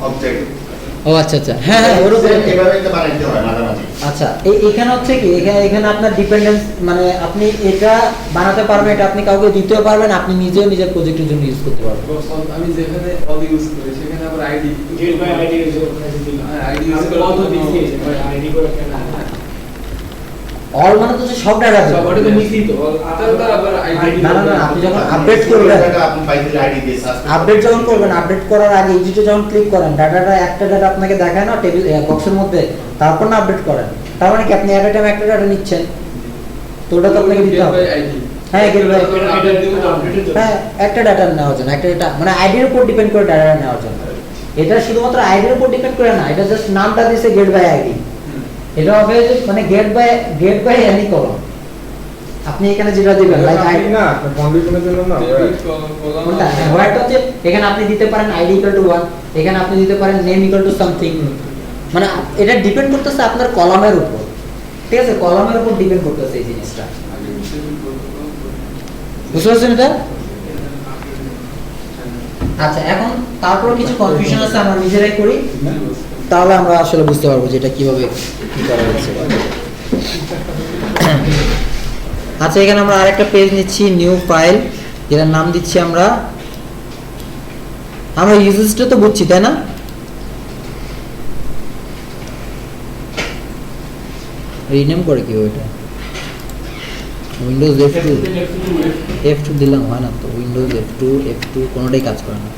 Object. ও আচ্ছা আচ্ছা, হ্যাঁ হ্যাঁ ওরকম এভাবে তো বানাইতে হয় মাঝামাঝি। আচ্ছা এখানে হচ্ছে কি, এখানে আপনার ডিপেন্ডেন্স, মানে আপনি এটা বানাতে পারবেন, এটা আপনি কাউকে দিতেও পারবেন, আপনি নিজেও নিজের প্রজেক্টের জন্য ইউজ করতে পারবেন। আমি যেখানে অল ইউজ করি সেখানে আবার ID get by ID use করে আইডি ইউজ করে কত দিছি আইডি করে কেন অল মানে তো সব ডাটা সব ওটা তো নিছি তো তারপর আবার আইডি না না না, আপনি যখন আপডেট করবেন, আপনি ফাইল আইডি দিয়ে সার্চ আপডেট যখন করবেন, আপডেট করার আগে এডিটে যখন ক্লিক করেন, ডাটাটা একটা ডাটা আপনাকে দেখায় না টেবিল বক্সের মধ্যে, তারপর না আপডেট করেন, তার মানে কি আপনি এট টাইম একটা ডাটা নিচ্ছেন, তো ওটা তো আপনাকে দিতে হবে। হ্যাঁ গেট বাই, হ্যাঁ একটা ডাটা নেওয়ার জন্য, একটা ডাটা মানে আইডির উপর ডিপেন্ড করে ডাটা নেওয়ার জন্য। এটা শুধুমাত্র আইডির উপর ডিপেন্ড করে না, এটা জাস্ট নামটা দিয়েছে গেট বাই আইডি, এটা হবে যে মানে গেট বাই এনি কলম। আপনি এখানে যেটা দিবেন লাইক আইডি না কন্ডিশনের জন্য না কোনটা হোয়াইট হচ্ছে, এখানে আপনি দিতে পারেন আইডি ইকুয়াল টু 1, এখানে আপনি দিতে পারেন নেম ইকুয়াল টু সামথিং, মানে এটা ডিপেন্ড করতেছে আপনার কলামের উপর, ঠিক আছে, কলামের উপর ডিপেন্ড করতেছে এই জিনিসটা, বুঝতে পারছেন এটা? আচ্ছা এখন তারপর কিছু কনফিউশন আছে, আমরা নিজেরাই করি, তাহলে আমরা আসলে বুঝতে পারবো যে এটা কিভাবে কি করা হচ্ছে। আচ্ছা এখানে আমরা আরেকটা পেজ নিচ্ছি, নিউ ফাইল, এটার নাম দিচ্ছি আমরা ইউজেসটা তো বুঝছি তাই না? রিনেম করে কি ওইটা? উইন্ডোজ F2 দিলাম হয় না তো, উইন্ডোজ F2 কোনোটাই কাজ করে না,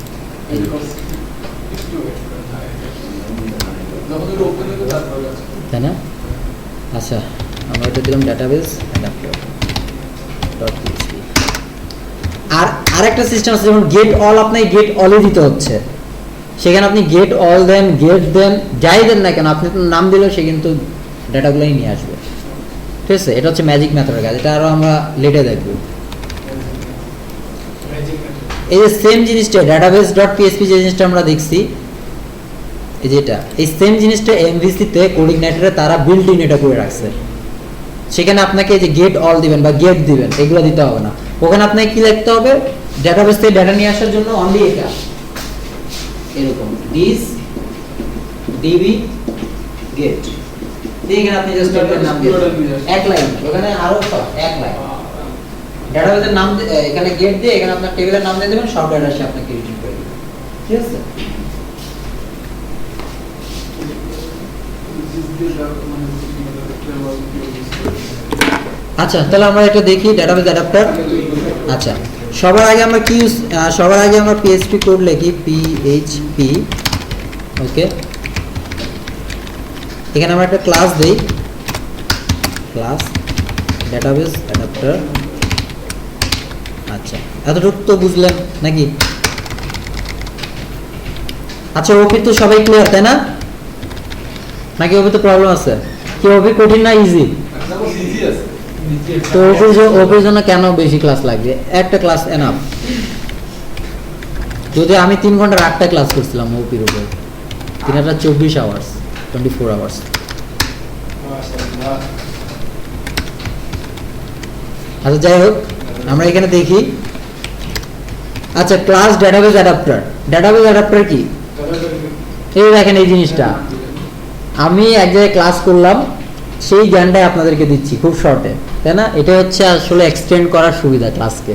তাই না? আচ্ছা আমরা এটা দিলাম ডাটাবেস অ্যাডাপ্টার ডট পিএইচপি। আর আরেকটা সিস্টেম আছে, যেমন গেট অল, আপনি গেট অলই দিতে হচ্ছে, সেখানে আপনি গেট অল দেন, গেট দেন, যাই দেন না কেন, আপনি নাম দিলেও সে কিন্তু ডাটাগুলোই নিয়ে আসবে, ঠিক আছে? এটা হচ্ছে ম্যাজিক মেথডের কাজ, এটা আরো আমরা লেটে দেখব। এই যে সেম জিনিসটা ডাটাবেস ডট পিএইচপি যে জিনিসটা আমরা দেখছি, এই যেটা এই সেম জিনিসটা এমভিসি তে কোঅর্ডিনেটরে তারা বিল্ট ইন এটা করে রাখছে, সেখানে আপনাকে এই যে গেট অল দিবেন বা গেট দিবেন এগুলো দিতে হবে না, ওখানে আপনাকে কি লিখতে হবে, ডাটাবেস থেকে ডাটা নিয়ে আসার জন্য অনলি এটা এরকম দিস ডিবি গেট, এখানে আপনি জাস্ট এর নাম দিবেন এক লাইন, ওখানে আরো এক লাইন ডাটাবেসের নাম, এখানে গেট দিয়ে এখানে আপনার টেবিলের নাম দিয়ে দেবেন, সব ডাটা সে আপনাকে রিটার্ন করে দিবে, ঠিক আছে? আচ্ছা তাহলে আমরা এটা দেখি ডাটাবেস অ্যাডাপ্টার। আচ্ছা সবার আগে আমরা কি সবার আগে আমরা পিএইচপি কোড লিখি, পিএইচপি, ওকে, এখানে আমরা একটা ক্লাস দেই, ক্লাস ডাটাবেস অ্যাডাপ্টার। আচ্ছা এতটুকু তো বুঝলেন নাকি? আচ্ছা ওকে তো সবাই ক্লিয়ার তাই না? নাকি ওকে তো প্রবলেম আছে? কি ওকে কঠিন না ইজি? তো ওপের জন্য কেন বেশি ক্লাস লাগবে? একটা ক্লাস এনাফ। যদি আমি 3 ঘন্টার 8টা ক্লাস করছিলাম ওপির উপর, 24 আওয়ার্স, 24 আওয়ার্স। আচ্ছা যাই হোক আমরা এখানে দেখি। আচ্ছা class database adapter, database adapter কি? এই দেখেন এই জিনিসটা আমি এক জায়গায় ক্লাস করলাম, সেই জ্ঞানটাই আপনাদেরকে দিচ্ছি খুব শর্টে, তাই না? এটা হচ্ছে আসলে এক্সটেন্ড করার সুবিধা ক্লাসকে,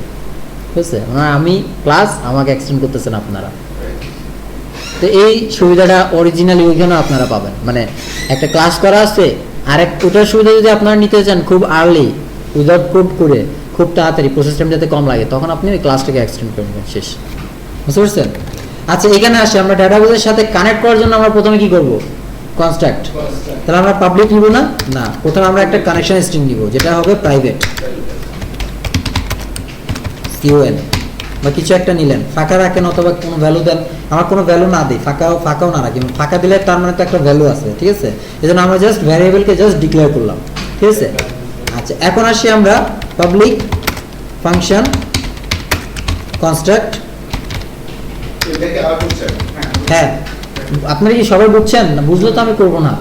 ঠিক আছে? মানে আমি ক্লাস, আমাকে এক্সটেন্ড করতেছেন আপনারা, তো এই সুবিধাটা অরিজিনালি ওইখানে আপনারা পাবেন। মানে একটা ক্লাস করা আছে, আরেক ওটার সুবিধা যদি আপনারা নিতে চান খুব আর্লি, উইদাউট কোড করে খুব তাড়াতাড়ি, প্রসেস টাইম যাতে কম লাগে, তখন আপনি ওই ক্লাসটাকে এক্সটেন্ড করে নেবেন, শেষ। বুঝতে পারছেন? আচ্ছা এখানে আসি, আমরা ডাটাবেসের সাথে কানেক্ট করার জন্য আমরা প্রথমে কি করব? কনস্ট্রাক্ট। তাহলে আমরা পাবলিক নিব না, না প্রথমে আমরা একটা কানেকশন স্ট্রিং নিব, যেটা হবে প্রাইভেট সিওএন বা কিছু একটা নিলেন, ফাঁকা রাখেন অথবা কোনো ভ্যালু দেন। আমরা কোনো ভ্যালু না দিই, ফাঁকাও না রাখি, ফাঁকা দিলে তার মানে তো একটা ভ্যালু আছে, ঠিক আছে? এজন্য আমরা জাস্ট ভ্যারিয়েবলকে জাস্ট ডিক্লেয়ার করলাম, ঠিক আছে? আচ্ছা এখন আসি আমরা পাবলিক ফাংশন কনস্ট্রাক্ট। হ্যাঁ আপনারা কি সবাই বুঝছেন? বুঝলে তো আমি করবো না,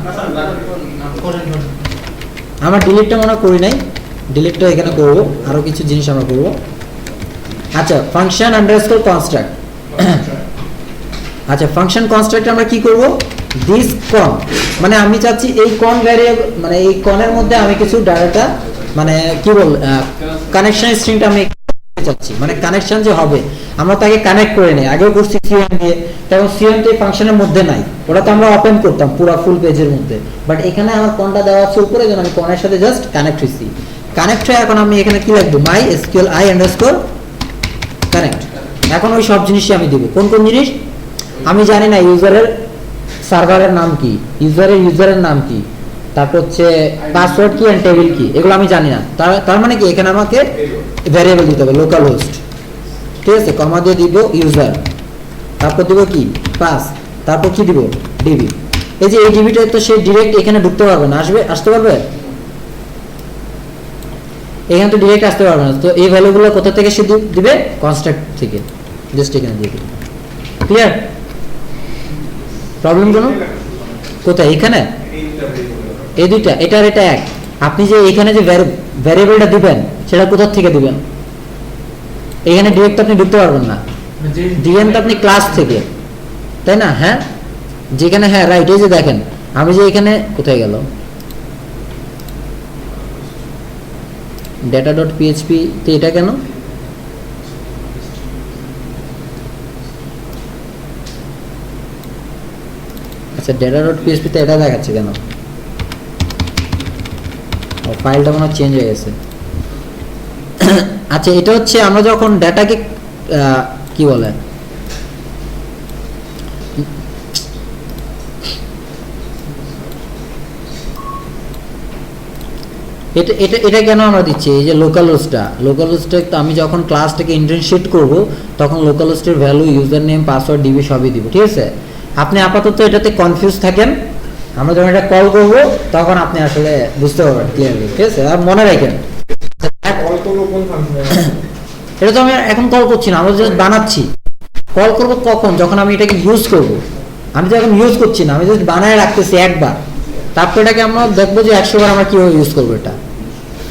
আমার ডিলিটটা মনে করি নাই, ডিলিটটা এখানে করব, আরো কিছু জিনিস আমরা করব। আচ্ছা ফাংশন আন্ডারস্কোর কনস্ট্রাক্ট। আচ্ছা ফাংশন কনস্ট্রাক্টর আমরা কি করব, দিস কন, মানে আমি চাচ্ছি এই কন ভ্যারিয়েবল, মানে এই কনের মধ্যে আমি কিছু ডাটা মানে কি বল কানেকশন স্ট্রিংটা আমি চাচ্ছি, মানে কানেকশন যে হবে আমরা তাকে কানেক্ট করে নেই, আগেও করছি সিএম দিয়ে, তখন সিএম তো এই ফাংশনের মধ্যে নাই, ওটা তো আমরা ওপেন করতাম পুরো ফুল পেজের মধ্যে, বাট এখানে আমার কনটা দেওয়া আছে উপরে, যেন আমি কনের সাথে জাস্ট কানেক্ট হইছি, কানেক্ট হয়ে এখন আমি এখানে কি লিখবো, মাই এসকিউএল আই আন্ডারস্কোর কানেক্ট। এখন ওই সব জিনিসই আমি দিব, কোন কোন জিনিস আমি জানি না, ইউজারের সার্ভারের নাম কি, ইউজারের নাম কি, তারপর হচ্ছে পাসওয়ার্ড কি এন্ড টেবিল কি, এগুলো আমি জানি না, তার মানে কি এখানে আমাকে ভ্যারিয়েবল দিতে হবে লোকাল হোস্ট, ঠিক আছে, কমা দিয়ে দিব ইউজার, তারপর দিব কি পাস, তারপর কি দিব ডিবি। এই যে এই ডিবিটা তো সে ডিরেক্ট এখানে ঢুকতে পারবে না, আসতে পারবে, এখানে তো ডিরেক্ট আসতে পারবে না, তো এই ভ্যালুগুলো কোথা থেকে সে দিবে, কনস্ট্রাক্ট থেকে, জাস্ট এখানে দিয়ে দিবে। ক্লিয়ার? প্রবলেম কোনো কোথায়, এখানে এই দুইটা, এটার এটা এক, আপনি যে এখানে যে ভ্যারিয়েবলটা দিবেন সেটা কোথা থেকে দিবেন, এখানে ডিরেক্ট আপনি ঢুকতে পারবেন না, দিবেন তো আপনি ক্লাস থেকে, তাই না? হ্যাঁ, যেখানে, হ্যাঁ রাইট, এই যে দেখেন আমি যে এখানে কোথায় গেল data.php তে এটা কেন, আচ্ছা data.php তে এটা দেখাচ্ছে কেন, ফাইলটা মনে হয় চেঞ্জ হয়ে গেছে। আচ্ছা এটা হচ্ছে আমরা যখন ডেটাকে কি বলে এটা এটা এটা কেন আমরা দিচ্ছি, এই যে লোকাল হোস্টটা তো আমি যখন ক্লাসটাকে ইন্টারশিট করব তখন লোকাল হোস্টের value, user name, password, DB সবই দিব, ঠিক আছে। আপনি আপাতত এটাতে কনফিউজ থাকেন, আমরা যখন এটা কল করব তখন আপনি আসলে বুঝতে পারবেন ক্লিয়ারলি, ঠিক আছে। আর মনে রাখেন এটা তো আমি এখন কল করছি না, আমরা জাস্ট বানাচ্ছি, কল করব কখন, যখন আমি এটাকে ইউজ করব, আমি তো এখন ইউজ করছি না, আমি জাস্ট বানায় রাখতেছি একবার, তারপর এটাকে আমরা দেখবো যে 100 বার আমরা কিভাবে ইউজ করবো এটা,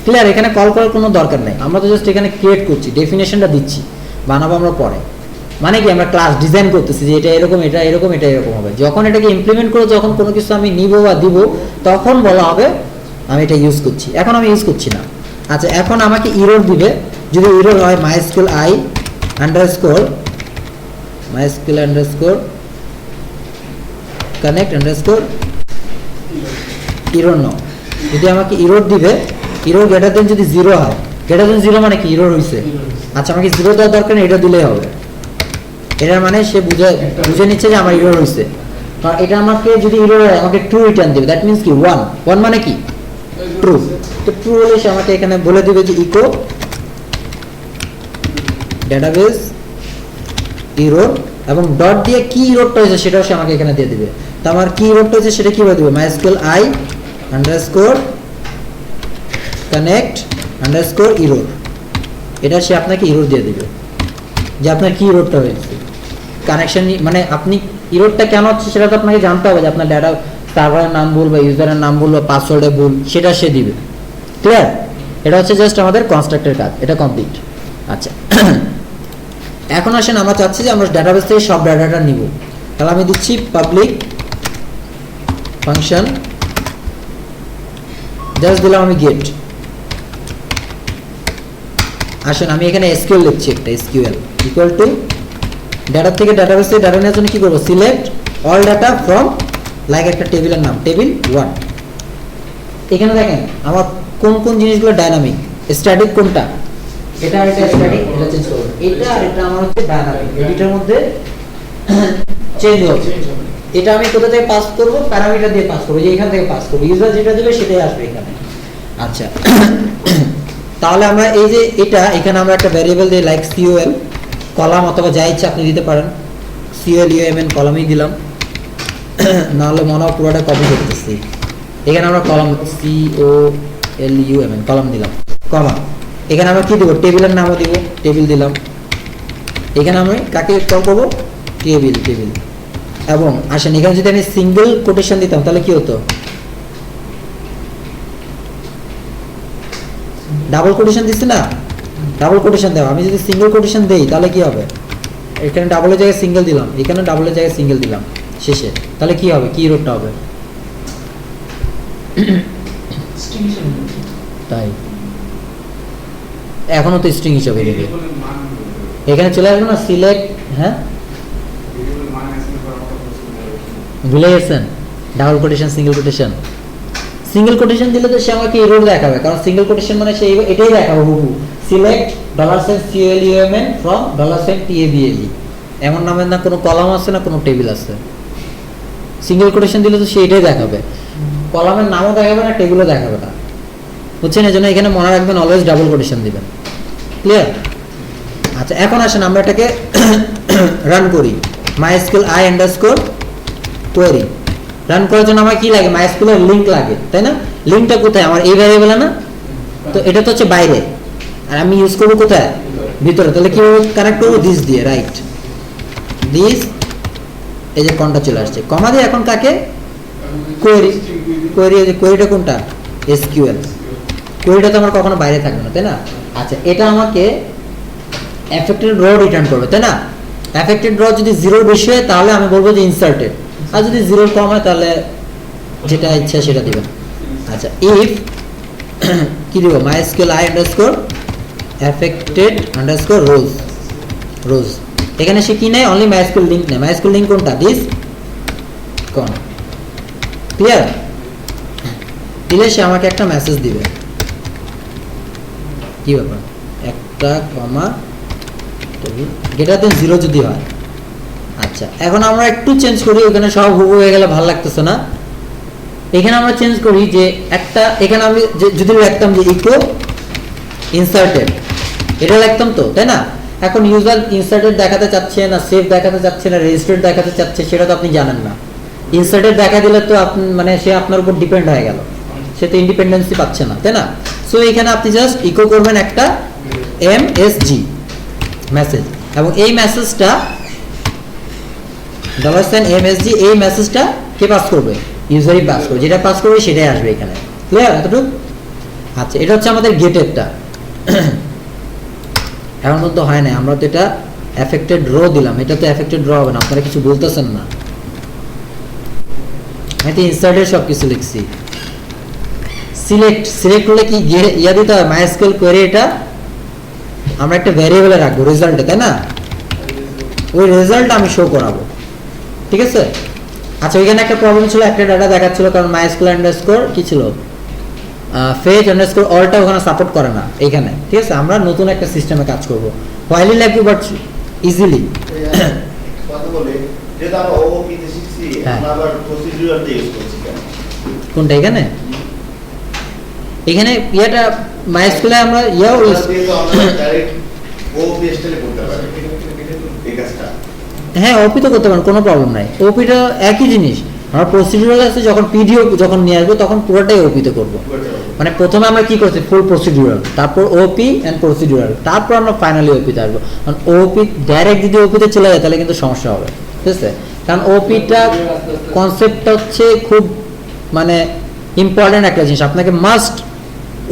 ক্লিয়ার। এখানে কল করার কোনো দরকার নেই, আমরা তো জাস্ট এখানে ক্রিয়েট করছি, ডেফিনেশনটা দিচ্ছি, বানাবো আমরা পরে, মানে কি আমরা ক্লাস ডিজাইন করতেছি যে এটা এরকম, এটা এরকম, এটা এরকম হবে, যখন এটাকে ইমপ্লিমেন্ট করে যখন কোনো কিছু আমি নিব বা দিব তখন বলা হবে আমি এটা ইউজ করছি, এখন আমি ইউজ করছি না। আচ্ছা এখন আমাকে ইরর দিবে, যদি ইরর হয় MySQL i underscore connect underscore error নাও, যদি আমাকে ইরর দিবে, ইরর গ্রেটার দেন যদি 0 হয়, গ্রেটার দেন 0 মানে কি ইরর হইছে, আচ্ছা আমাকে 0 দেওয়ার দরকার নেই, এটা দিলেই হবে, এটার মানে সে বুঝে নিচ্ছে যে আমার ইরর হইছে, কারণ এটা আমাকে যদি ইরর হয় আমাকে ট্রু রিটার্ন দিবে, দ্যাট মিন্স কি 1 মানে কি ট্রু, তো ট্রু হলে সে আমাকে এখানে বলে দিবে যে ইকো ডেটাবেস ইরর, এবং ডট দিয়ে কি ইররটা হয়েছে সেটাও সে আমাকে এখানে দিয়ে দিবে, তো আমার কি ইররটা হয়েছে সেটা কিভাবে দিবে, MySQL i underscore connect underscore error, এটা সে আপনাকে ইরর দিয়ে দিবে যে আপনার কি ইররটা হয়েছে, কানেকশন মানে আপনি ইররটা কেন হচ্ছে সেটা তো আপনাকে জানতে হবে, যে আপনার ডেটা সার্ভারের নাম ভুল বা ইউজারের নাম ভুল বা পাসওয়ার্ডে ভুল, সেটা সে দিবে, ক্লিয়ার। এটা হচ্ছে জাস্ট আমাদের কনস্ট্রাক্টের কাজ, এটা কমপ্লিট। আচ্ছা এখন আসেন আমরা চাচ্ছি যে আমরা ডেটাবেস থেকে সব ডাটাটা নিব, তাহলে আমি দিচ্ছি পাবলিক ফাংশন, জাস্ট দিলাম আমি গেট, আসেন আমি এখানে এসকিউএল লিখছি, একটা এসকিউএল ইকুয়াল টু ডেটা থেকে ডেটাবেস থেকে ডাটা নেওয়ার জন্য কি করব, select all data from like একটা টেবিলের নাম টেবিল 1, এখানে দেখেন আমার কোন কোন জিনিসগুলো ডাইনামিক, স্ট্যাটিক কোনটা, এটা আর এটা স্ট্যাটিক, এটা চেঞ্জ করব, এটা আর এটা আমার হচ্ছে ডাইনামিক, এডিটর মধ্যে চেঞ্জ হবে, এটা আমি কোথা থেকে পাস করব, প্যারামিটার দিয়ে পাস করব, যে এখান থেকে পাস করব, ইউজার যেটা দিবে সেটাই আসবে এখানে। আচ্ছা তাহলে আমরা এই যে এটা এখানে আমরা একটা ভ্যারিয়েবল দিয়ে লাইক সিওএল কলাম অথবা যা ইচ্ছা আপনি দিতে পারেন, সিওএল ইউএমএন কলামই দিলাম, নাহলে মনে হয় পুরোটা কপি করতেছি, এখানে আমরা কলাম সিওএল ইউএমএন কলাম দিলাম, কমা, এখানে আমরা কি দেবো, টেবিলের নামও দিব, টেবিল দিলাম, এখানে আমি কাকে কল করবো, টেবিল, এবং আসেন এখানে যদি আমি সিঙ্গেল কোটেশন দিতাম তাহলে কি হতো, ডাবল কোটেশন দিচ্ছি না, ডাবল কোটেশন দেওয়া, আমি যদি সিঙ্গেল কোটেশন দেই তাহলে কি হবে, এখানে ডাবলের জায়গায় সিঙ্গেল দিলাম, এখানে ডাবলের জায়গায় সিঙ্গেল দিলাম শেষে, তাহলে কি হবে, কি রোডটা হবে? তাই এখনো তো স্ট্রিং হিসাবে নেবে, এখানে চলে আসবে না সিলেক্ট। হ্যাঁ ভুলে গেছেন double quotation single quotation. Single quotation দিলে তো সে আমাকে এরর দেখাবে, কারণ সিঙ্গেল কোটেশন মানে সে এটাই দেখাবে হুবহু, সিলেক্ট $CULUMN from $TABLE, এমন নামের না কোনো কলাম আছে না কোনো টেবিল আছে। সিঙ্গেল কোটেশন দিলে তো সে এটাই দেখাবে, কলামের নামও দেখাবে না, টেবিলও দেখাবে না, বুঝছেন? এই জন্য এখানে মনে রাখবেন অলওয়েজ ডাবল কোটেশন দিবেন। ক্লিয়ার? আচ্ছা এখন আসেন আমরা এটাকে রান করি। MySQL i_query রান করার জন্য আমার কি লাগে, MySQL এর লিংক লাগে, তাই না? লিংকটা কোথায়, আমার এই ভ্যারিয়েবল না, তো এটা তো হচ্ছে বাইরে, আর আমি ইউজ করবো কোথায়, ভিতরে। তাহলে কিভাবে কানেক্ট করবো, দিস দিয়ে, রাইট, দিস, এই যে কনটা চলে আসছে, কমা দিয়ে এখন কাকে, কোয়েরি, কোয়েরি, এই যে কোয়েরিটা কোনটা, SQL, কোয়েরিটা তো আমার কখনো বাইরে থাকবে না, তাই না? আচ্ছা এটা আমাকে অ্যাফেক্টেড র রিটার্ন করবে, তাই না? অ্যাফেক্টেড র যদি 0 বেশি হয় তাহলে আমি বলবো যে ইনসার্টেড, আর যদি 0 কম হয় তাহলে যেটা ইচ্ছা সেটা দিবেন। আচ্ছা ইফ কি দিব, MySQL i_affected_rows, এখানে সে কি নেয়, অনলি MySQL লিংক নেয়। MySQL লিংক কোনটা, দিস কোন। ক্লিয়ার? দিলে সে আমাকে একটা মেসেজ দিবে, কি ব্যাপার, একটা কমা গ্রেটার দেন 0 যদি হয়। আচ্ছা এখন আমরা একটু চেঞ্জ করি, এখানে সব হুবহু হয়ে গেলে ভালো লাগতেছে না, এখানে আমরা চেঞ্জ করি যে একটা, এখানে আমি যদি লিখতাম যে ইকো ইনসার্টেড, এটা লিখতাম তো, তাই না? এখন ইউজার ইনসার্টেড দেখাতে চাচ্ছে না, সেভ দেখাতে চাচ্ছে না, রেজিস্টার্ড দেখাতে চাচ্ছে, সেটা তো আপনি জানেন না। ইনসার্টেড দেখা দিলে তো আপনি মানে সে আপনার উপর ডিপেন্ড হয়ে গেল, সে তো ইন্ডিপেন্ডেন্সি পাচ্ছে না, তাই না? সো এখানে আপনি জাস্ট ইকো করবেন একটা MSG মেসেজ, এবং এই মেসেজটা $MSG, এই মেসেজটা কে পাস করবে, ইউজারই পাস করবে, যেটা পাস করবে সেটাই আসবে এখানে। ক্লিয়ার এতটুকু? আচ্ছা এটা হচ্ছে আমাদের গেটেরটা। এখন পর্যন্ত হয় না, আমরা তো এটা অ্যাফেক্টেড র দিলাম, এটা তো অ্যাফেক্টেড র হবে না, আপনারা কিছু বলতেছেন না, আমি তো ইনসার্টেড সব কিছু লিখছি। সিলেক্ট করলে কি ইয়া দিতে হয়, MySQL কোয়েরি, এটা আমরা একটা ভ্যারিয়েবলে রাখবো রেজাল্টে, তাই না? ওই রেজাল্ট আমি শো করাবো, ঠিক আছে? আচ্ছা ওইখানে একটা প্রবলেম ছিল, একটা ডাটা দেখাচ্ছিল, কারণ MySQL_ কি ছিল, fetch_allটা ওখানে সাপোর্ট করে না এইখানে, ঠিক আছে? আমরা নতুন একটা সিস্টেমে কাজ করব, হোয়াইলি লাগবে বাট ইজিলি। কথা বলে যেটা আমরা OOP তে শিখছি, আমরা আবার প্রসিডিউরাল তে ইউজ করছি কেন? কোনটা এখানে? এখানে ইয়াটা MySQL এ আমরা ইয়াও ডাইরেক্ট OOP স্টাইলে করতে পারি এই কাজটা। হ্যাঁ ওপি তো করতে পারেন, কোনো প্রবলেম নাই, ওপিটা একই জিনিস। আমরা প্রসিডিউরাল আছে, যখন পিডিও যখন নিয়ে আসবো তখন পুরোটাই ওপিতে করব। মানে প্রথমে আমরা কি করছি, ফুল প্রসিডিউরাল, তারপর ওপি এন্ড প্রসিডিউরাল, তারপর আমরা ফাইনালি ওপিতে আসবো। কারণ ওপি ডাইরেক্ট যদি ওপিতে চলে যায় তাহলে কিন্তু সমস্যা হবে, ঠিক আছে? কারণ ওপিটা কনসেপ্টটা হচ্ছে খুব মানে ইম্পর্টেন্ট একটা জিনিস, আপনাকে মাস্ট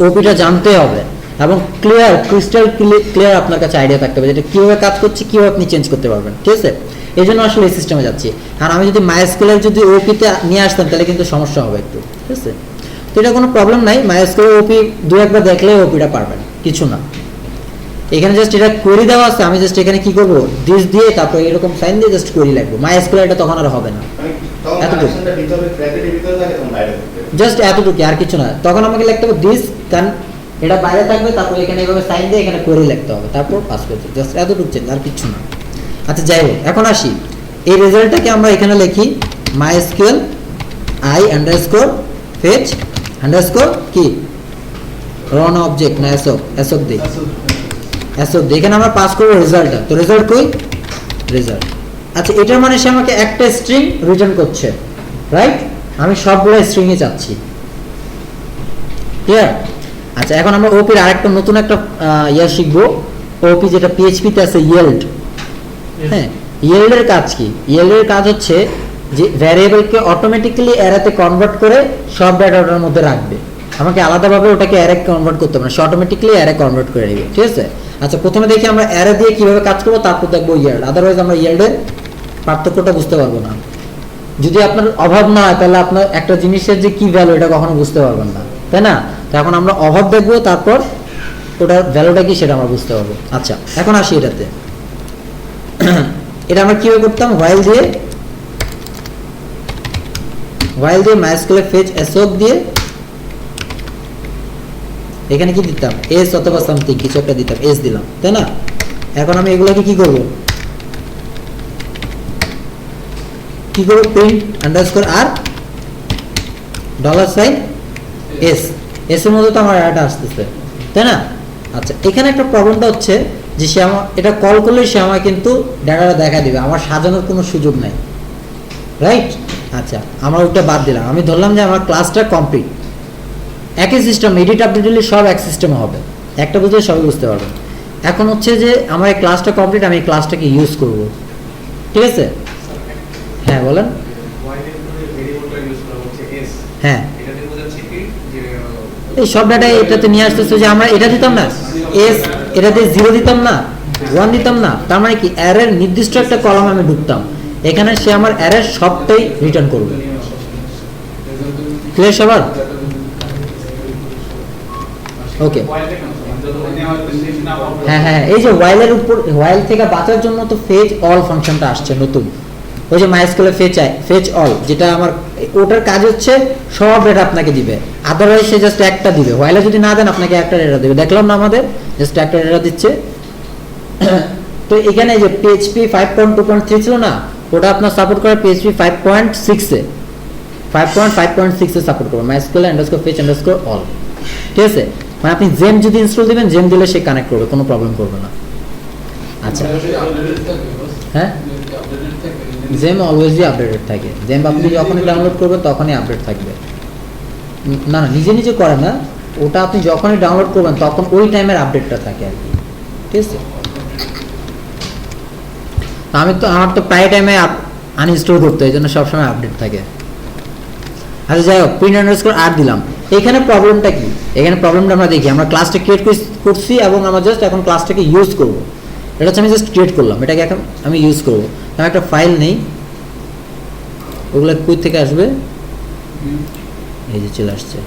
ওপিটা জানতে হবে এবং ক্লিয়ার, ক্রিস্টাল ক্লিয়ার আপনার কাছে আইডিয়া থাকতে হবে যেটা কীভাবে কাজ করছে, কীভাবে আপনি চেঞ্জ করতে পারবেন, ঠিক আছে? এই জন্য আসলে এই সিস্টেমে যাচ্ছি। আর আমি যদি MySQL এর যদি ওপিতে নিয়ে আসতাম তাহলে কিন্তু সমস্যা হবে একটু, ঠিক আছে? তো এটা কোনো প্রবলেম নাই, MySQL ওপি দু একবার দেখলে ওপিটা পারবেন, কিছু না। এখানে জাস্ট এটা কোয়েরি দেওয়া আছে, আমি জাস্ট এখানে কি করবো, দিস দিয়ে তারপর এরকম সাইন দিয়ে জাস্ট কোয়েরি লাগবো। MySQL এটা তখন আর হবে না, এতটুকু, জাস্ট এতটুকু, আর কিছু না। তখন আমাকে লিখতে হবে দিস, কারণ এটা বাইরে থাকবে, তারপর এখানে এইভাবে সাইন দিয়ে এখানে কোয়েরি লিখতে হবে, তারপর পাস করতে, জাস্ট এতটুকু চেঞ্জ, আর কিছু না। আচ্ছা যাই হোক, এখন আসি এই রেজাল্টটাকে আমরা এখানে লিখি MySQL i_fetch_ কি রন অবজেক্ট না এসব দিই, এখানে আমরা পাস করবো রেজাল্টটা। তো রেজাল্ট কই, রেজাল্ট। আচ্ছা এটার মানে সে আমাকে একটা স্ট্রিং রিটার্ন করছে, রাইট? আমি সবগুলো স্ট্রিংই চাচ্ছি, ক্লিয়ার? আচ্ছা এখন আমরা ওপির আরেকটা নতুন একটা ইয়া শিখবো, ওপি যেটা PHP তে আছে, yield। হ্যাঁ yield এর কাজ কি? yield এর কাজ হচ্ছে যে ভ্যারিয়েবলকে অটোমেটিক্যালি অ্যারেতে কনভার্ট করে সব ডেটা ওটার মধ্যে রাখবে, আমাকে আলাদাভাবে ওটাকে অ্যারে কনভার্ট করতে হবে না, সে অটোমেটিক্যালি অ্যারে কনভার্ট করে নেবে, ঠিক আছে? আচ্ছা প্রথমে দেখি আমরা অ্যারে দিয়ে কিভাবে কাজ করবো, তারপর দেখবো ইয়ার্ড। আদারওয়াইজ আমরা ইয়ার্ডের পার্থক্যটা বুঝতে পারবো না। যদি আপনার অভাব না হয় তাহলে আপনার একটা জিনিসের যে কি ভ্যালু এটা কখনো বুঝতে পারবেন না, তাই না? তো এখন আমরা অভাব দেখবো, তারপর ওটার ভ্যালুটা কি সেটা আমরা বুঝতে পারবো। আচ্ছা এখন আসি এটাতে। এটা আমরা কিভাবে করতাম, while দিয়ে MySQL ফেচ এসওক দিয়ে এখানে কি দিতাম, এস অথবা সামথিং কিছু একটা দিতাম, এস দিলাম, তাই না? এখন আমি এগুলোকে কি করব, প্রিন্ট আন্ডারস্কোর আর $s, এস এর মধ্যে তো আমার এটা আসতেছে, তাই না? আচ্ছা এখানে একটা প্রবলেমটা হচ্ছে যে সে আমার এটা কল করলে সে আমার কিন্তু ডাটাটা দেখা দিবে, আমার সাজানোর কোনো সুযোগ নাই, রাইট? আচ্ছা আমরা ওটা বাদ দিলাম, আমি ধরলাম যে আমার ক্লাসটা কমপ্লিট। একই সিস্টেম, এডিট আপডেট দিলে সব এক সিস্টেমে হবে, একটা বুঝলে সবই বুঝতে পারবেন। এখন হচ্ছে যে আমার এই ক্লাসটা কমপ্লিট, আমি এই ক্লাসটাকে ইউজ করব, ঠিক আছে? হ্যাঁ বলেন। হ্যাঁ এই সব ডাটা এটাতে নিয়ে আসতেছে, যে আমরা এটা দিতাম না এস, এটাতে 0 দিতাম না, 1 দিতাম না, তার মানে কি অ্যারের নির্দিষ্ট একটা কলাম আমি ঢুকতাম, এখানে সে আমার অ্যারের সবটাই রিটার্ন করবে। ক্লিয়ার সবার? ওকে হ্যাঁ হ্যাঁ, এই যে while-এর উপর, while থেকে বাঁচার জন্য তো ফেচ অল ফাংশনটা আসছে নতুন, ওই যে MySQL ফেচ অল, যেটা আমার ওটার কাজ হচ্ছে সব ডেটা আপনাকে দিবে, আদারওয়াইজ সে জাস্ট একটা দিবে। while-এ যদি না দেন আপনাকে একটা ডেটা দিবে, দেখলাম না আমাদের জাস্ট একটা ডেটা দিচ্ছে। তো এখানে যে PHP 5.2.3 ছিল না, ওটা আপনার সাপোর্ট করে PHP 5.6 এ, 5.5.6 এ সাপোর্ট করবে MySQL_fetch_all, ঠিক আছে? মানে আপনি জেম যদি ইনস্টল দিবেন, জেম দিলে সে কানেক্ট করবে, কোনো প্রবলেম করবে না। আচ্ছা হ্যাঁ, জেম অলওয়েজই আপডেটেড থাকে, জেম আপনি যখনই ডাউনলোড করবেন তখনই আপডেট থাকবে। না না নিজে নিজে করে না, ওটা আপনি যখনই ডাউনলোড করবেন তখন ওই টাইমের আপডেটটা থাকে আর কি, ঠিক আছে? আমার তো প্রায় টাইমে আনইনস্টল করতে হয়, এই জন্য সবসময় আপডেট থাকে। আচ্ছা যাই হোক, প্রিন্ট আন্ডারস্কোর আর দিলাম। এখানে প্রবলেমটা কি, এখানে প্রবলেমটা আমরা দেখি, আমরা ক্লাসটা ক্রিয়েট করছি এবং আমরা জাস্ট এখন ক্লাসটাকে ইউজ করব। এটা হচ্ছে আমি জাস্ট ক্রিয়েট করলাম, এটাকে এখন আমি ইউজ করব। আমি একটা ফাইল নেই, ওগুলো কই থেকে আসবে, এই যে চলে আসছে।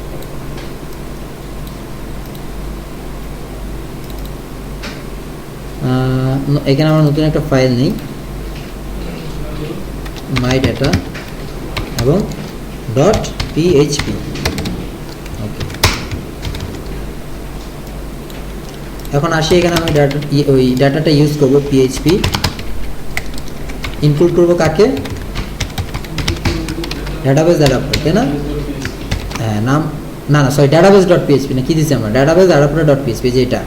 এখানে আমরা নতুন একটা ফাইল নেই, মাই ডাটা এবং .php। ওকে এখন আসি, এখানে আমি ওই ডাটাটা ইউজ করব, PHP ইনক্লুড করব কাকে, ডাটাবেস অ্যাডাপ্টার, তাই না? হ্যাঁ নাম না না সরি, database.php না, কি দিচ্ছি আমরা, database adapter.php, যে এটা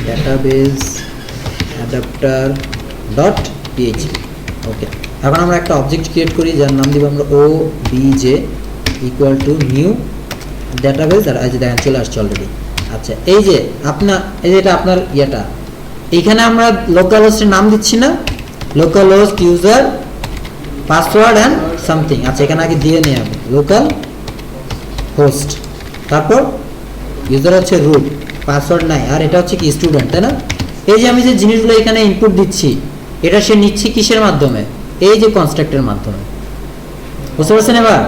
database adapter.php। ওকে এখন আমরা একটা অবজেক্ট ক্রিয়েট করি, যার নাম দিব আমরা obj equal to new database, আর এই যে দেখেন চলে আসছে অলরেডি। আচ্ছা এই যে আপনার, এই যে এটা আপনার ইয়েটা, এইখানে আমরা লোকাল হোস্টের নাম দিচ্ছি না, local host user password and something. আচ্ছা এখানে আগে দিয়ে নিই আমি লোকাল হোস্ট, তারপর ইউজার হচ্ছে রুট, পাসওয়ার্ড নাই, আর এটা হচ্ছে কি স্টুডেন্ট, তাই না? এই যে আমি যে জিনিসগুলো এখানে ইনপুট দিচ্ছি, এটা সে নিচ্ছে কিসের মাধ্যমে, এই যে কনস্ট্রাক্টের মাধ্যমে, বুঝতে পারছেন? এবার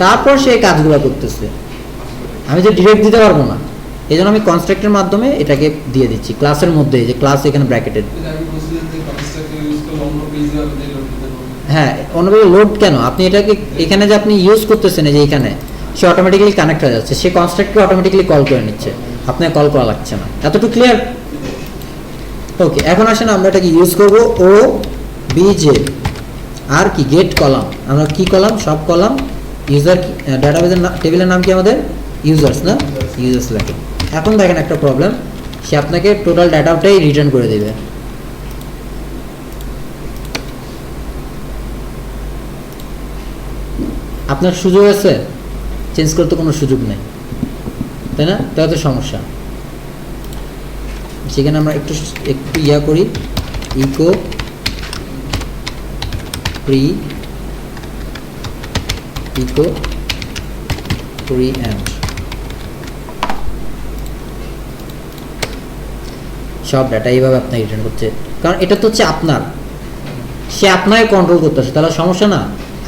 তারপর সে কাজগুলো করতেছে, আমি যে ডিরেক্ট দিতে পারবো না, এই জন্য আমি কনস্ট্রাক্টের মাধ্যমে এটাকে দিয়ে দিচ্ছি ক্লাসের মধ্যে, যে ক্লাস এখানে ব্র্যাকেটেড। হ্যাঁ অন্যভাবে লোড কেন, আপনি এটাকে এখানে যে আপনি ইউজ করতেছেন, যে এখানে সে অটোমেটিক্যালি কানেক্ট হয়ে যাচ্ছে, সে কনস্ট্রাক্টকে অটোমেটিক্যালি কল করে নিচ্ছে, আপনাকে কল করা লাগছে না। এতটুকু ক্লিয়ার? ওকে এখন আসেন আমরা এটাকে ইউজ করব obj আর কি গেট কলাম, আমরা কি কলাম, সব কলাম ইউজার, ডাটাবেসের টেবিলের নাম কি আমাদের ইউজার্স, না ইউজার্স লাগে। এখন দেখেন একটা প্রবলেম, সে আপনাকে টোটাল ডাটাটাই রিটার্ন করে দেবে। আপনার সুযোগ আছে চেঞ্জ করতে, কোনো সুযোগ নেই, তাই না? তাই তো সমস্যা। সেখানে আমরা একটু ইয়া করি, ইকো প্রি এন্ড সব ডাটা এইভাবে আপনাকে রিটার্ন করছে, কারণ এটা তো হচ্ছে আপনার, সে আপনাকে কন্ট্রোল করতেছে, তাহলে সমস্যা না,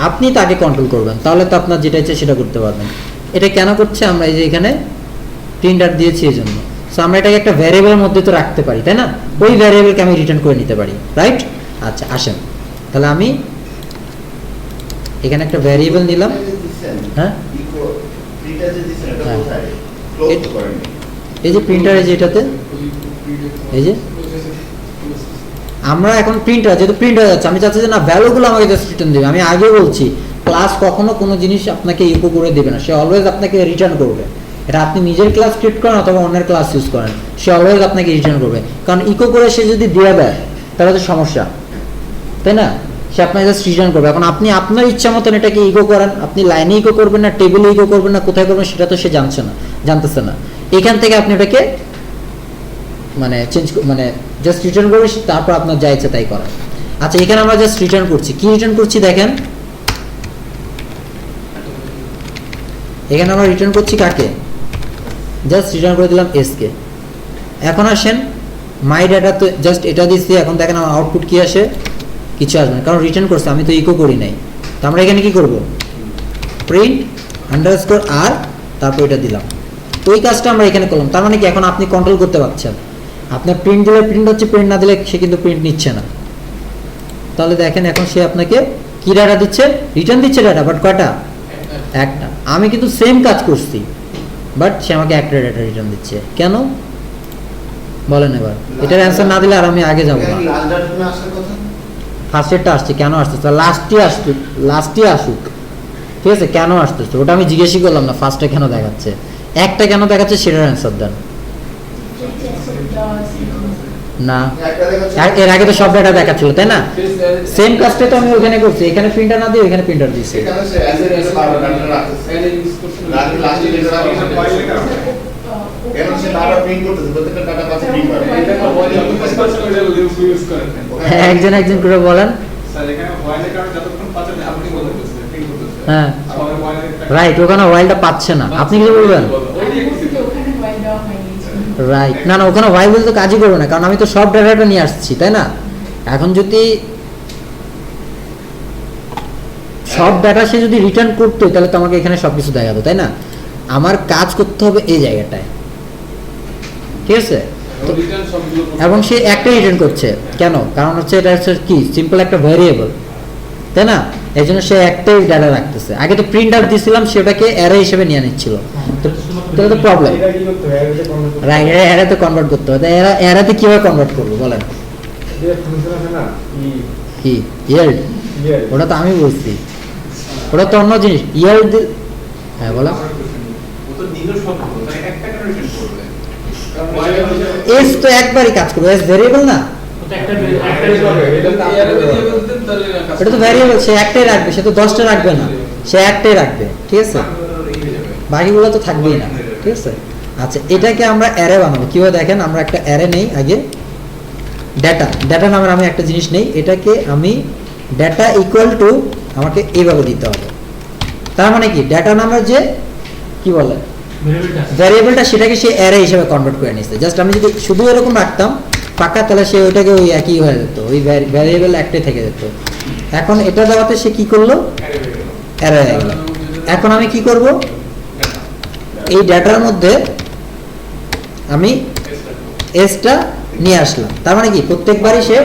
আপনি তাকে কন্ট্রোল করবেন, তাহলে তো আপনার যেটা ইচ্ছে সেটা করতে পারবেন। এটা কেন করছে, আমরা এই যে এখানে প্রিন্টার দিয়েছি এই জন্য। সো আমরা এটাকে একটা ভ্যারিয়েবলের মধ্যে তো রাখতে পারি, তাই না? ওই ভ্যারিয়েবলকে আমি রিটার্ন করে নিতে পারি, রাইট? আচ্ছা আসেন তাহলে আমি এখানে একটা ভ্যারিয়েবল নিলাম। হ্যাঁ হ্যাঁ। এই যে প্রিন্টারে যেটাতে এই যে আমরা এখন প্রিন্টার যেহেতু প্রিন্ট হয়ে যাচ্ছে, আমি চাচ্ছি যে না ভ্যালুগুলো আমাকে জাস্ট রিটার্ন দেবে। আমি আগে বলছি ক্লাস কখনো কোনো জিনিস আপনাকে ইকো করে দেবে না, সে অলওয়েজ আপনাকে রিটার্ন করবে। এটা আপনি নিজের ক্লাস ক্রিয়েট করেন অথবা অন্যের ক্লাস ইউজ করেন, সে অলওয়েজ আপনাকে রিটার্ন করবে। কারণ ইকো করে সে যদি দিয়ে দেয় তাহলে তো সমস্যা, তাই না? সে আপনাকে জাস্ট রিটার্ন করবে। এখন আপনি আপনার ইচ্ছা মতন এটাকে ইকো করেন, আপনি লাইনে ইকো করবেন না টেবিলে ইকো করবেন না কোথায় করবেন সেটা তো সে জানতেছে না। এখান থেকে আপনি এটাকে মানে চেঞ্জ মানে জাস্ট রিটার্ন করবে, তারপর আপনার যা ইচ্ছা তাই করেন। আচ্ছা এখানে আমরা জাস্ট রিটার্ন করছি, কি রিটার্ন করছি দেখেন, এখানে আমরা রিটার্ন করছি কাকে, জাস্ট রিটার্ন করে দিলাম এস কে। এখন আসেন মাই ডাটা, তো জাস্ট এটা দিচ্ছি, এখন দেখেন আমার আউটপুট কি আসে, কিছু আসবে না, কারণ রিটার্ন করছে, আমি তো ইকো করি নাই। তো আমরা এখানে কি করব, প্রিন্ট আন্ডারস্কোর আর তারপর এটা দিলাম, ওই কাজটা আমরা এখানে করলাম। তার মানে কি এখন আপনি কন্ট্রোল করতে পারছেন, আপনার প্রিন্ট দিলে প্রিন্ট হচ্ছে, প্রিন্ট না দিলে সে কিন্তু প্রিন্ট নিচ্ছে না। তাহলে দেখেন এখন সে আপনাকে কি ডাটা দিচ্ছে, রিটার্ন দিচ্ছে ডাটা, বাট কয়টা, একটা। আমি কিন্তু সেম কাজ করছি বাট সে আমাকে একটা ডাটা রিটার্ন দিচ্ছে, কেন বলেন এবার? এটার অ্যান্সার না দিলে আর আমি আগে যাবো না। ফার্স্টেরটা আসছে, কেন আসতেছে, লাস্টই আসুক, ঠিক আছে? কেন আসতেছে ওটা আমি জিজ্ঞেসই করলাম না, ফার্স্টে কেন দেখাচ্ছে, একটা কেন দেখাচ্ছে সেটার অ্যান্সার দেন না। এর আগে তো সব ডাটা দেখাচ্ছিল, তাই না? সেম কাজটা তো আমি ওখানে করছি, এখানে প্রিন্টার না দিয়ে ওখানে প্রিন্টার দিয়েছি। একজন একজন করে বলেন। হ্যাঁ রাইট, ওখানে ওয়াইলটা পাচ্ছে না, আপনি কি বলবেন? রাইট, না না ওখানে ওয়াই বলতে কাজই করবে না, কারণ আমি তো সব ডাটাটা নিয়ে আসছি, তাই না? এখন যদি সব ডাটা সে যদি রিটার্ন করতো তাহলে তো আমাকে এখানে সবকিছু দেখাতো, তাই না? আমার কাজ করতে হবে এই জায়গাটায়, ঠিক আছে? এবং সে একটা রিটার্ন করছে কেন, কারণ হচ্ছে এটা হচ্ছে কি সিম্পল একটা ভ্যারিয়েবল, তাই না? এই জন্য সে একটাই ডাটা রাখতেছে। আগে তো প্রিন্ট আউট দিয়েছিলাম, সেটাকে অ্যারে হিসেবে নিয়ে নিচ্ছিল, তো প্রবলেম। রাইট, অ্যারেতে কনভার্ট করতে হবে। অ্যারেতে কিভাবে কনভার্ট করবো বলেন? কি ইয়েল্ড? ওটা তো আমি বলছি, ওটা তো অন্য জিনিস। ইয়েল্ড, হ্যাঁ বলো। এস তো একবারই কাজ করবে, এস ভেরিয়েবল না, এটা তো ভ্যারিয়েবল, সে একটাই রাখবে, সে তো 10টা রাখবে না, সে একটাই রাখবে, ঠিক আছে? বাকিগুলো তো থাকবেই না, ঠিক আছে? আচ্ছা এটাকে আমরা অ্যারে বানাবো কিভাবে দেখেন, আমরা একটা অ্যারে নেই আগে, ডেটা নামের আমি একটা জিনিস নেই, এটাকে আমি ডেটা ইকুয়াল টু আমাকে এইভাবে দিতে হবে। তার মানে কি ডেটা নামের যে কি বলে ভ্যারিয়েবলটা, সেটাকে সে অ্যারে হিসেবে কনভার্ট করে নিচ্ছে। জাস্ট আমি যদি শুধু এরকম রাখতাম পাকা, তাহলে সে ওইটাকে ওই একই হয়ে যেত, ওই ভ্যারিয়েবল একটাই থেকে যেত। এখন এটা দেওয়াতে সে কি করলো, অ্যারে হয়ে গেল। এখন আমি কি করব, এই ডেটার মধ্যে আমি এসটা নিয়ে আসলাম। তার মানে কি প্রত্যেকবারই সে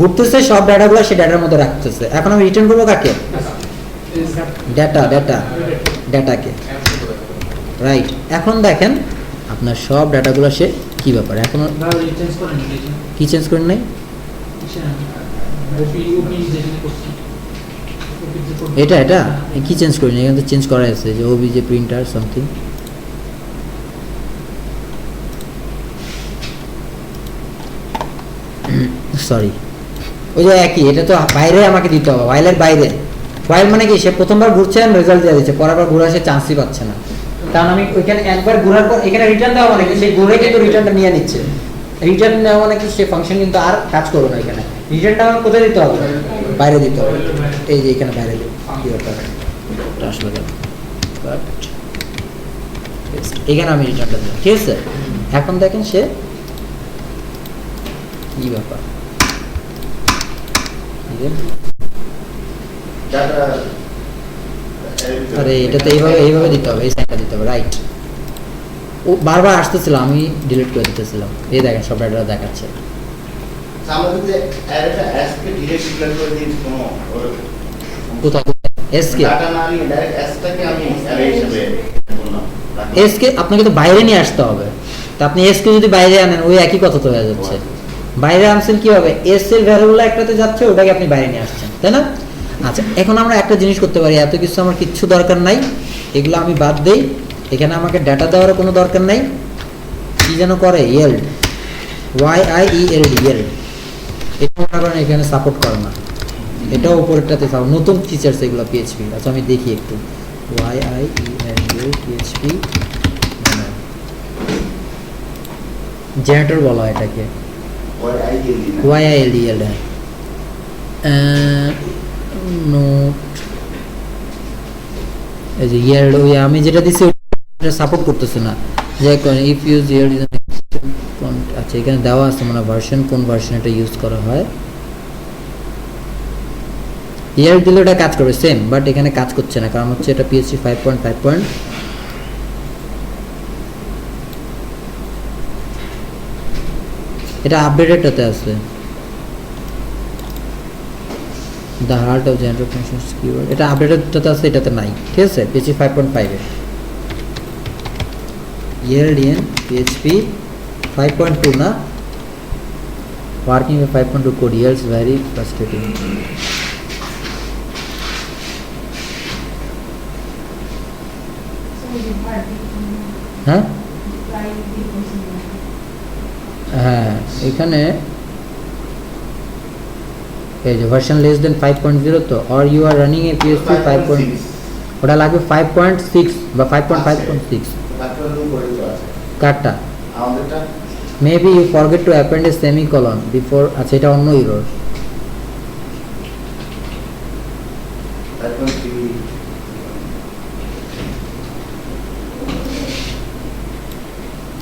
ঘুরতেছে, সব ডাটাগুলো সে ডাটার মধ্যে রাখতেছে। এখন আমি রিটার্ন করবো কাকে, ডাটাকে, রাইট? এখন দেখেন আপনার সব ডাটাগুলো সে কি ব্যাপার, এখন কি চেঞ্জ করেন নাই, এটা কি চেঞ্জ করিনি, এখানে তো চেঞ্জ করা আছে যে ওবি যে প্রিন্টার সামথিং। সরি, ওই যে একই, এটা তো বাইরে আমাকে দিতে হবে, ওয়াইলের বাইরে। ওয়াইল মানে কি, সে প্রথমবার ঘুরছে রেজাল্ট দিয়ে দিচ্ছে, পরের বার ঘুরে সে চান্সই পাচ্ছে না, কারণ আমি ওইখানে একবার ঘোরার পর এখানে রিটার্ন দেওয়া মানে কি, সে ঘুরে কিন্তু রিটার্নটা নিয়ে নিচ্ছে। রিটার্ন নেওয়া মানে কি, সে ফাংশন কিন্তু আর কাজ করবে না। এখানে রিটার্নটা আমার কোথায় দিতে হবে, বাইরে দিতে হবে, এই যে এখানে বাইরে দিতে আসলে এখানে আমি রিটার্নটা দিলাম, ঠিক আছে? এখন দেখেন সে কি ব্যাপার ডাটা আরে এটা তো এইভাবে দিতে হবে, এই সাইনটা দিতে হবে, রাইট। ও বারবার আসতেছিল, আমি ডিলিট করে দিতেছিলাম। এই দেখেন সব ডাটা দেখাচ্ছে। আমরা যদি অ্যারেটা এস কে ডিরেক্ট ডিক্লেয়ার করে দিই কোনো কোথাও এস কে ডাটা না নিয়ে ডাইরেক্ট এস টাকে আমি অ্যারে হিসেবে বললাম। এস কে আপনাকে তো বাইরে নিয়ে আসতে হবে। তা আপনি এস কে যদি বাইরে আনেন ওই একই কথা তো হয়ে যাচ্ছে। বাইরে আনছেন কি হবে, এস এর ভ্যালুগুলো একটাতে যাচ্ছে, ওটাকে আপনি বাইরে নিয়ে আসছেন, তাই না? আচ্ছা, এখন আমরা একটা জিনিস করতে পারি, এত কিছু আমার কিচ্ছু দরকার নাই, এগুলো আমি বাদ দেই। এখানে আমাকে ডাটা দেওয়ার কোনো দরকার নাই। কি যেন করে, ইয়েল্ড, YIELD, ইয়েল্ড, এটা মনে করেন এখানে সাপোর্ট করে না, এটাও উপরেরটাতে নতুন ফিচার্স এগুলো PHP। আচ্ছা আমি দেখি একটু, YIELD PHP জেনারেটর বলা হয় এটাকে, YILD নোট, এই যে yield, ওই আমি যেটা দিছি ওটা সাপোর্ট করতেছে না। যে ইফ ইউজ yield, আচ্ছা এখানে দেওয়া আছে মানে ভার্সন, কোন ভার্সন এটা ইউজ করা হয়। yield দিলে ওটা কাজ করবে সেম, বাট এখানে কাজ করছে না, কারণ হচ্ছে এটা PHP 5.5. এটা আপডেটেডটাতে আছে, the heart of generator functions keyword, এটা আপডেটেডটাতে আছে, এটাতে নাই, ঠিক আছে? PHP 5.5 A yield in PHP 5.2 না, working with 5.2 code yields very frustrating. হ্যাঁ হ্যাঁ, এখানে এই যে ভার্সন লেস দেন 5.0 তো, or you are running a PHP 5. ওটা লাগবে 5.6 বা 5.5.6। কারটা আমাদেরটা maybe you forget to append a semicolon before, আচ্ছা এটা অন্য এরর।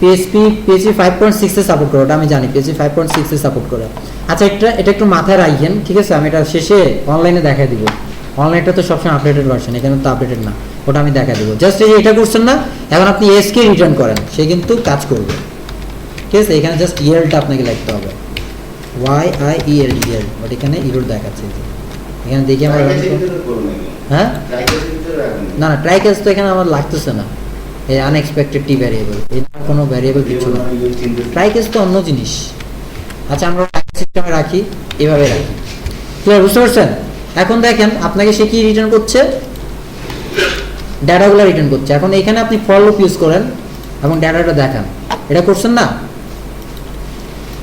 PHP 5.6 এ সাপোর্ট করে, ওটা আমি জানি, PHP 5.6 এ সাপোর্ট করে। আচ্ছা এটা একটু মাথায় রাখেন, ঠিক আছে? আমি এটা শেষে অনলাইনে দেখাই দিব। অনলাইনটা তো সবসময় আপডেটেড ভার্সন, এখানে তো আপডেটেড না, ওটা আমি দেখাই দিব। জাস্ট এই যে এটা করছেন না, এখন আপনি এসকে রিটার্ন করেন, সে কিন্তু কাজ করবে, ঠিক আছে? এখানে জাস্ট ইয়েলটা আপনাকে লিখতে হবে, YIELD, বাট এখানে ইরর দেখাচ্ছে। এখানে দেখি আমরা, হ্যাঁ না না, ট্রাই কেস তো এখানে আমার লাগতেছে না, এই আনএক্সপেক্টেড টি ভ্যারিয়েবল, এটা কোনো ভ্যারিয়েবল কিছু না, ট্রাই কেস তো অন্য জিনিস। আচ্ছা আমরা সিস্টেমে রাখি, এভাবে রাখি, ক্লিয়ার? বুঝতে পারছেন? এখন দেখেন আপনাকে সে কি রিটার্ন করছে, ডাটাগুলো রিটার্ন করছে। এখন এখানে আপনি ফর লুপ ইউজ করেন এবং ডাটাটা দেখান, এটা করছেন না?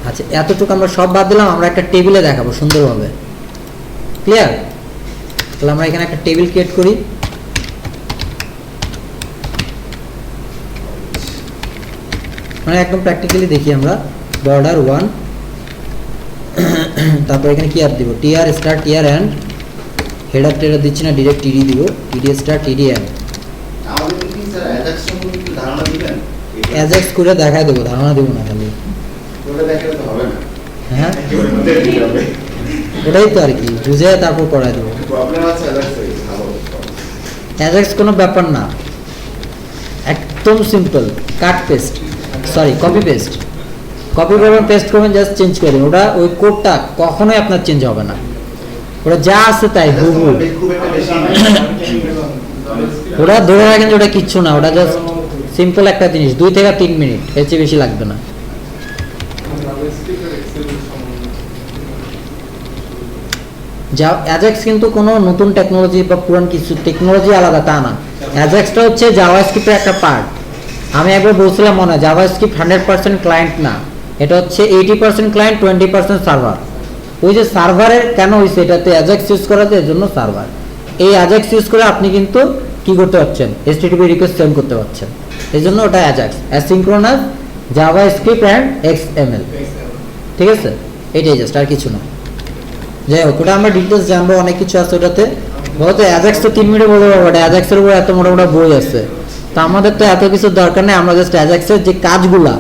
আচ্ছা এতটুকু আমরা সব বাদ দিলাম, আমরা একটা টেবিলে দেখাবো সুন্দরভাবে, ক্লিয়ার? তাহলে আমরা এখানে একটা টেবিল ক্রিয়েট করি, মানে একদম প্র্যাকটিক্যালি দেখি আমরা। বর্ডার 1, তারপর এখানে কি আর দিব, TR star TR end, header টেডার দিচ্ছি না, ডিরেক্ট TD দিব, TD স্টার TD এন্ড। আমাদের কি স্যার অ্যাজাক্স সম্পর্কে একটু ধারণা দিবেন? অ্যাজাক্স করে দেখাই দেবো, ধারণা দেবো না খালি, ওটা দেখালে তো হবে না। হ্যাঁ দেখতে হবে। ওটাই তো আর কি, বুঝে তারপর করাই দেবো। প্রবলেম আছে অ্যাজাক্স ভালো। অ্যাজাক্স কোনো ব্যাপার না, একদম simple, cut paste, sorry copy paste, copy করবেন, পেস্ট করবেন, জাস্ট চেঞ্জ করবেন। ওটা ওই কোডটা কখনোই আপনার চেঞ্জ হবে না, ওটা যা আছে তাই হুবহু। খুব একটা বেশি ওটা ধরে রাখেন যে ওটা কিচ্ছু না, ওটা জাস্ট সিম্পল একটা জিনিস, 2 থেকে 3 মিনিট, এর চেয়ে বেশি লাগবে না। যা অ্যাজাক্স কিন্তু কোনো নতুন টেকনোলজি বা পুরান কিছু টেকনোলজি আলাদা তা না, অ্যাজাক্সটা হচ্ছে জাভাস্ক্রিপ্টের একটা পার্ট। আমি একবার বলছিলাম মনে হয়, জাভাস্ক্রিপ্ট 100% ক্লায়েন্ট না, এটা হচ্ছে 80% ক্লায়েন্ট, 20% সার্ভার। ওই যে সার্ভারের কেন হয়েছে, এটাতে অ্যাজাক্স ইউজ করাতে, এর জন্য সার্ভার। এই অ্যাজাক্স ইউজ করে আপনি কিন্তু কি করতে পারছেন, HTTP রিকোয়েস্ট সেন্ড করতে পারছেন, এই জন্য ওটা Ajax, asynchronous JavaScript and XML, ঠিক আছে? এটাই জাস্ট, আর কিছু না। যাই হোক, ওটা আমরা ডিটেলস জানবো, অনেক কিছু আছে ওটাতে। বলতে অ্যাজাক্স তো 3 মিনিটে বলতে পারবো, ওটা অ্যাজাক্সের উপর এত মোটা মোটা বই আছে, তো আমাদের তো এত কিছু দরকার নেই, আমরা জাস্ট অ্যাজাক্সের যে কাজগুলা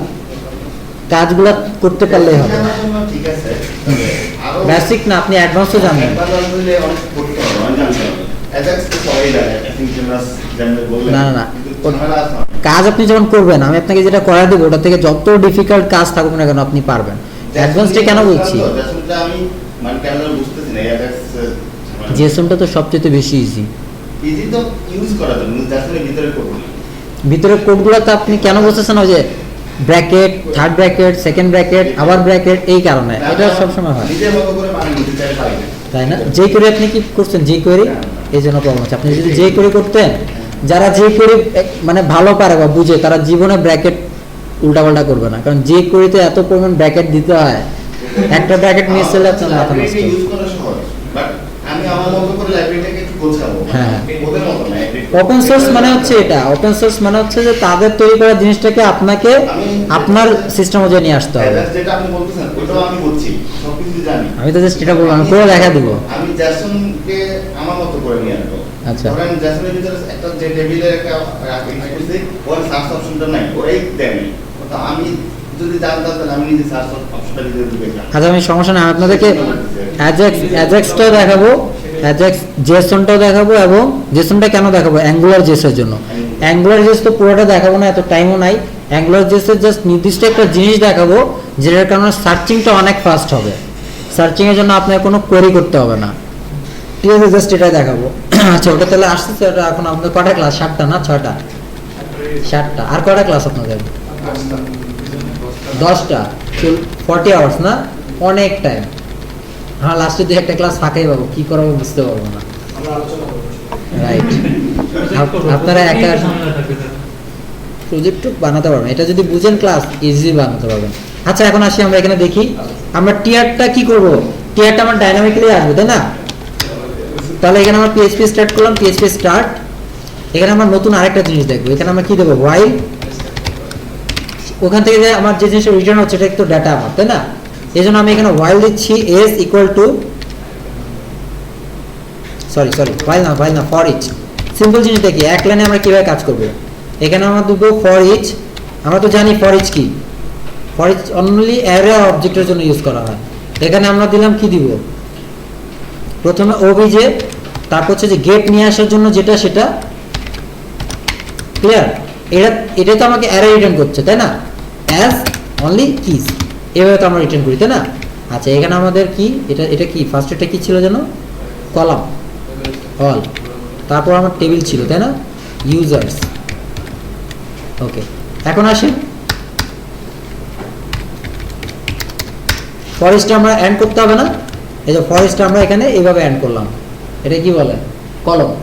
করতে পারলেই হবে। পড়াশোনা ঠিক আছে, তবে আরো বেসিক না, আপনি অ্যাডভান্সও জানেন। একবার জানলে অনেক পড়তে হবে, অনেক জানতে হবে। অ্যাজাক্স তো সবাই জানে, অ্যাসিনক্রোনাস জানলে বললেন। না, না, না। কিন্তু ঝামেলা আছে অনেক। কাজ আপনি যখন করবেন, আমি আপনাকে যেটা করা দেবো ওটা থেকে যত ডিফিকাল্ট কাজ থাকুক না কেন আপনি পারবেন। অ্যাডভান্সটা কেন বলছি, জ্যাসনটা আমি মানে কেন বুঝতেছি না, অ্যাজাক্স জিএসএমটা তো সবচেয়ে বেশি ইজি। ইজি তো ইউজ করা যায়, জ্যাসনের ভিতরে করব না। ভিতরের কোডগুলো তো আপনি কেন বলতেছেন, ওই যে bracket, third bracket, second bracket, আবার ব্র্যাকেট, এই কারণে এটা সবসময় হয়, নিজের মতো করে মানে নিতে চাই পারি না। তাই না? যে কোয়েরি আপনি কি করছেন, যে কোয়েরি, এই জন্য প্রবলেম হচ্ছে। আপনি যদি যে কোয়েরি করতেন, যারা যে কোয়েরি মানে ভালো পারে বা বুঝে, তারা জীবনে ব্র্যাকেট উল্টাপাল্টা করবে না, কারণ যে কোয়েরিতে এত পরিমাণ ব্র্যাকেট দিতে হয়, একটা ব্র্যাকেট মিস হলে আপনার মাথা নষ্ট। লাইব্রেরিটা ইউজ করা সহজ, বাট আমি আমার মতো করে লাইব্রেরিটাকে একটু গোছাবো। হ্যাঁ। ওদের মতো না। ওপেন সোর্স মানে হচ্ছে এটা, ওপেন সোর্স মানে হচ্ছে যে তাদের তৈরি করা জিনিসটাকে আপনাকে আপনার সিস্টেম অনুযায়ী নিয়ে আসতে হবে। যেটা আপনি বলতেছেন ওটাও আমি বলছি, সবকিছু জানি। আমি তো জাস্ট এটা বলবো, আমি করে দেখা দিব। আমি জ্যাসনকে আমার মতো করে নিয়ে আসবো। আচ্ছা। ধরেন জ্যাসনের ভিতরে একটা যে টেবিলের একটা করছি, ওর সার্চ অপশনটা নাই, ওরাই দেয়নি। তো আমি যদি জানতাম তাহলে আমি নিজে সার্চ অপশনটা দিতে দিতাম। আচ্ছা, আমি সমস্যা নাই, আপনাদেরকে অ্যাজাক্সটাও দেখাবো, অ্যাজাক্স জেসনটাও দেখাবো, এবং জেসনটা কেন দেখাবো, অ্যাঙ্গুলার জেসের জন্য। অ্যাঙ্গুলার জেস তো পুরোটা দেখাবো না, এত টাইমও নাই। অ্যাঙ্গুলার জেসের জাস্ট নির্দিষ্ট একটা জিনিস দেখাবো, যেটার কারণে সার্চিংটা অনেক ফাস্ট হবে। সার্চিংয়ের জন্য আপনার কোনো কোয়েরি করতে হবে না, ঠিক আছে? জাস্ট এটা দেখাবো। আচ্ছা, ওটা তাহলে আসতেছে। ওটা এখন আপনাদের কটা ক্লাস? 7টা না 6টা? 7টা। আর কটা ক্লাস আপনাদের? 10টা। 40 আওয়ার্স না, অনেক টাইম। হ্যাঁ, লাস্টে দিয়ে একটা ক্লাস ফাঁকাই পাবো, কি করাবো বুঝতে পারবো না। আমরা আলোচনা করবো। রাইট, আপনারা একা প্রজেক্ট বানাতে পারবেন, এটা যদি বুঝেন ক্লাস ইজি বানাতে পারবেন। আচ্ছা, এখন আসি আমরা এখানে দেখি আমরা টিয়ারটা কি করব। টিয়ারটা আমার ডাইনামিক্যালি আসবে, তাই না? তাহলে এখানে আমরা পিএইচপি স্টার্ট করলাম, পিএইচপি স্টার্ট। এখানে আমরা নতুন আরেকটা জিনিস দেখবো, এখানে আমরা কি দেবো, হোয়াইল। ওখান থেকে যে আমার যে জিনিসটা রিটার্ন হচ্ছে, এটা একটু ডাটা আমার, তাই না? এই জন্য আমি এখানে হোয়াইল দিচ্ছি, S equal to, sorry while না, ফর ইচ। সিম্পল জিনিস দেখি, এক লাইনে আমরা কিভাবে কাজ করব। এখানে আমরা দেবো ফর ইচ। আমরা তো জানি ফর ইচ কি, ফর ইচ অনলি অ্যারে অবজেক্টের জন্য ইউজ করা হয়। এখানে আমরা দিলাম কি দিব, প্রথমে ওবিজে, তারপর হচ্ছে যে গেট নিয়ে আসার জন্য যেটা, সেটা ক্লিয়ার। এটা তো আমাকে অ্যারে রিটার্ন করছে, তাই না? অ্যাজ অনলি কিস, এভাবে তো আমরা রিটার্ন করি, তাই না? আচ্ছা, এখানে আমাদের কি, এটা কি ফার্স্ট, এটা কি ছিল যেন, কলাম, অল, তারপর আমার টেবিল ছিল, তাই না, ইউজার্স। ওকে, এখন আসেন ফরেস্ট আমরা এন্ড করতে হবে না? এই যে ফরেস্ট আমরা এখানে এইভাবে এন্ড করলাম, এটা কি বলে,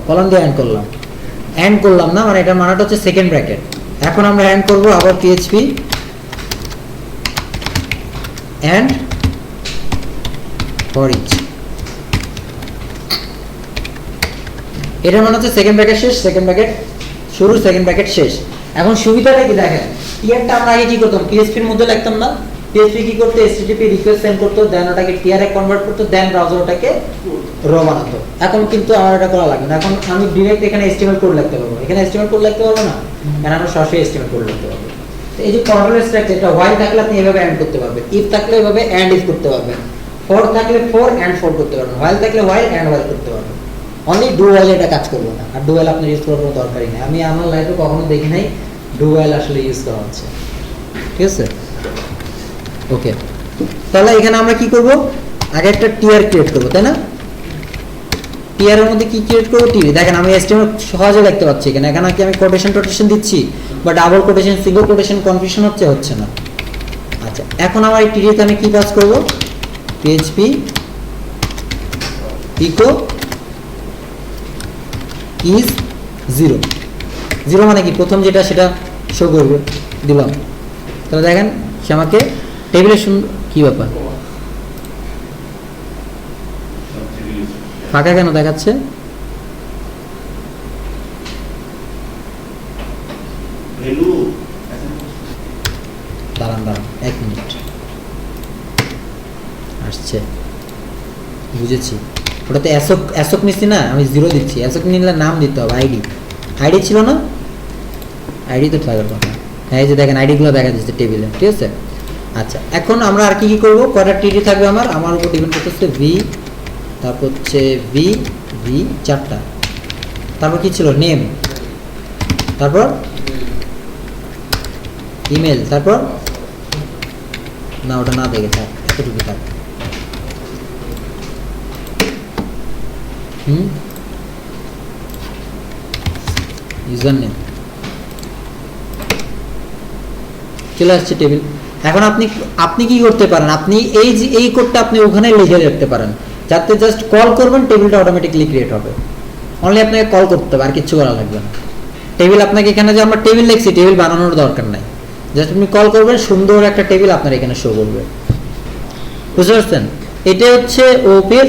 কলম দিয়ে এন্ড করলাম না, মানে এটা মানাটা হচ্ছে সেকেন্ড ব্র্যাকেট। এখন আমরা এন্ড করব আবার পিএইচপি এন্ড ফর ইচ। এটা মানে হচ্ছে সেকেন্ড ব্র্যাকেট শেষ, সেকেন্ড ব্র্যাকেট শুরু, সেকেন্ড ব্র্যাকেট শেষ। এখন সুবিধাটা কি দেখেন, টিয়ারটা আমরা আগে কি করতাম, পিএইচপির মধ্যে লিখতাম না। পিএইচপি কি করতে, এসটিটিপি রিকোয়েস্ট সেন্ড করতো, দেন ওটাকে টিআরে কনভার্ট করতো, দেন ব্রাউজার ওটাকে র বানাতো। এখন কিন্তু আমার এটা করা লাগবে না, এখন আমি ডিরেক্ট এখানে এসটিএমএল কোড লিখতে পারবো। এখানে এসটিএমএল কোড লিখতে পারবো না, কারণ আমরা সরাসরি এসটিএমএল কোড লিখতে পারবো। তো এই যে কন্ট্রোল স্ট্রাকচার, এটা হোয়াইল থাকলে আপনি এভাবে এন্ড করতে পারবেন, ইফ থাকলে এভাবে এন্ড ইফ করতে পারবেন, ফর থাকলে ফর এন্ড ফর করতে পারবেন, হোয়াইল থাকলে হোয়াইল এন্ড হোয়াইল করতে পারবেন। অনলি ডু হোয়াইল এটা কাজ করবে না, আর ডু হোয়াইল আপনি ইউজ করার কোনো দরকারই নেই। আমি আমার লাইফে কখনো দেখি নাই ডু হোয়াইল আসলে ইউজ করা হচ্ছে, ঠিক আছে? ওকে, তাহলে এখানে আমরা কি করব, আগে একটা টিয়ার ক্রিয়েট করব, তাই না? টিয়ারের মধ্যে কি ক্রিয়েট করব, টিভি। দেখেন আমি এসটিএমএল সহজে দেখতে পাচ্ছি এখানে কি আমি কোটেশন দিচ্ছি, বা double quotation, single quotation confusion হচ্ছে না। আচ্ছা, এখন আমার এই টিভিতে আমি কি কাজ করব, পিএইচপি ইকো ইজ 0 0 মানে কি, প্রথম যেটা সেটা শো করবে, দিলাম। তাহলে দেখেন সে আমাকে টেবিলের কি ব্যাপার, ফাঁকা কেন দেখাচ্ছে? দাঁড়ান 1 মিনিট, আসছে, বুঝেছি। ওটাতে অ্যাসক নিচ্ছি না, আমি 0 দিচ্ছি। অ্যাসক নিলে নাম দিতে হবে, আইডি ছিল না, আইডি তো থাকার কথা। হ্যাঁ, এই যে দেখেন আইডিগুলো দেখা যাচ্ছে টেবিলে, ঠিক আছে? আচ্ছা, এখন আমরা আর কি কি করব? কয়টা টিডি থাকবে আমার উপর ডিপেন্ড করতেছে ভি, তারপর হচ্ছে ভি ভি 4টা, তারপর কি ছিল নেম, তারপর ইমেল, তারপর না ওটা না দেখে থাক, এতটুকু থাক। ইউজার নেম চলে আসছে টেবিল। এখন আপনি কি করতে পারেন, আপনি এই কোডটা আপনি ওখানে লিখে রাখতে পারেন, যাতে জাস্ট কল করবেন টেবিলটা অটোমেটিক্যালি ক্রিয়েট হবে। অনলি আপনাকে কল করতে হবে, আর কিছু করা লাগবে না। টেবিল আপনাকে এখানে যে আমরা টেবিল লিখছি, টেবিল বানানোর দরকার নাই, জাস্ট আপনি কল করবেন, সুন্দর একটা টেবিল আপনার এখানে শো করবে। বুঝতে পারছেন? এটা হচ্ছে ওপির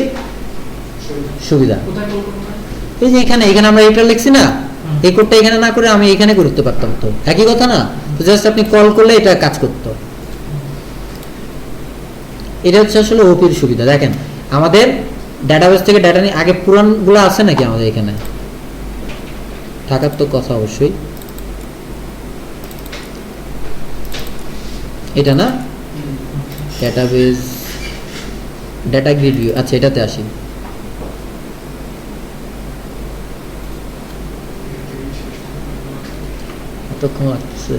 সুবিধা। এই যে এখানে আমরা এটা লিখছি না, এই কোডটা এখানে না করে আমি এখানে করতে পারতাম, তো একই কথা না? তো জাস্ট আপনি কল করলে এটা কাজ করতো। এটা হচ্ছে আসলে ওপির সুবিধা। দেখেন আমাদের ডাটাবেস থেকে ডাটা নিয়ে আগে পুরানগুলো আছে নাকি আমাদের এখানে? থাকার তো কথা অবশ্যই। এটা না ডাটাবেস, ডাটা গ্রিড ভিউ। আচ্ছা, এটাতে আসি। এতক্ষণ লাগছে।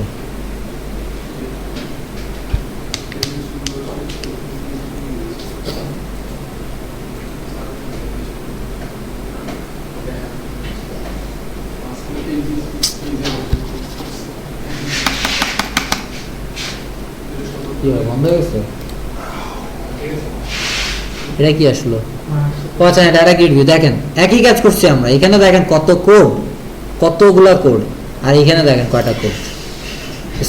বন্ধ হয়ে গেছে? এটা কি আসলো? আচ্ছা, ডাটা গ্রিড ভিউ। দেখেন একই কাজ করছি আমরা। এখানে দেখেন কত কোড, কতগুলা কোড, আর এখানে দেখেন কয়টা কোড।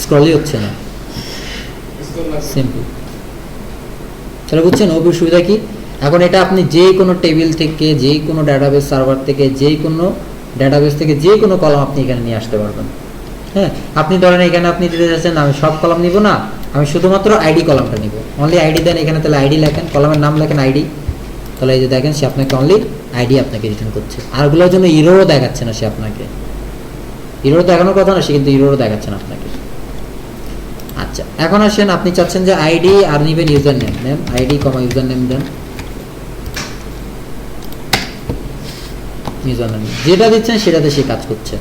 স্ক্রলই হচ্ছে না, সিম্পল। তাহলে বুঝছেন ওপির সুবিধা কি? এখন এটা আপনি যে কোনো টেবিল থেকে, যে কোনো ডাটাবেস সার্ভার থেকে, যে কোনো ডাটাবেস থেকে যে কোনো কলাম আপনি এখানে নিয়ে আসতে পারবেন। হ্যাঁ, আপনি ধরেন এখানে আপনি দিতে যাচ্ছেন আমি সব কলাম নিব না, আমি শুধুমাত্র আইডি কলামটা নিব। অনলি আইডি দেন এখানে, তাহলে আইডি লেখেন, কলামের নাম লেখেন আইডি, তাহলে এই যে দেখেন সে আপনাকে অনলি আইডি আপনাকে রিটার্ন করছে। আরগুলোর জন্য ইরোরও দেখাচ্ছে না, সে আপনাকে ইরোর দেখানোর কথা না, সে কিন্তু ইরোরও দেখাচ্ছে না আপনাকে। আচ্ছা, এখন আসেন আপনি চাচ্ছেন যে আইডি আর নিবেন user name, name ID comma user name দেন। ইউজার নেম যেটা দিচ্ছেন সেটাতে সে কাজ করছে।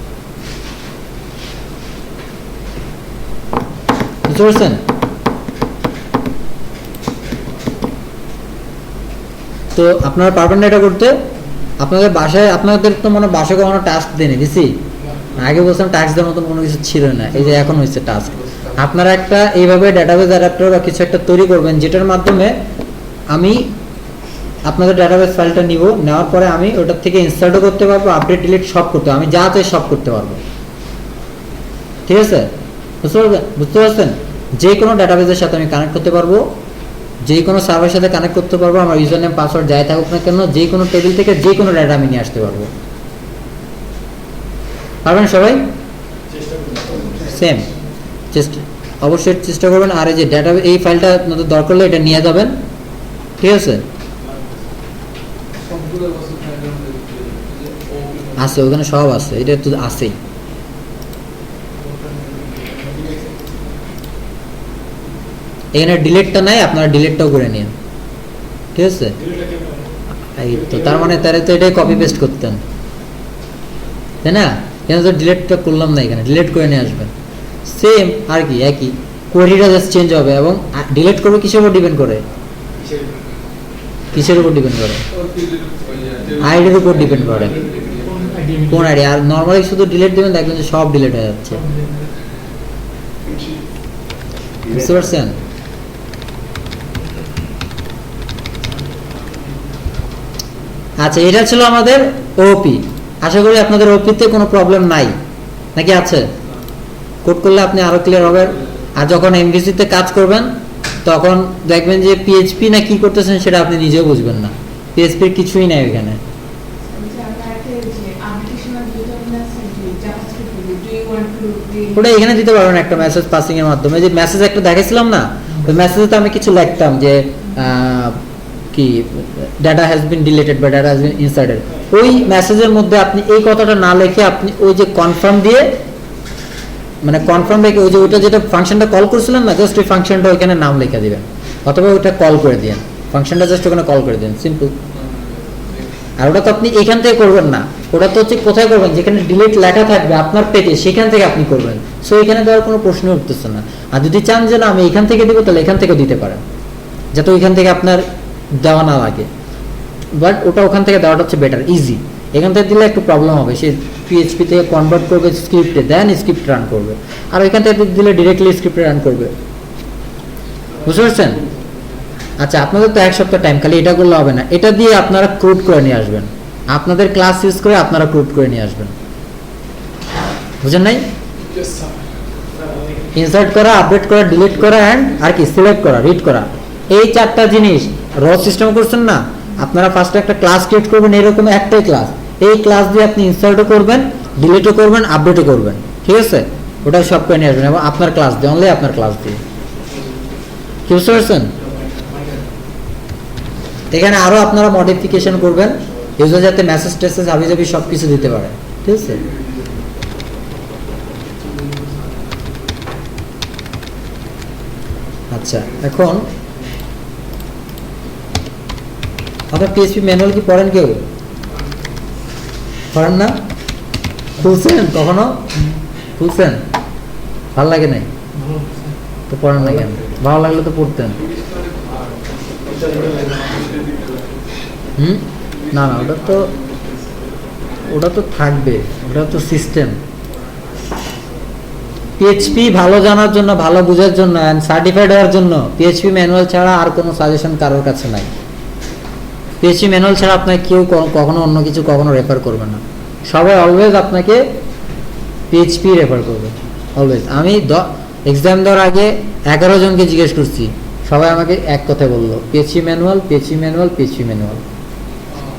বুঝতে পারছেন? তো আপনারা পারবেন না এটা করতে? আপনাদের বাসায়, আপনাদের তো মনে বাসায় কখনো টাস্ক দেয়নি, দিছি? আগে বলছিলাম টাস্ক দেওয়ার মতন কোনো কিছু ছিল না, এই যে এখন হয়েছে টাস্ক। আপনারা একটা এইভাবে ডাটাবেস অ্যাডাপ্টার বা কিছু একটা তৈরি করবেন, যেটার মাধ্যমে আমি আপনাদের ডাটাবেস ফাইলটা নিব, নেওয়ার পরে আমি ওটার থেকে ইনসার্টও করতে পারবো, আপডেট ডিলিট সব করতে পারবো, আমি যা চাই সব করতে পারবো। ঠিক আছে? বুঝতে পারছেন? যে কোনো ডাটাবেসের সাথে আমি কানেক্ট করতে পারবো, যে কোনো সার্ভারের সাথে কানেক্ট করতে পারবো, আমার ইউজার নেম পাসওয়ার্ড যাই থাকুক না কেন, যে কোনো টেবিল থেকে যে কোনো ডাটা আমি নিয়ে আসতে পারবো। পারবেন সবাই? সেম অবশ্যই চেষ্টা করবেন। আর এই যে ডাটা, এই ফাইলটা আপনাদের দরকার হলে এটা নিয়ে যাবেন। ঠিক আছে? আছে ওখানে সব আছে, এটা তো আছেই। এখানে ডিলিটটা নাই, আপনারা ডিলিটটাও করে নিন। ঠিক আছে? এই তো তার মানে তারা তো এটাই কপি পেস্ট করতেন, তাই না? এখানে তো ডিলিটটা করলাম না, এখানে ডিলিট করে নিয়ে আসবেন। সেম আর কি, একই। কোয়েরিটা জাস্ট চেঞ্জ হবে। এবং ডিলিট করবে কিসের উপর ডিপেন্ড করে? কিসের উপর ডিপেন্ড করে? আইডির উপর ডিপেন্ড করে, কোন আইডি। আর নর্মালি শুধু ডিলিট দেবেন, দেখবেন যে সব ডিলিট হয়ে যাচ্ছে। বুঝতে পারছেন? আচ্ছা, এটা ছিল আমাদের ওপি। আশা করি আপনাদের ওপিতে কোনো প্রবলেম নাই, নাকি আছে? কোড করলে আপনি আরো ক্লিয়ার হবেন। আর যখন এমভিসিতে কাজ করবেন তখন দেখবেন যে পিএইচপি না কি করতেছেন সেটা আপনি নিজেও বুঝবেন না, পিএইচপির কিছুই নাই ওখানে। ওটা এখানে দিতে পারবেন একটা মেসেজ পাসিং এর মাধ্যমে। যে মেসেজ একটা দেখাইছিলাম না, ওই মেসেজে তো আমি কিছু লিখতাম যে কি ডাটা হ্যাজ বিন ডিলিটেড বা ডাটা হ্যাজ বিন ইনসার্টেড। ওই মেসেজের মধ্যে আপনি এই কথাটা না লিখে আপনি ওই যে কনফার্ম দিয়ে মানে কনফার্ম রেখে ওই যে ওইটা যেটা ফাংশনটা কল করছিলেন না, জাস্ট ওই ফাংশনটা ওইখানে নাম লিখে দিবেন, অথবা ওইটা কল করে দিন, ফাংশনটা জাস্ট ওখানে কল করে দিন, সিম্পল। আর ওটা তো আপনি এখান থেকে করবেন না, ওটা তো হচ্ছে কোথায় করবেন, যেখানে ডিলিট লেখা থাকবে আপনার পেজে সেখান থেকে আপনি করবেন। সো এখানে দেওয়ার কোনো প্রশ্ন উঠতেছে না। আর যদি চান যে না আমি এখান থেকে দেবো, তাহলে এখান থেকে দিতে পারেন, যাতে ওইখান থেকে আপনার দেওয়া না লাগে। বাট ওটা ওখান থেকে দেওয়াটা হচ্ছে বেটার, ইজি। এখান থেকে দিলে একটু প্রবলেম হবে, সে পিএইচপি থেকে কনভার্ট করবে স্ক্রিপ্টে, দেন স্ক্রিপ্ট রান করবে। আর ওইখান থেকে দিলে ডিরেক্টলি স্ক্রিপ্টে রান করবে। বুঝতে পারছেন? আচ্ছা, আপনাদের তো 1 সপ্তাহ টাইম, খালি এটা করলে হবে না, এটা দিয়ে আপনারা ক্রুড করে নিয়ে আসবেন, আপনাদের ক্লাস ইউজ করে আপনারা ক্রুড করে নিয়ে আসবেন। বুঝেন নাই? Yes, sir. ইনসার্ট করা, আপডেট করা, ডিলিট করা অ্যান্ড আর কি সিলেক্ট করা, রিড করা, এই 4টা জিনিস র সিস্টেম করছেন না। আপনারা ফার্স্টে একটা ক্লাস ক্রিয়েট করবেন, এরকম একটাই ক্লাস, এই ক্লাস দিয়ে আপনি ইনসার্টও করবেন, ডিলিটও করবেন, আপডেটও করবেন, ঠিক আছে? ওটা সব করে নিয়ে আসবেন এবং আপনার ক্লাস দিয়ে, অনলি আপনার ক্লাস দিয়ে। কি বুঝতে পারছেন? এখানে আরো আপনারা মডিফিকেশন করবেন, ইউজার যাতে মেসেজ টেসেজ হাবিজাবি সব কিছু দিতে পারে, ঠিক আছে? আচ্ছা, এখন আপনার পিএইচপি ম্যানুয়াল কি পড়েন কেউ? পড়েন না? খুলছেন কখনো? খুলছেন? ভালো লাগে নাই তো পড়েন না কেন? ভালো লাগলে তো পড়তেন। না না, ওটা তো থাকবে, ওটা তো সিস্টেম। পিএইচপি ভালো জানার জন্য, ভালো বোঝার জন্য এন্ড সার্টিফাইড হওয়ার জন্য পিএইচপি ম্যানুয়াল ছাড়া আর কোনো সাজেশন কারোর কাছে নাই। পিএইচপি ম্যানুয়াল ছাড়া আপনাকে কেউ কখনো অন্য কিছু কখনো রেফার করবে না। সবাই অলওয়েজ আপনাকে পিএইচপি রেফার করবে, অলওয়েজ। আমি এক্সাম দেওয়ার আগে 11 জনকে জিজ্ঞেস করছি, সবাই আমাকে এক কথা বললো, PHP manual, PHP manual, PHP manual.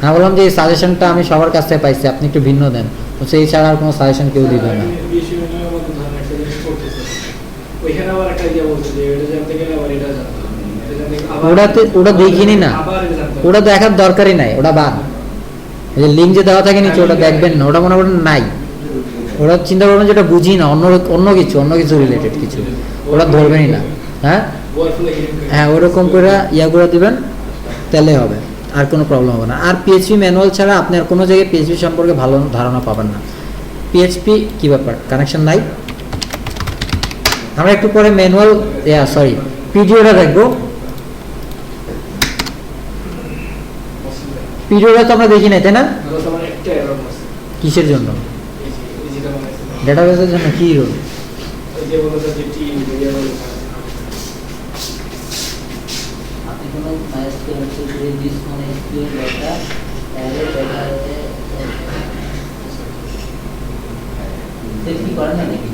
আমি বললাম যে এই সাজেশনটা আমি সবার কাছ থেকে পাইছি, আপনি একটু ভিন্ন দেন। সেই ছাড়া আর কোনো সাজেশন কেউ দিবে না। ওইখানে আবার একটা ইয়ে বলছে যে এটা জানতে গেলে আবার এটা জানতে হবে। ওটা দেখিনি না, ওটা দেখার দরকারই নাই, ওটা বাদ। এই যে লিঙ্ক যে দেওয়া থাকে নিচে, ওটা দেখবেন না, ওটা মনে করেন নাই। ওরা চিন্তা করবেন যে ওটা বুঝি না, অন্য কিছু রিলেটেড কিছু, ওরা ধরবেনই না। হ্যাঁ হ্যাঁ, ওরকম করে ইয়া করে দিবেন, তাহলে হবে, আর কোনো প্রবলেম হবে না। আর পিএইচপি ম্যানুয়াল ছাড়া আপনি আর কোনো জায়গায় পিএইচপি সম্পর্কে ভালো ধারণা পাবেন না। পিএইচপি কি ব্যাপার, কানেকশন নাই? আমরা একটু পরে ম্যানুয়াল পিডিওটা দেখবো। পিডিওটা তো আমরা দেখি নাই, তাই না? কিসের জন্য? ডেটাবেসের জন্য। কি রোল? আপনি কোনো কি করেন না নাকি?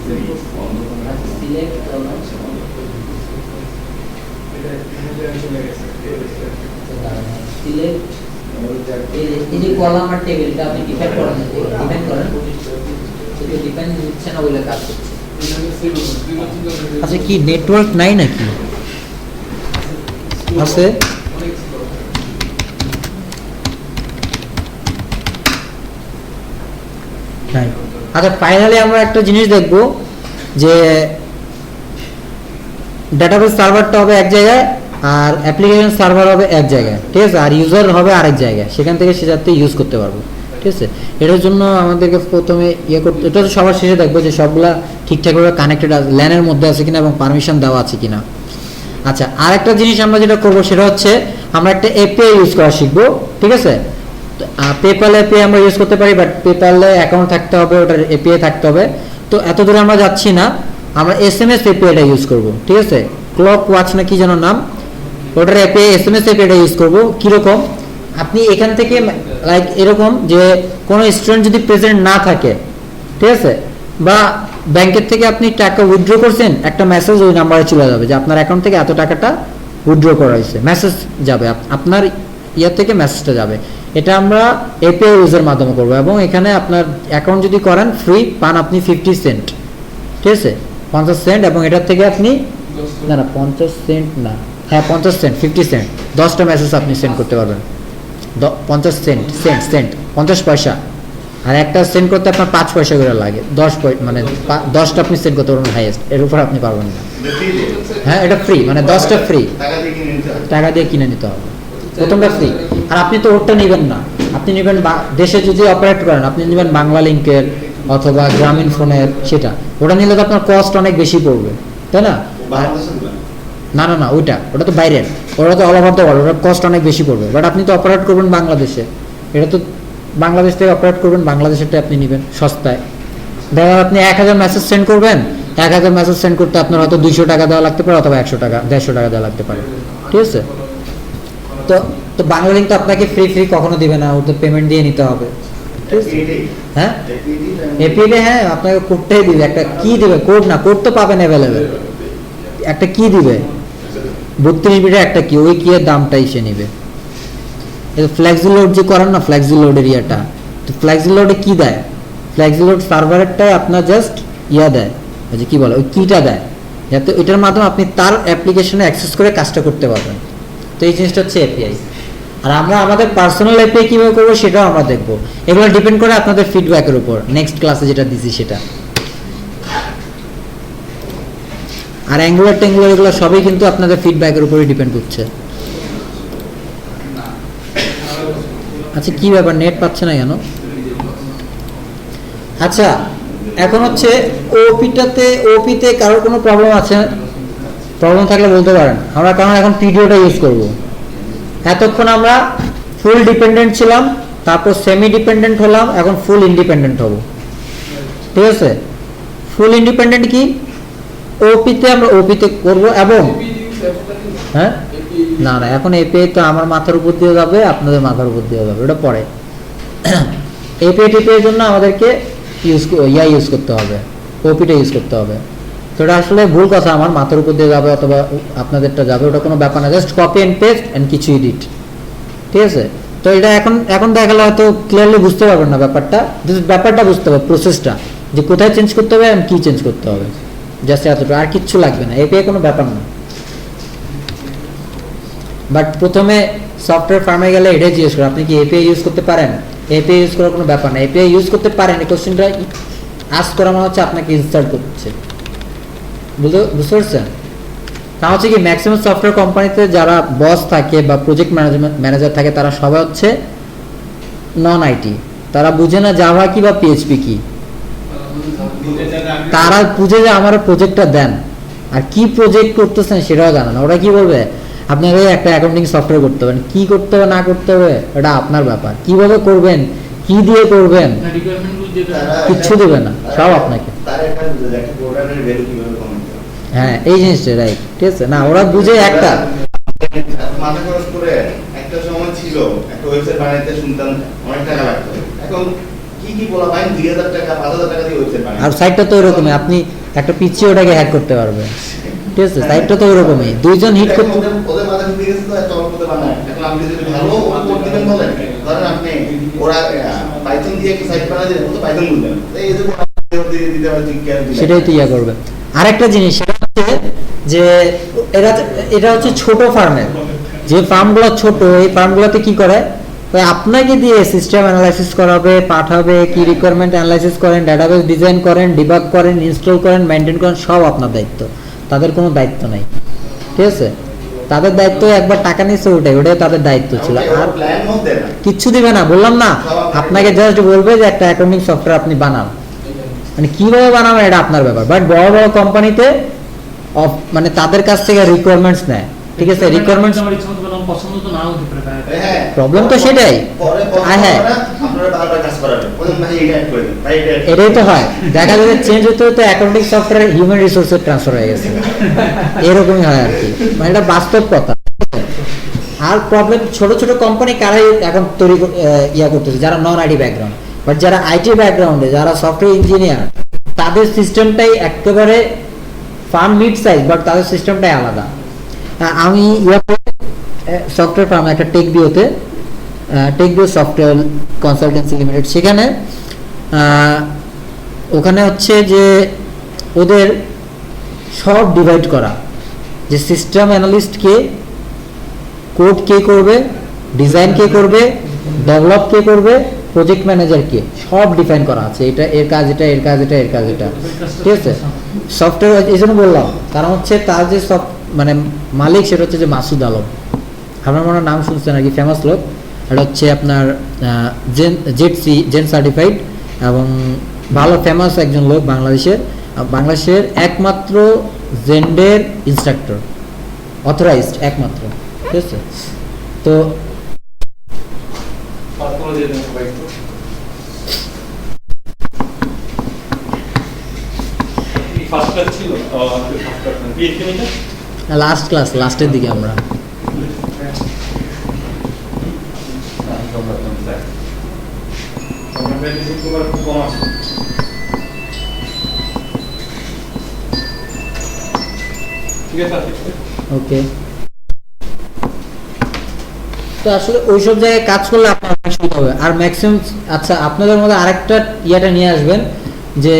সিলেক্ট এই যে কলাম আর টেবিলটা আপনি ডিফাইন করেন, ডিফাইন হচ্ছে না বলে কাজ করছে। আচ্ছা, কি নেটওয়ার্ক নাই নাকি? আছে। আচ্ছা, ফাইনালি আমরা একটা জিনিস দেখব যে ডেটাবেস সার্ভারটা হবে এক জায়গায় আর অ্যাপ্লিকেশন সার্ভার হবে এক জায়গায়, ঠিক আছে? আর ইউজার হবে আরেক জায়গায়, সেখান থেকে সে যাতে ইউজ করতে পারবো, ঠিক আছে? এটার জন্য আমাদেরকে প্রথমে করতে, এটা তো সবার শেষে দেখবো যে সবগুলা ঠিকঠাকভাবে কানেক্টেড আছে, ল্যানের মধ্যে আছে কিনা এবং পারমিশন দেওয়া আছে কিনা। আচ্ছা, আর একটা জিনিস আমরা যেটা করবো সেটা হচ্ছে আমরা একটা এপিআই ইউজ করা শিখবো, ঠিক আছে? পেপ্যাল এপিআই আমরা ইউজ করতে পারি, বাট পেপ্যালে অ্যাকাউন্ট থাকতে হবে, ওটার এপিআই থাকতে হবে। তো এত দূরে আমরা যাচ্ছি না, আমরা এসএমএস এপিআইটা ইউজ করব, ঠিক আছে? ক্লক ওয়াচ না কি যেন নাম, ওটার এপিআই এসএমএস এপিআইটা ইউজ করব। কীরকম? আপনি এখান থেকে লাইক এরকম যে কোনো স্টুডেন্ট যদি প্রেজেন্ট না থাকে, ঠিক আছে, বা ব্যাংকের থেকে আপনি টাকা উইথড্র করছেন, একটা মেসেজ ওই নাম্বারে চলে যাবে যে আপনার অ্যাকাউন্ট থেকে এত টাকাটা উইথড্র করা হয়েছে, মেসেজ যাবে আপনার ইয়ার থেকে, মেসেজটা যাবে। এটা আমরা এপিআই ইউজের মাধ্যমে করবো এবং এখানে আপনার অ্যাকাউন্ট যদি করেন ফ্রি পান আপনি 50 সেন্ট, ঠিক আছে? 50 সেন্ট, এবং এটার থেকে আপনি না 50 সেন্ট না, হ্যাঁ 50 সেন্ট, 50 সেন্ট, 10টা মেসেজ আপনি সেন্ড করতে পারবেন। 50 সেন্ট 50 পয়সা, আর একটা সেন্ড করতে আপনার 5 পয়সা করে লাগে, 10 মানে 10টা আপনি সেন্ড করতে পারবেন হাইয়েস্ট, এর উপর আপনি পারবেন না। হ্যাঁ, এটা ফ্রি, মানে 10টা ফ্রি, টাকা দিয়ে কিনে নিতে হবে। টাকা দিয়ে কিনে নিতে হবে, প্রথমটা ফ্রি। আর আপনি তো ওরটা নেবেন না, আপনি নেবেন দেশে যদি অপারেট করেন আপনি নেবেন বাংলা লিঙ্কের অথবা গ্রামীণ ফোনের, সেটা ওটা নিলে তো আপনার কস্ট অনেক বেশি পড়বে, তাই না? বাংলাদেশে দিবেন। না না না, ওটা তো বাইরের, ওটা তো অল ওভার দ্য ওয়ার্ল্ড, ওটার কস্ট অনেক বেশি পড়বে। বাট আপনি তো অপারেট করবেন বাংলাদেশে, এটা তো বাংলাদেশ থেকে অপারেট করবেন, বাংলাদেশেরটা আপনি নেবেন সস্তায়। দেখা আপনি 1000 মেসেজ সেন্ড করবেন, 1000 মেসেজ সেন্ড করতে আপনার হয়তো 200 টাকা দেওয়া লাগতে পারে অথবা 100 টাকা 150 টাকা দেওয়া লাগতে পারে, ঠিক আছে? তো তো বাংলা লিঙ্ক তো আপনাকে ফ্রি কখনো দিবে না, ওটা পেমেন্ট দিয়ে নিতে হবে, ঠিক আছে? হ্যাঁ, এপিএলে হ্যাঁ আপনাকে কোডটাই দিবে, একটা কি দিবে, কোড না, কোড তো পাবেন অ্যাভেলেবেল, একটা কি দিবে 32 বিটের একটা কি, ওই কি এর দামটাই সে নিবে। ফ্লেক্সি লোড যে করেন না, ফ্লেক্সি লোড এরিয়াটা, তো ফ্লেক্সি লোডে কি দেয়, ফ্লেক্সি লোড সার্ভারেরটাই আপনার জাস্ট ইয়া দেয়, ওই যে কি বলে ওই কিটা দেয়, যাতে এটার মাধ্যমে আপনি তার অ্যাপ্লিকেশনে অ্যাক্সেস করে কাজটা করতে পারবেন। তো এই জিনিসটা হচ্ছে এপিআই। আর আমরা আমাদের পার্সোনাল এপিআই কীভাবে করবো সেটাও আমরা দেখবো, এগুলো ডিপেন্ড করে আপনাদের ফিডব্যাকের উপর, নেক্সট ক্লাসে যেটা দিছি সেটা। আর অ্যাঙ্গুলার ট্যাঙ্গুলার এগুলো সবই কিন্তু আপনাদের ফিডব্যাকের উপরই ডিপেন্ড করছে। আচ্ছা, কি ব্যাপার, নেট পাচ্ছে না কেন? আচ্ছা, এখন হচ্ছে ওপিতে কারোর কোনো প্রবলেম আছে? প্রবলেম থাকলে বলতে পারেন, আমরা কারণ এখন পিডিওটা ইউজ করব। এতক্ষণ আমরা ফুল ডিপেন্ডেন্ট ছিলাম, তারপর সেমি ডিপেন্ডেন্ট হলাম, এখন ফুল ইন্ডিপেন্ডেন্ট হব, ঠিক আছে? ফুল ইন্ডিপেন্ডেন্ট কি, ওপিতে আমরা ওপিতে করব। এবং হ্যাঁ, না না, এখন এপিআই তো আমার মাথার উপর দিয়ে যাবে, আপনাদের মাথার উপর দিয়ে যাবে, ওটা পরে। এপিআই টিপিআই জন্য আমাদেরকে ইউজ করতে হবে, ওপিটা ইউজ করতে হবে। তো এটা আসলে ভুল কথা, আমার মাথার উপর দিয়ে যাবে অথবা আপনাদেরটা যাবে, ওটা কোনো ব্যাপার না, just copy and paste and কিছু এডিট, ঠিক আছে? তো এটা এখন দেখালে হয়তো ক্লিয়ারলি বুঝতে পারবেন না ব্যাপারটা বুঝতে হবে, প্রসেসটা যে কোথায় চেঞ্জ করতে হবে এবং কী চেঞ্জ করতে হবে, জাস্ট এতটা, আর কিচ্ছু লাগবে না। এপিআই কোনো ব্যাপার না। বাট প্রথমে সফটওয়্যার ফার্মে গেলে এটাই জিজ্ঞেস করে, আপনি কি এপিআই ইউজ করতে পারেন? এপিআই ইউজ করার কোনো ব্যাপার না, এপিআই ইউজ করতে পারেন, এই কোশ্চেনটা আস্ক করা মানে হচ্ছে আপনাকে ইনস্টল করছে, বুঝতে পারছেন? তা হচ্ছে কি, ম্যাক্সিমাম সফটওয়্যার কোম্পানিতে যারা বস থাকে বা প্রজেক্ট ম্যানেজার থাকে তারা সবাই হচ্ছে নন আইটি, তারা বুঝে না জাভা কি বা পিএইচপি কি, তারা বুঝে যে আমার প্রজেক্টটা দেন, আর কি প্রজেক্ট করতেছেন সেটাও জানে না। ওরা কি বলবে, আপনাকে একটা অ্যাকাউন্টিং সফটওয়্যার করতে হবে, কি করতে হবে না করতে হবে এটা আপনার ব্যাপার, কিভাবে করবেন, কি দিয়ে করবেন, কিচ্ছু দেবে না, সব আপনাকে। হ্যাঁ, এই জিনিসটা রাইট, ঠিক আছে না? ওরা বুঝে একটা মাথা খরচ করে একটা সময় ছিল একটা ওয়েবসাইট বানাইতে শুনতাম অনেক টাকা লাগতো, এখন কি বলা ভাই 2000 টাকা 5000 টাকা দিয়ে ওয়েবসাইট বানাই। আর সাইটটা তো এরকমই, আপনি একটা পিছিয়ে ওটাকে হ্যাক করতে পারবেন, ঠিক আছে? সাইটটা তো ওরকমই, দুইজন হিট করতে, ওদের মাথা ঢুকে গেছে তো একটা অল্পতে বানায়। এখন আপনি যদি ভালো কোড দিবেন বলেন, ধরেন আপনি ওরা পাইথন দিয়ে একটা সাইট বানায় দেন, ও তো পাইথন বুঝবেন, এই যে দিতে পারে ঠিক কেন দিবেন, সেটাই তো ইয়া করবে। আরেকটা জিনিস সেটা হচ্ছে যে এটা হচ্ছে ছোট ফার্মের, যে ফার্মগুলো ছোট, এই ফার্মগুলোতে কি করে, আপনাকে দিয়ে সিস্টেম অ্যানালাইসিস করাবে, পাঠাবে, কি রিকোয়ারমেন্ট অ্যানালাইসিস করেন, ডাটাবেস ডিজাইন করেন, ডিবাগ করেন, ইনস্টল করেন, মেনটেন করেন, সব আপনার দায়িত্ব, তাদের কোনো দায়িত্ব নাই, ঠিক আছে? তাদের দায়িত্ব একবার টাকা নিচ্ছে ওটাই তাদের দায়িত্ব ছিল, আর কিচ্ছু দিবে না, বললাম না, আপনাকে জাস্ট বলবে যে একটা অ্যাকাউন্টিং সফটওয়্যার আপনি বানান, মানে কিভাবে বানাবেন এটা আপনার ব্যাপার। বাট বড় বড় কোম্পানিতে মানে তাদের কাছ থেকে রিকোয়ারমেন্টস নেয়, ঠিক আছে? রিকোয়ারমেন্টস পছন্দ তো নাও হতে পারে, প্রবলেম তো সেটাই, হ্যাঁ এটাই তো হয়, দেখা যাচ্ছে চেঞ্জ হতে হতে অ্যাকাউন্টিং সফটওয়্যার হিউম্যান রিসোর্সে ট্রান্সফার হয়ে গেছে, এরকমই হয় আর কি, মানে এটা বাস্তব কথা। আর প্রবলেম ছোট ছোট কোম্পানি কারাই এখন তৈরি ইয়া করতেছে, যারা নন আইটি ব্যাকগ্রাউন্ড, বাট যারা আইটি ব্যাকগ্রাউন্ডে, যারা সফটওয়্যার ইঞ্জিনিয়ার, তাদের সিস্টেমটাই একেবারে ফার্ম মিড সাইজ, বাট তাদের সিস্টেমটাই আলাদা। আমি সফটওয়্যার ফার্ম একটা টেকবিও সফটওয়্যার কনসালটেন্সি লিমিটেড, সেখানে ওখানে হচ্ছে যে ওদের সব ডিভাইড করা, যে সিস্টেম অ্যানালিস্ট কে, কোড কে করবে, ডিজাইন কে করবে, ডেভেলপ কে করবে, প্রজেক্ট ম্যানেজার কে, সব ডিফাইন করা আছে, এটা এর কাজ, এটা এর কাজ, এটা এর কাজ, এটা, ঠিক আছে। সফটওয়্যার এই জন্য বললাম, কারণ হচ্ছে তার যে সব মানে মালিক সেটা হচ্ছে যে মাসুদ আলম, আপনার মনে হয় নাম শুনছেন আর কি, ফেমাস লোক। এটা হচ্ছে আপনার জেড সার্টিফাইড এবং ভালো ফেমাস একজন লোক বাংলাদেশের একমাত্র জেন্ডের ইনস্ট্রাক্টর, অথরাইজড একমাত্র, ঠিক আছে। তো লাস্ট ক্লাস, লাস্টের দিকে আমরা ওকে। তো আসলে ওইসব জায়গায় কাজ করলে আপনার অনেক সুবিধা হবে। আর ম্যাক্সিমাম, আচ্ছা আপনাদের মধ্যে আরেকটা ইয়েটা নিয়ে আসবেন যে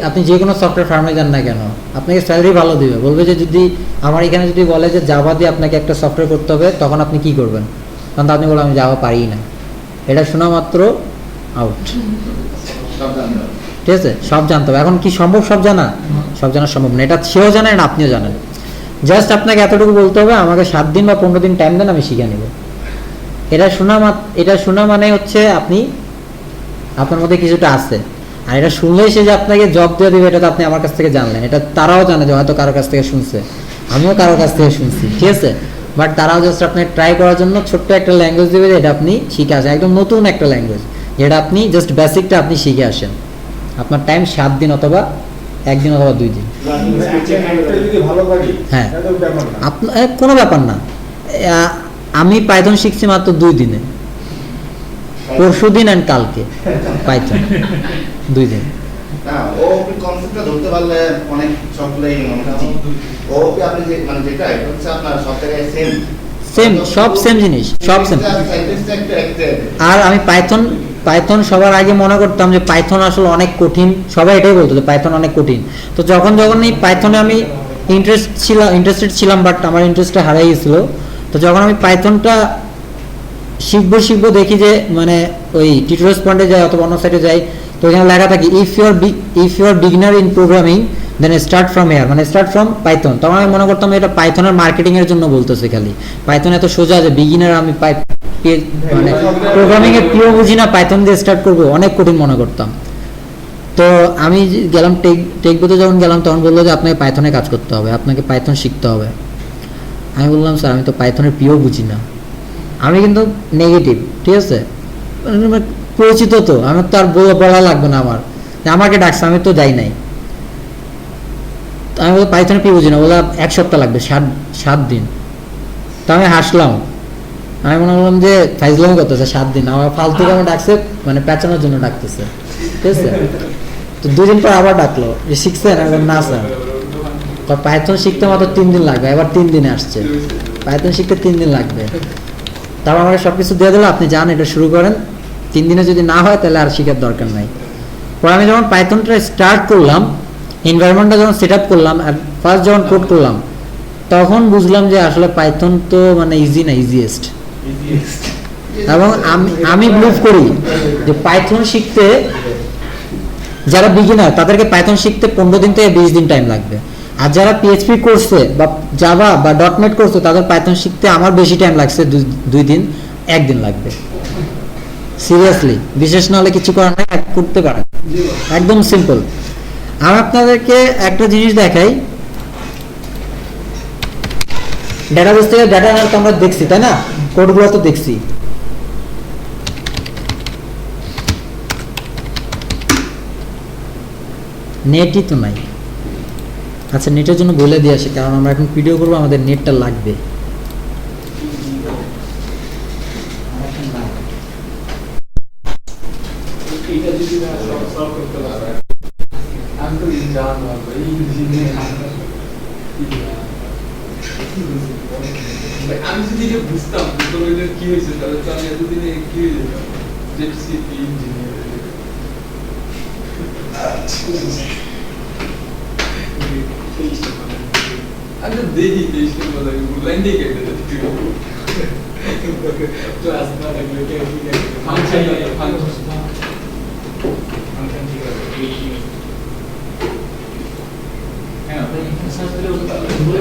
আপনি যে কোনো সফটওয়্যার ফার্মে যান না কেন, আপনাকে স্যালারি ভালো দিবে, বলবে যে যদি আমার এখানে যদি বলে যে জাভা দিয়ে আপনাকে একটা সফটওয়্যার করতে হবে, তখন আপনি কি করবেন? কারণ আপনি বলবেন আমি জাভা পারি না, এটা শোনা মাত্র আউট, ঠিক আছে। সব জানতে হবে। এখন কি সম্ভব সব জানা? সব জানা সম্ভব না, এটা সেও জানেন না আপনিও জানেন। জাস্ট আপনাকে এতটুকু বলতে হবে আমাকে 7 দিন বা 15 দিন টাইম দেন, আমি শিখে নেব। এটা শোনা মানে হচ্ছে আপনি, আপনার মধ্যে কিছুটা আছে। আর এটা শুনলেই সে যে আপনাকে জব দিয়ে দেবে, এটা তো আপনি আমার কাছ থেকে জানলেন, এটা তারাও জানে যে হয়তো কারোর কাছ থেকে শুনছে, আমিও কারোর কাছ থেকে শুনছি, ঠিক আছে। বাট তারাও জাস্ট আপনাকে ট্রাই করার জন্য ছোট্ট একটা ল্যাঙ্গুয়েজ দেবে, এটা আপনি শিখে আসেন, একদম নতুন একটা ল্যাঙ্গুয়েজ, যেটা আপনি জাস্ট বেসিকটা আপনি শিখে আসেন। আপনার টাইম 7 দিন অথবা 1 দিন অথবা 2 দিন। হ্যাঁ, আপনার কোনো ব্যাপার না। আমি পাইথন শিখছি মাত্র 2 দিনে, পরশু দিন এন্ড কালকে পাইথন 2 দিন। না, ও কনসেপ্টটা ধরতে পারলে অনেক সকলেই মনে হয় ও আপনি যে মানে যেটা এটা হচ্ছে আপনার সব জায়গায় সেম সব সেম জিনিস, সব সেম। আর আমি পাইথন সবার আগে মনে করতাম যে পাইথন আসলে অনেক কঠিন, সবাই এটাই বলতো যে পাইথন অনেক কঠিন। তো যখন এই পাইথনে আমি ইন্টারেস্টেড ছিলাম, বাট আমার ইন্টারেস্টটা হারিয়ে গেছিল। তো যখন আমি পাইথনটা শিখবো দেখি যে মানে ওই টিউটোরিয়ালস পয়েন্টে যাই অথবা অন্য সাইটে যাই, তো এখানে লেখা থাকে if you are beginner in programming then start from here, মানে স্টার্ট ফ্রম পাইথন। তখন আমি মনে করতাম এটা পাইথনের মার্কেটিং এর জন্য বলতেছে খালি, পাইথন এত সোজা যে বিগিনার, আমি মানে প্রোগ্রামিং এর পিও বুঝি না, পাইথন দিয়ে স্টার্ট করবো, অনেক কঠিন মনে করতাম। তো আমি গেলাম টেকবোতে, যখন গেলাম তখন বললো যে আপনাকে পাইথনে কাজ করতে হবে, আপনাকে পাইথন শিখতে হবে। আমি বললাম স্যার আমি তো পাইথনের পিও বুঝি না, আমি কিন্তু নেগেটিভ, ঠিক আছে, পরিচিত তো, আমার তো আর বলা লাগবে না, আমাকে ডাকছে, আমি তো যাই নাই। আমি বললাম পাইথনের পিও বুঝি না, বললাম 1 সপ্তাহ লাগবে, 7 দিন। তো আমি হাসলাম, আমি মনে করলাম যে ফাইজলাম করতেছে 7 দিন, আমার ফালতু আমার ডাকছে, মানে পেঁচানোর জন্য ডাকতেছে, ঠিক আছে। তো 2 দিন পর আবার ডাকলো যে শিখছেন, না স্যার পাইথন শিখতে মাত্র 3 দিন লাগবে, এবার 3 দিনে আসছে, পাইথন শিখতে 3 দিন লাগবে। তারপর আমাকে সবকিছু দিয়ে দিল, আপনি যান এটা শুরু করেন, 3 দিনে যদি না হয় তাহলে আর শিখার দরকার নাই। পরে আমি যখন পাইথনটা স্টার্ট করলাম, এনভায়রনমেন্টটা যখন সেট আপ করলাম, আর ফার্স্ট যখন কোড করলাম, তখন বুঝলাম যে আসলে পাইথন তো মানে ইজি না, ইজিয়েস্ট। এবং আমি বিলিভ করি যে পাইথন শিখতে যারা বিগিনার তাদেরকে পাইথন শিখতে 15 দিন থেকে 20 দিন টাইম লাগবে। আর যারা পিএইচপি করছে বা জাভা বা ডটনেট করছে, তাদের পাইথন শিখতে আমার বেশি টাইম লাগছে, 2 দিন 1 দিন লাগবে। সিরিয়াসলি, বিশেষ না হলে কিছু করার নাই, করতে পারেন, একদম সিম্পল। আমি আপনাদেরকে একটা জিনিস দেখাই, ডেটাবেস থেকে ডেটা আনার তো আমরা দেখছি, তাই না, কোডগুলো তো দেখছি। নেটই তো নাই। আচ্ছা, নেটের জন্য বলে দিয়ে আসি, কারণ আমরা এখন ভিডিও করবো, আমাদের নেটটা লাগবে। আমি যদি এটা বুঝতাম তো ওইটার কি হয়েছে, তাহলে তো আমি এতদিনে কি হয়ে যেতাম, জেডসিপি ইঞ্জিনিয়ার। আমি তো দেখি 23 নম্বর লাইন দিয়ে কেটে ক্লাস না থাকলে কি ফাংশন ফাংশন ঠিক আছে হ্যাঁ আপনি সার্চ করে বলে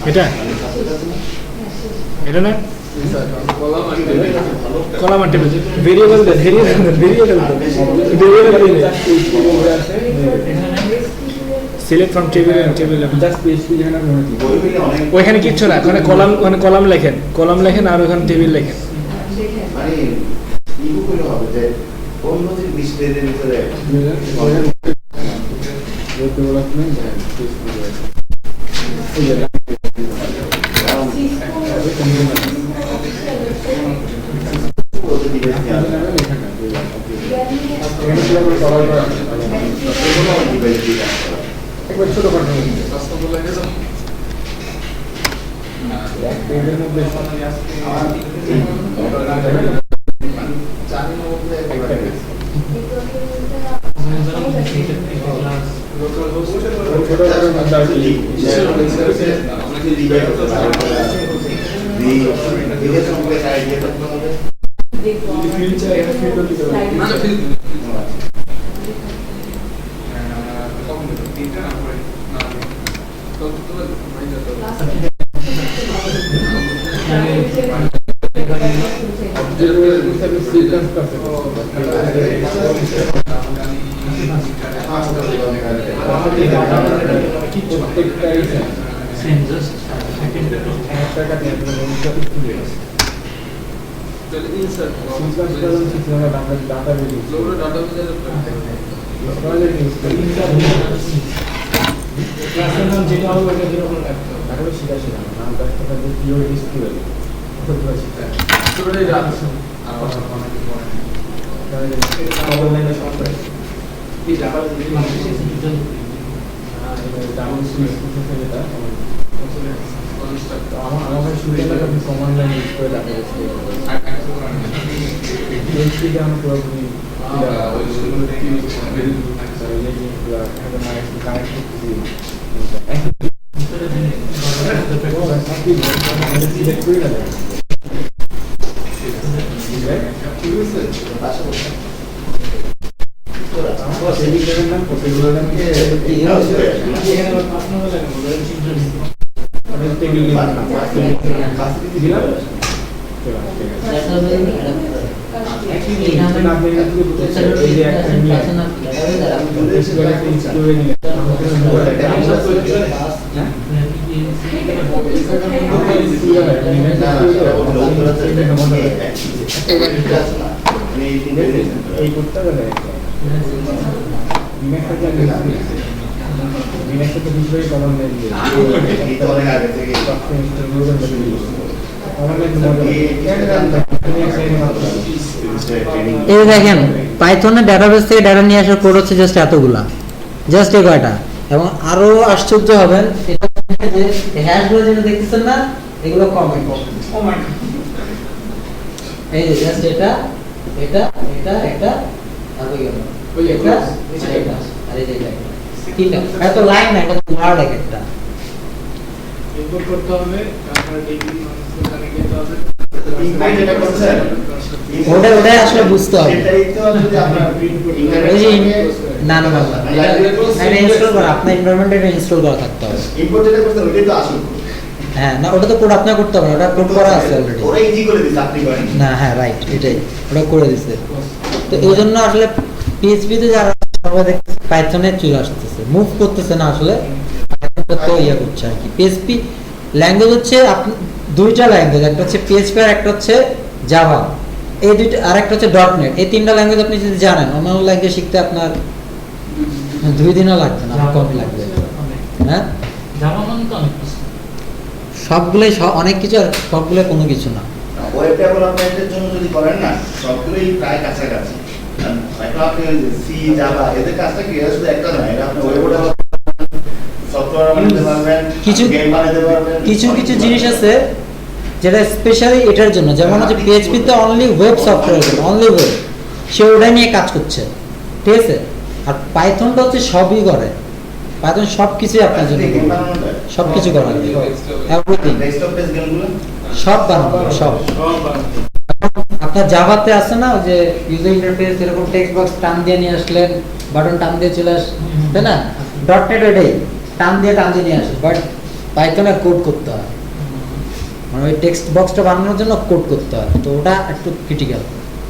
এটা এটা না কলাম আর table variable select from table and table just PHP যেখানে ওইখানে কিচ্ছু না ওখানে কলাম লেখেন আর ওখানে টেবিল লেখেন মানে ইগো করে হবে যে অন্য যে মিস্টেকের ভিতরে একবার ছোট করে কাস্টমার লাগে যাও এক পেজের মধ্যে লোকাল হোস্ট ছোট করে মধ্যে আছে আমরা কি লিগাই করতে পারি ফিল্ড চাই ফিল্ড দিতে হবে না না ফিল কম্পিউটার তিনটা না পড়ে না কম্পিউটার ভাই যাতো সেম জাস্ট সেকেন্ড তাহলে ইনসার্ট ডাটা লোগো ডাটা ক্লাসের নাম যেটা হবে ওটা যেরকম রাখতে হবে স্টুডেন্ট আছে এই জায়গা আমার স্টুডেন্টরা কমন লাইন ইউজ করে ডাটা PHP আমরা পুরোপুরি এই করতে গেলে বিনাশটা বিষয়ে কমন লাইন দিয়ে এই দেখেন পাইথনের ডাটাবেস থেকে ডাটা নিয়ে আসার কোড হচ্ছে জাস্ট এতগুলা, জাস্ট এই কয়টা। এবং আরো আশ্চর্য হবেন এটা যে হ্যাশগুলো যেটা দেখতেছেন না এগুলো কমেন্ট, এই যে জাস্ট এটা এটা এটা এটা আর ওই গেল ওই এটা এটা আর এই যে এটা তিনটা, এত লাইন না, এটা ওয়ার্ড এক একটা। ইনপুট করতে হবে, তারপরে ডিগ্রি ওখানে যেতে হবে। যেটা করছেন ওটাই আসলে বুঝতে হবে। সেটাই তো যদি আপনার ওই যে না না না এটা ইনস্টল করা, আপনার এনভায়রনমেন্টে এটা ইনস্টল করা থাকতে হবে। ইম্পোর্ট যেটা করছেন ওইটাই তো আসল। হ্যাঁ না ওটা তো কোড আপনার করতে হবে, ওটা কোড করা আছে অলরেডি। ওরা ইজি করে দিছে, আপনি করেন না হ্যাঁ রাইট, এটাই ওটা করে দিছে। তো এই জন্য আসলে পিএইচপি তে যারা সর্বাধিক পাইথনে চলে আসতেছে, মুভ করতেছে না আসলে তো ইয়া করছে আর কি। পিএইচপি ল্যাঙ্গুয়েজ হচ্ছে দুইটা ল্যাঙ্গুয়েজ, একটা হচ্ছে পিএইচপি আর একটা হচ্ছে জাভা। এই দুইটা আর একটা হচ্ছে ডটনেট। এই তিনটা ল্যাঙ্গুয়েজ আপনি যদি জানেন, অন্যান্য ল্যাঙ্গুয়েজ শিখতে আপনার 2 দিনও লাগবে না, কম লাগবে। হ্যাঁ জাভা মানে তো অনেক কিছু, সবগুলোই অনেক কিছু আর সবগুলো কোনো কিছু না। ওয়েব ডেভেলপমেন্টের জন্য যদি করেন না সবগুলোই প্রায় কাছাকাছি। এখন আপনি সি জাভা এদের কাজটা কি শুধু একটা নয়, এটা আপনি ওয়েব ডেভেলপমেন্ট সফটওয়্যার বানাতে পারবেন, কিছু গেম বানাতে পারবেন। কিছু জিনিস আছে যেটা স্পেশালি এটার জন্য, যেমন হচ্ছে পিএইচপি তে only web software, only web, সে ওটা নিয়ে কাজ করছে, ঠিক আছে। আর পাইথনটা হচ্ছে সবই করে, পাইথন সব কিছুই আপনার জন্য গেম বানানো যায় সব কিছু করা যায়, এভরিথিং, ডেস্কটপ বেস গেমগুলো সব বানানো সব। আপনার জাভাতে আছে না ওই যে ইউজার ইন্টারফেস, এরকম টেক্সট বক্স টান দিয়ে নিয়ে আসলেন, বাটন টান দিয়ে চলে আসে, তাই না? ডটনেট ওইটাই টান দিয়ে নিয়ে আসে, বাট পাইথনে কোড করতে হয়, মানে ওই টেক্সট বক্সটা বানানোর জন্য কোড করতে হয়, তো ওটা একটু ক্রিটিক্যাল।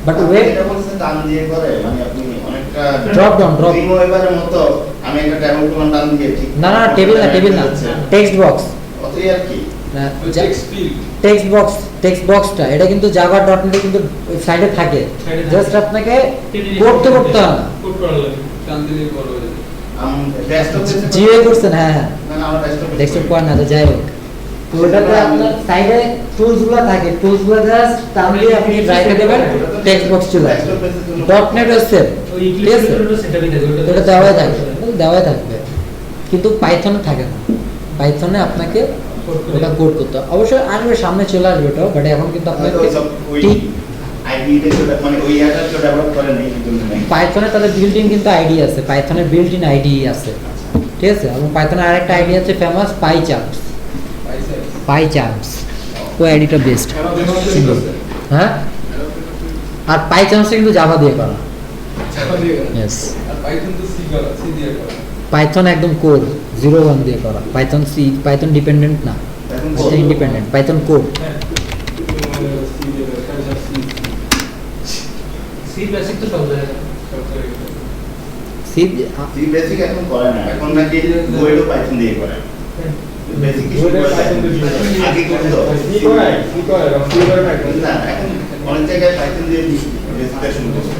বাট ওয়েব এটা বলছে টান দিয়ে করে, মানে আপনি অনেকটা ড্রপ ডাউন ড্রিম ওয়েবারের মতো আমি একটা ট্যাবল কমান্ড টান দিয়ে ঠিক না না টেবিল না টেক্সট বক্স, অতই আর কি। টেক্সট বক্সটা এটা কিন্তু জাভা ডটনেটে কিন্তু সাইডে থাকে, জাস্ট আপনাকে করতে হয় না। কোড করা লাগে টান দিলে বড় হয়ে যায়। ডেস্কটপ জিওএ করছেন, হ্যাঁ হ্যাঁ না না আমার ডেস্কটপ করেন না, তো যাই হোক, তো ওটাতে আপনার সাইডে টুলসগুলো থাকে, টুলসগুলো জাস্ট টান দিয়ে আপনি রাইটে দেবেন, টেক্সট বক্স চলে আসবে। ডটনেট হচ্ছে ওই ঠিক আছে, ইংলিশ সেটআপই থাকে ওটা দেওয়াই থাকবে, কিন্তু পাইথনে থাকে না। পাইথনে আপনাকে ওটা কোড করতে হয়, অবশ্যই আসবে, সামনে চলে আসবে ওটাও, বাট এখন কিন্তু আপনাকে ঠিক মানে ওই ইয়াটা তো ডেভেলপ করে নেই কিন্তু পাইথনে তাদের বিল্ট ইন কিন্তু আইডি আছে, পাইথনের বিল্ট ইন আইডি আছে, ঠিক আছে। এবং পাইথনের আরেকটা আইডি আছে ফেমাস, পাইচার্মস, ওই আইডিটা বেস্ট, হ্যাঁ। আর পাইচার্মস কিন্তু জাভা দিয়ে করা, ইয়েস। আর পাইথন তো সি করা, সি দিয়ে করা। পাইথন একদম কোর 0-1 দিয়ে করা, পাইথন সি, পাইথন ডিপেন্ডেন্ট না, Python independent, Python code. C basic তো সব জায়গায় সি সি বেসিক এখন করে না, এখন নাকি ওয়েডও পাইথন দিয়ে করে। বেসিক কিছু করে আগে করতো কি করে না, এখন অনেক জায়গায় পাইথন দিয়ে বেসিকটা শুরু করছে।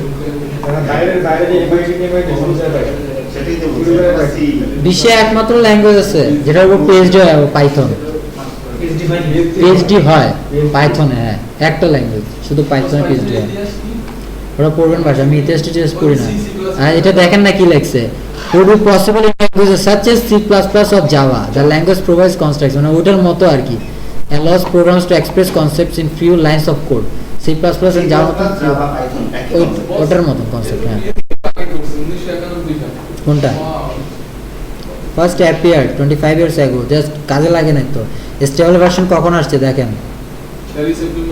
বাইরে যে এমআইটি সমস্যা থাকে, সেটাই তো বলছি। বিশ্বে একমাত্র ল্যাঙ্গুয়েজ আছে যেটার উপর পিএইচডি হয় পাইথন, পিএইচডি হয় পাইথনে, হ্যাঁ একটা ল্যাঙ্গুয়েজ শুধু পাইথনে পিএইচডি হয়। ওরা পড়বেন ভাষা, আমি ইতিহাস টিতিহাস পড়ি না। আর এটা দেখেন না কি লেখছে, would be possible in languages such as C++ or Java. The language provides constructs, মানে ওটার মতো আর কি, allows programs to express concepts in few lines of code. C++ and Java ওটার মতো কনসেপ্ট, হ্যাঁ। 1991 সালে কোনটা? First appear 25 years ago, just কাজে লাগে না তো। স্টেবল ভার্সন কখন আসছে দেখেন,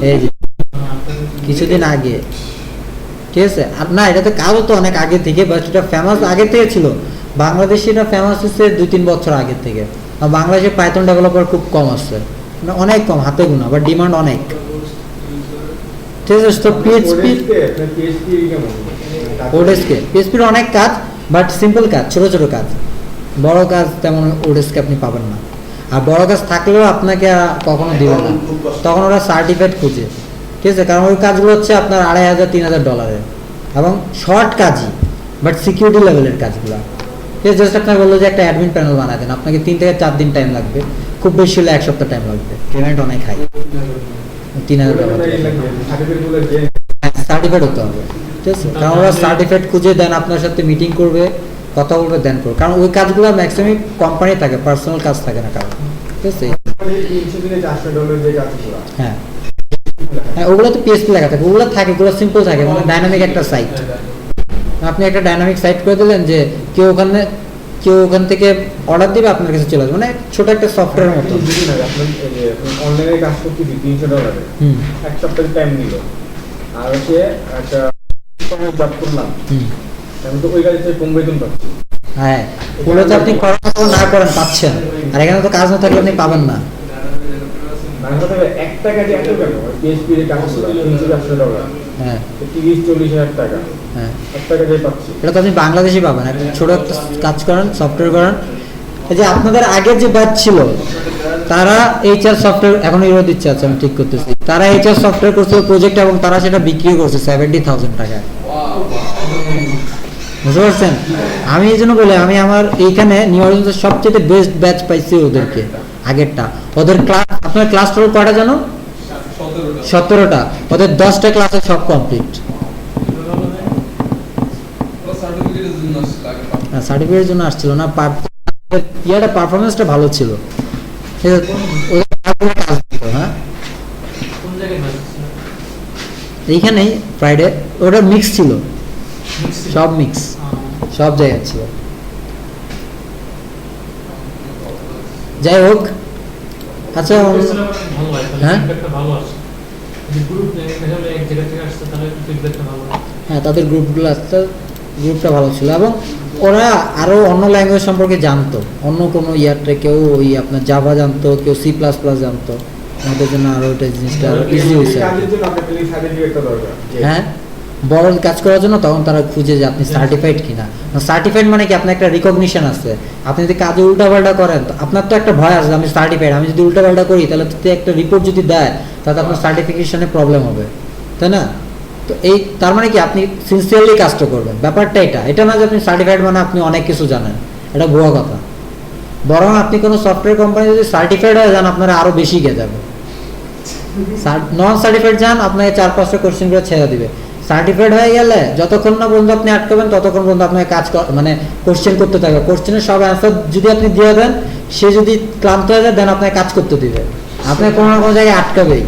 এই যে কিছুদিন আগে, ঠিক আছে। আর না, এটা তো কাজও তো অনেক আগে থেকে, বাট এটা ফেমাস আগে থেকে ছিল। বাংলাদেশে এটা ফেমাস হচ্ছে 2-3 বছর আগে থেকে। আর বাংলাদেশে পাইথন ডেভেলপার খুব কম আসছে, মানে অনেক কম, হাতে গোনা, বাট ডিমান্ড অনেক, ঠিক আছে। তো পিএইচপি ওডেসকে, পিএইচপির অনেক কাজ, বাট সিম্পল কাজ, ছোট ছোট কাজ, বড় কাজ তেমন ওডেসকে আপনি পাবেন না। আর বড় কাজ থাকলেও আপনাকে কখনো দিবে না, তখন ওরা সার্টিফিকেট খুঁজে, ঠিক আছে। কারণ ওই কাজগুলো হচ্ছে আপনার $2,500-3,000 এবং শর্ট কাজই, বাট সিকিউরিটি লেভেলের কাজগুলো, ঠিক আছে। জাস্ট আপনাকে বললো যে একটা অ্যাডমিন প্যানেল বানায় দেন, আপনাকে 3 থেকে 4 দিন টাইম লাগবে, খুব বেশি হলে 1 সপ্তাহ টাইম লাগবে, পেমেন্ট অনেক হাই, $3,000 সার্টিফিকেট হতে হবে, ঠিক আছে। কারণ ওরা সার্টিফিকেট খুঁজে দেন, আপনার সাথে মিটিং করবে, কথা বলবে, দেন করবে। কারণ ওই কাজগুলো ম্যাক্সিমাম কোম্পানি থাকে, পার্সোনাল কাজ থাকে না কারণ, ঠিক আছে। হ্যাঁ হ্যাঁ, ওগুলো তো পিএইচপি লেখা থাকে, ওগুলো থাকে, ওগুলো সিম্পল থাকে, মানে ডাইনামিক একটা সাইট। আপনি একটা ডাইনামিক সাইট করে দিলেন যে কেউ ওখান থেকে অর্ডার দিবে, আপনার কাছে চলে আসবে, মানে ছোট একটা সফটওয়্যার মতো। অনলাইনে কাজ করতে $300 এক সপ্তাহ টাইম নিল, আর হচ্ছে একটা জব করলাম, আমি তো ওই কাজে কম বেতন পাচ্ছি। হ্যাঁ, ওগুলো তো আপনি করেন না করেন পাচ্ছেন, আর এখানে তো কাজ না থাকলে আপনি পাবেন না। একটা কাজে এত কেন, পিএইচপি এর কাজ $300, হ্যাঁ 30-40 হাজার টাকা, হ্যাঁ একটা কাজে পাচ্ছি। এটা তো আপনি বাংলাদেশে পাবেন, একটা ছোট একটা কাজ করেন, সফটওয়্যার করেন। এই যে আপনাদের আগের যে ব্যাচ ছিল, তারা এইচআর সফটওয়্যার এখন ইউরো দিচ্ছে, আছে আমি ঠিক করতেছি, তারা এইচআর সফটওয়্যার করছে প্রজেক্ট, এবং তারা সেটা বিক্রি করছে 70,000 টাকায়, বুঝতে পারছেন। আমি এই জন্য বলি, আমি আমার এইখানে নিউ অর্লিন্সের সবচেয়ে বেস্ট ব্যাচ পাইছি ওদেরকে, আগেরটা। ওদের ক্লাস, আপনার ক্লাস টোটাল কয়টা জানো? 17টা। ওদের 10টা ক্লাসে সব কমপ্লিট। সার্টিফিকেটের জন্য আসছিল না, ইয়াটা পারফরমেন্সটা ভালো ছিল, হ্যাঁ। এইখানেই ফ্রাইডে ওটা মিক্স ছিল, সব মিক্স, সব জায়গা ছিল। যাই হোক, আচ্ছা ভালো হয়, হ্যাঁ? ফিডব্যাকটা ভালো আসে। যদি গ্রুপ নেই তাহলে এক জায়গা থেকে আসছে তাহলে ফিডব্যাকটা ভালো হয়। হ্যাঁ, তাদের গ্রুপটা ভালো ছিল এবং ওরা আরো অন্য ল্যাঙ্গুয়েজ সম্পর্কে জানতো, অন্য কোনো ইয়ারটা কেউ ওই আপনার জাভা জানতো, কেউ C++ জানতো, আমাদের জন্য আরো ওইটা জিনিসটা আরো ইজি হয়েছে। কাজের জন্য আপনার ট্রেনিং সার্টিফিকেটটা দরকার। হ্যাঁ, বড় কাজ করার জন্য তখন তারা খুঁজে যে আপনি সার্টিফাইড কিনা। সার্টিফাইড মানে কি আপনার একটা রিকগনিশন আছে। আপনি যদি কাজে উল্টাপাল্টা করেন তো আপনার তো একটা ভয় আছে, আমি সার্টিফাইড, আমি যদি উল্টাপাল্টা করি তাহলে তো একটা রিপোর্ট যদি দেয় তাহলে আপনার সার্টিফিকেশনে প্রবলেম হবে, তাই না? তো এই তার মানে কি আপনি সিনসিয়ারলি কাজটা করবেন, ব্যাপারটা এটা না যে আপনি সার্টিফাইড মানে আপনি অনেক কিছু জানেন, এটা ভুয়া কথা। বরং আপনি কোনো সফটওয়্যার কোম্পানি যদি সার্টিফাইড হয়ে যান আপনারা আরো বেশি গিয়ে যাবে। নন সার্টিফাইড যান আপনাকে 4-5টা কোশ্চেন করে ছেড়ে দিবে। সার্টিফাইড হয়ে গেলে যতক্ষণ না পর্যন্ত আপনি আটকাবেন ততক্ষণ পর্যন্ত আপনাকে কাজ মানে কোশ্চেন করতে থাকবে। কোশ্চেনের সব অ্যান্সার যদি আপনি দিয়ে দেন, সে যদি ক্লান্ত হয়ে যায় দেন আপনাকে কাজ করতে দিবে, আপনাকে কোনো না কোনো জায়গায় আটকাবেই।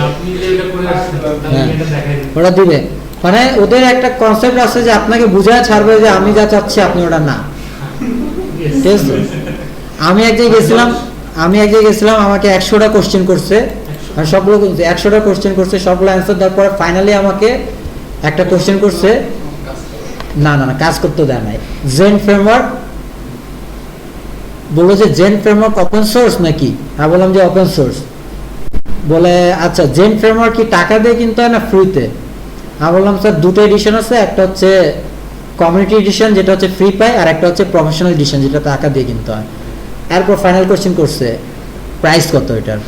আপনি যে এটা করে আসছেন তাহলে হ্যাঁ, এটা দেখাই দিন। ওটা দিবে, মানে ওদের একটা কনসেপ্ট আছে যে আপনাকে বুঝায় ছাড়বে যে আমি যা চাচ্ছি আপনি ওটা না। ঠিক আছে? আমি এক জায়গায় গেছিলাম, আমাকে 100টা কোশ্চেন করছে, আর সবগুলো 100টা কোশ্চেন করছে, সবগুলো অ্যান্সার দেওয়ার পরে ফাইনালি আমাকে একটা কোশ্চেন করছে, না কাজ করতে দেয় নাই। জেন ফ্রেমওয়ার্ক বললো যে জেন ফ্রেমওয়ার্ক ওপেন সোর্স নাকি? আমি বললাম যে ওপেন সোর্স। বলে আচ্ছা জেন ফ্রেমওয়ার্ক কি টাকা দিয়ে কিনতে হয় না ফ্রিতে? আমি বললাম স্যার দুটো এডিশন আছে, একটা হচ্ছে কমিউনিটি এডিশন যেটা হচ্ছে ফ্রি পাই, আর একটা হচ্ছে প্রফেশনাল এডিশন যেটা টাকা দিয়ে কিনতে হয়। এরপর ফাইনাল কোশ্চেন করছে প্রাইস কত এটার।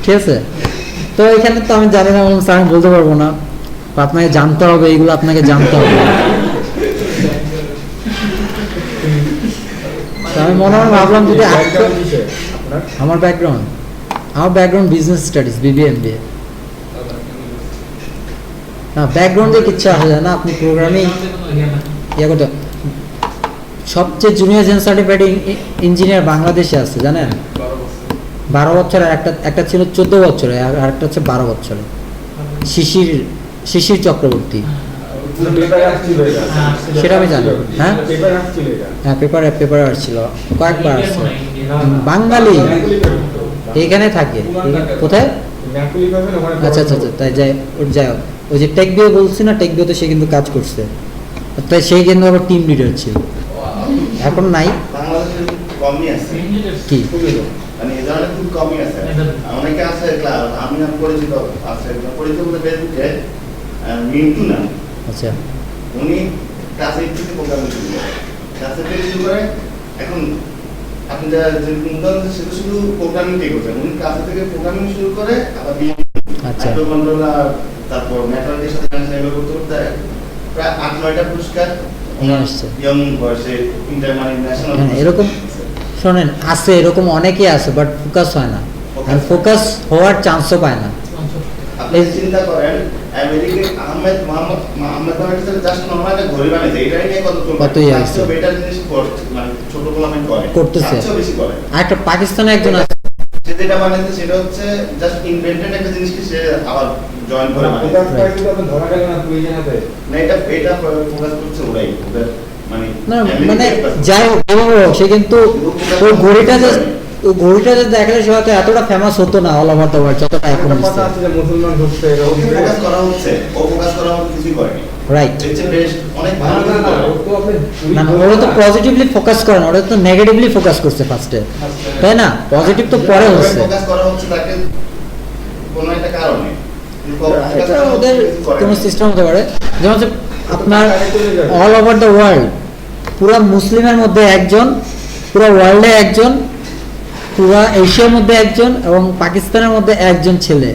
ঠিক আছে, তো এখানে তো আমি জানি না, বললাম স্যার আমি বলতে পারবো না, আপনাকে জানতে হবে, এইগুলো আপনাকে জানতে হবে। আমি মনে হয় ভাবলাম যদি আমার background business studies, BBA MBA। না, ব্যাকগ্রাউন্ডে কিচ্ছু আসে যায় না, আপনি প্রোগ্রামিং ইয়ে করতে। সবচেয়ে জুনিয়র জেন সার্টিফাইড ইঞ্জিনিয়ার বাংলাদেশে আছে জানেন, 12 বছর, আর একটা ছিল 14 বছরে, আর একটা হচ্ছে 12 বছরে, শিশির চক্রবর্তী। সেটা আমি জানি। হ্যাঁ, পেপার আসছিল, কয়েকবার আসছে। বাঙালি এখানে থাকে, কোথায়? আচ্ছা, তাই যাই হোক, ওই যে টেক বিও বলছি না, টেক বিওতে সে কিন্তু কাজ করছে, তাই সে কিন্তু আবার টিম লিডার ছিল, এখন নাই। বাংলাদেশে কমই আছে কি মানে এই ধরনের খুব কমই আছে, অনেকে আছে ক্লাস আমি পরিচিত আছে, পরিচিত বলতে ফেসবুকে মিন্টু না, আচ্ছা উনি ক্লাস 8 থেকে প্রোগ্রামিং শুরু করে, ক্লাস 8 থেকে শুরু করে। এখন আপনি যা যে উদাহরণ সেটা শুধু প্রোগ্রামিং দিয়ে করছেন, উনি ক্লাস থেকে প্রোগ্রামিং শুরু করে আবার আচ্ছা মাইক্রোকন্ট্রোলার, তারপর নেটওয়ার্কের সাথে কানেকশন করতে করতে প্রায় 8-9টা পুরস্কার নিয়ে আসছে। ইয়ং বয়সে ইন্টারন্যাশনাল। এরকম শোনেন আছে, এরকম অনেকেই আছে, বাট ফোকাস হয় না, আর ফোকাস হওয়ার চান্সও পায় না। আপনি চিন্তা করেন আমেরিকার আহমেদ নামের সাথে জাস্ট নরমাল একটা ঘড়ি বানাইছে, এটা নিয়ে কত ইয়ে আছে, বেটার জিনিস করছে, মানে ছোট গোলামি করতেছে। সবচেয়ে বেশি করে। আর একটা পাকিস্তানে একজন আছে, সে যেটা বানাইছে সেটা হচ্ছে জাস্ট ইনভেন্টেড একটা জিনিসকে সে আবার জয়েন করে বানাইছে। ধরা গেল না পুলিশের হাতে না, এটা ফোকাস করছে ওরাই, ওদের মানে না মানে যাই হোক সে কিন্তু ওই ঘড়িটা যে দেখালে সে হয়তো এতটা ফেমাস হতো না অল ওভার দ্য ওয়ার্ল্ড যতটা এখন হচ্ছে। কথা আছে যে মুসলমান ধরছে ফোকাস করা হচ্ছে, ও ফোকাস করা হচ্ছে কিছুই করেনি, রাইট। হচ্ছে বেস্ট অনেক ভালো কাজ করে। তো আপনি না ওরা তো পজিটিভলি ফোকাস করে না, ওরা তো নেগেটিভলি ফোকাস করছে ফার্স্টে, তাই না? পজিটিভ তো পরে হচ্ছে, ফোকাস করা হচ্ছে তাকে কোনো একটা কারণে, এটা ওদের কোনো সিস্টেম হতে পারে। যেমন হচ্ছে আপনার অল ওভার দ্য ওয়ার্ল্ড, পুরো মুসলিমের মধ্যে একজন, পুরো ওয়ার্ল্ডে একজন, পুরো এশিয়ার মধ্যে একজন, এবং পাকিস্তানের মধ্যে একজন ছেলে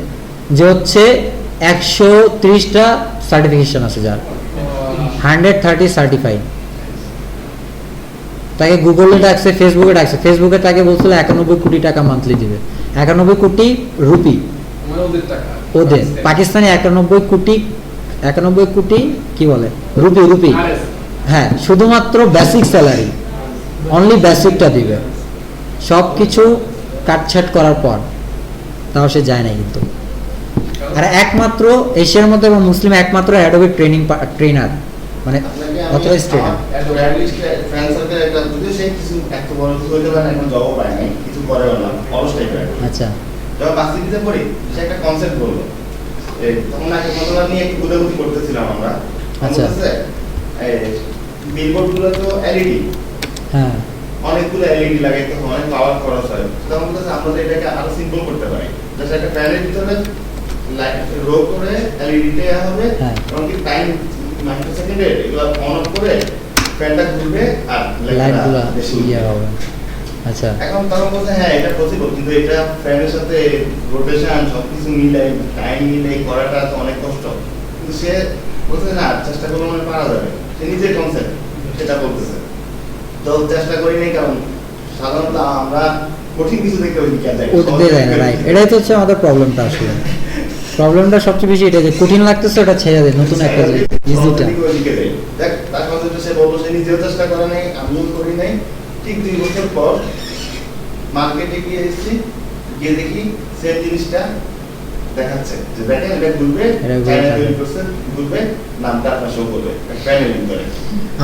যে হচ্ছে 130টা সার্টিফিকেশন আছে, যার 130 সার্টিফাইড। তাকে গুগলে ডাকছে, ফেসবুকে ডাকছে, ফেসবুকে তাকে বলছিল 91 কোটি টাকা মান্থলি দিবে, 91 কোটি রুপি ওদের, পাকিস্তানে 91 কোটি কি বলে রুপি, হ্যাঁ, শুধুমাত্র বেসিক স্যালারি, অনলি বেসিকটা দিবে। সব কিছু কাটছাট করার পর তাও সে যায় না কিন্তু। আর একমাত্র এশিয়ার মধ্যে এবং মুসলিম একমাত্র অ্যাডোবি ট্রেনার, মানে অথরাইজড ট্রেনার। আচ্ছা যখন বাসিটিতে পড়ি সে একটা কনসেপ্ট বললো, তখন আগে মতলব নিয়ে একটু গুদাগুদি করতেছিলাম আমরা। আচ্ছা বিলবোর্ড গুলো তো এলইডি, হ্যাঁ অনেকগুলো এলইডি লাগাইতে হয়, অনেক পাওয়ার খরচ হয়। তখন বলতেছে আমরা তো এটাকে আরো সিম্পল করতে পারি, জাস্ট একটা ফ্যানের ভিতরে রো করে এলইডি দেয়া হবে, এবং কি টাইম মাইক্রোসেকেন্ডে এগুলো অন অফ করে ফ্যানটা ঘুরবে আর লাইটগুলো ইয়ে হবে। আচ্ছা এখন তখন বলছে হ্যাঁ এটা পসিবল, কিন্তু এটা ফ্যানের সাথে রোটেশন সবকিছু মিলে টাইম মিলে করাটা তো অনেক কষ্ট। কিন্তু সে বলছে না চেষ্টা করলে মনে পারা যাবে, সে নিজের কনসেপ্ট সেটা বলতেছে। তো চেষ্টা করি নাই, কারণ সাধারণত আমরা কঠিন কিছু দেখতে ওই দিকে যাই, উঠতে যায় না, রাইট। এটাই তো হচ্ছে আমাদের প্রবলেমটা। আসলে প্রবলেমটা সবচেয়ে বেশি এটা যে কঠিন লাগতেছে ওটা ছেড়ে দেয়, নতুন একটা ইজিটা। দেখ তার কনসেপ্টে সে বললো সে নিজেও চেষ্টা করে নাই, আমিও করি নাই। ঠিক 2 বছর পর মার্কেটে গিয়ে এসেছি, গিয়ে দেখি সেম জিনিসটা দেখাচ্ছে যে দেখেন এটা ঘুরবে, চায়না তৈরি করছে, ঘুরবে, নামটা আপনার শো করবে ফ্যানের ভিতরে।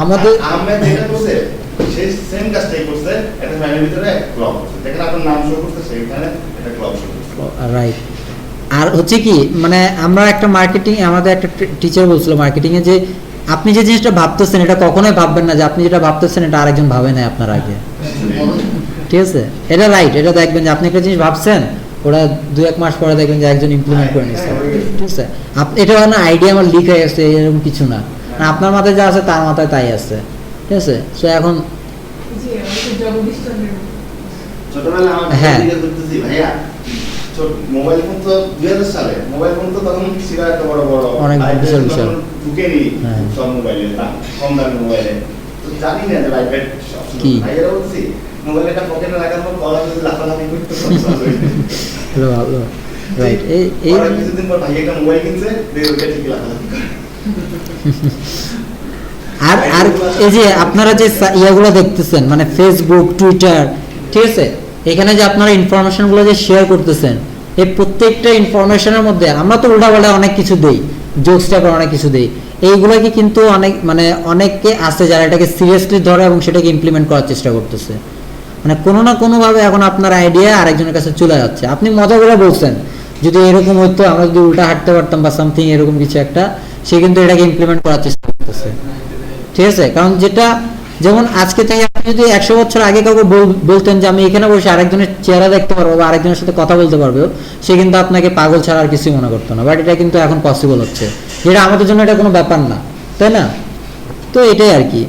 আমাদের আহমেদ যেটা করছে সেই সেম কাজটাই করছে, একটা ফ্যানের ভিতরে ক্লক করছে, দেখেন আপনার নাম শো করছে, সেইখানে একটা ক্লক শো করছে, রাইট। আর হচ্ছে কি মানে আমরা একটা মার্কেটিং, আমাদের একটা টিচার বলছিল মার্কেটিং এ যে আপনি যে জিনিসটা ভাবতেছেন এটা কখনোই ভাববেন না যে আপনি যেটা ভাবতেছেন এটা আরেকজন ভাবে না আপনার আগে, ঠিক আছে? এটা রাইট, এটা দেখবেন যে আপনি একটা জিনিস ভাবছেন, ওরা 2-1 মাস পরে দেখবেন যে একজন ইমপ্লিমেন্ট করে নিচ্ছে, ঠিক আছে? এটা না আইডিয়া আমার লিক হয়ে গেছে এরকম কিছু না, আপনার মাথায় যা আছে তার মাথায় তাই আছে, ঠিক আছে? সো এখন ছোটবেলা আমার দিকে করতেছি ভাইয়া, মোবাইল ফোন তো 2000 সালে, মোবাইল ফোন তো তখন ছিল এত বড় বড় অনেক বিশাল বিশাল ঢুকেনি সব মোবাইলে, কম দামি মোবাইলে, তো জানি না যে আইপ্যাড কি ভাইয়ারা বলছি মোবাইলটা পকেটে রাখার পর কলা যদি লাফালাফি করতে হ্যালো হ্যালো, রাইট। এই কিছুদিন পর ভাই একটা মোবাইল কিনছে, ওইটা ঠিক লাফালাফি করে। আর আর এই যে আপনারা যে ইয়াগুলো দেখতেছেন মানে ফেসবুক, টুইটার, ঠিক আছে, এখানে যে আপনারা ইনফরমেশনগুলো যে শেয়ার করতেছেন, এই প্রত্যেকটা ইনফরমেশনের মধ্যে আমরা তো উল্টাপাল্টা অনেক কিছু দেই, জোকস টাইপের অনেক কিছু দেই, এইগুলোকে কিন্তু অনেক মানে অনেকে আছে যারা এটাকে সিরিয়াসলি ধরে এবং সেটাকে ইমপ্লিমেন্ট করার চেষ্টা করতেছে। মানে কোনো না কোনোভাবে এখন আপনার আইডিয়া আরেকজনের কাছে চলে যাচ্ছে। আপনি মজা করে বলছেন যদি এরকম হতো, আমরা যদি উল্টা হাঁটতে পারতাম বা সামথিং এরকম কিছু একটা, সে কিন্তু এটাকে ইমপ্লিমেন্ট করার চেষ্টা করতেছে, ঠিক আছে? কারণ যেটা যেমন আজকে থেকে আপনি যদি 100 বছর আগে কাউকে বলতেন যে আমি এখানে বসে আরেকজনের চেহারা দেখতে পারবো বা আরেকজনের সাথে কথা বলতে পারবো, সে কিন্তু আপনাকে পাগল ছাড়া আর কিছুই মনে করতো না। বাট এটা কিন্তু এখন পসিবল হচ্ছে, যেটা আমাদের জন্য এটা কোনো ব্যাপার না, তাই না? তো এটাই আর কি।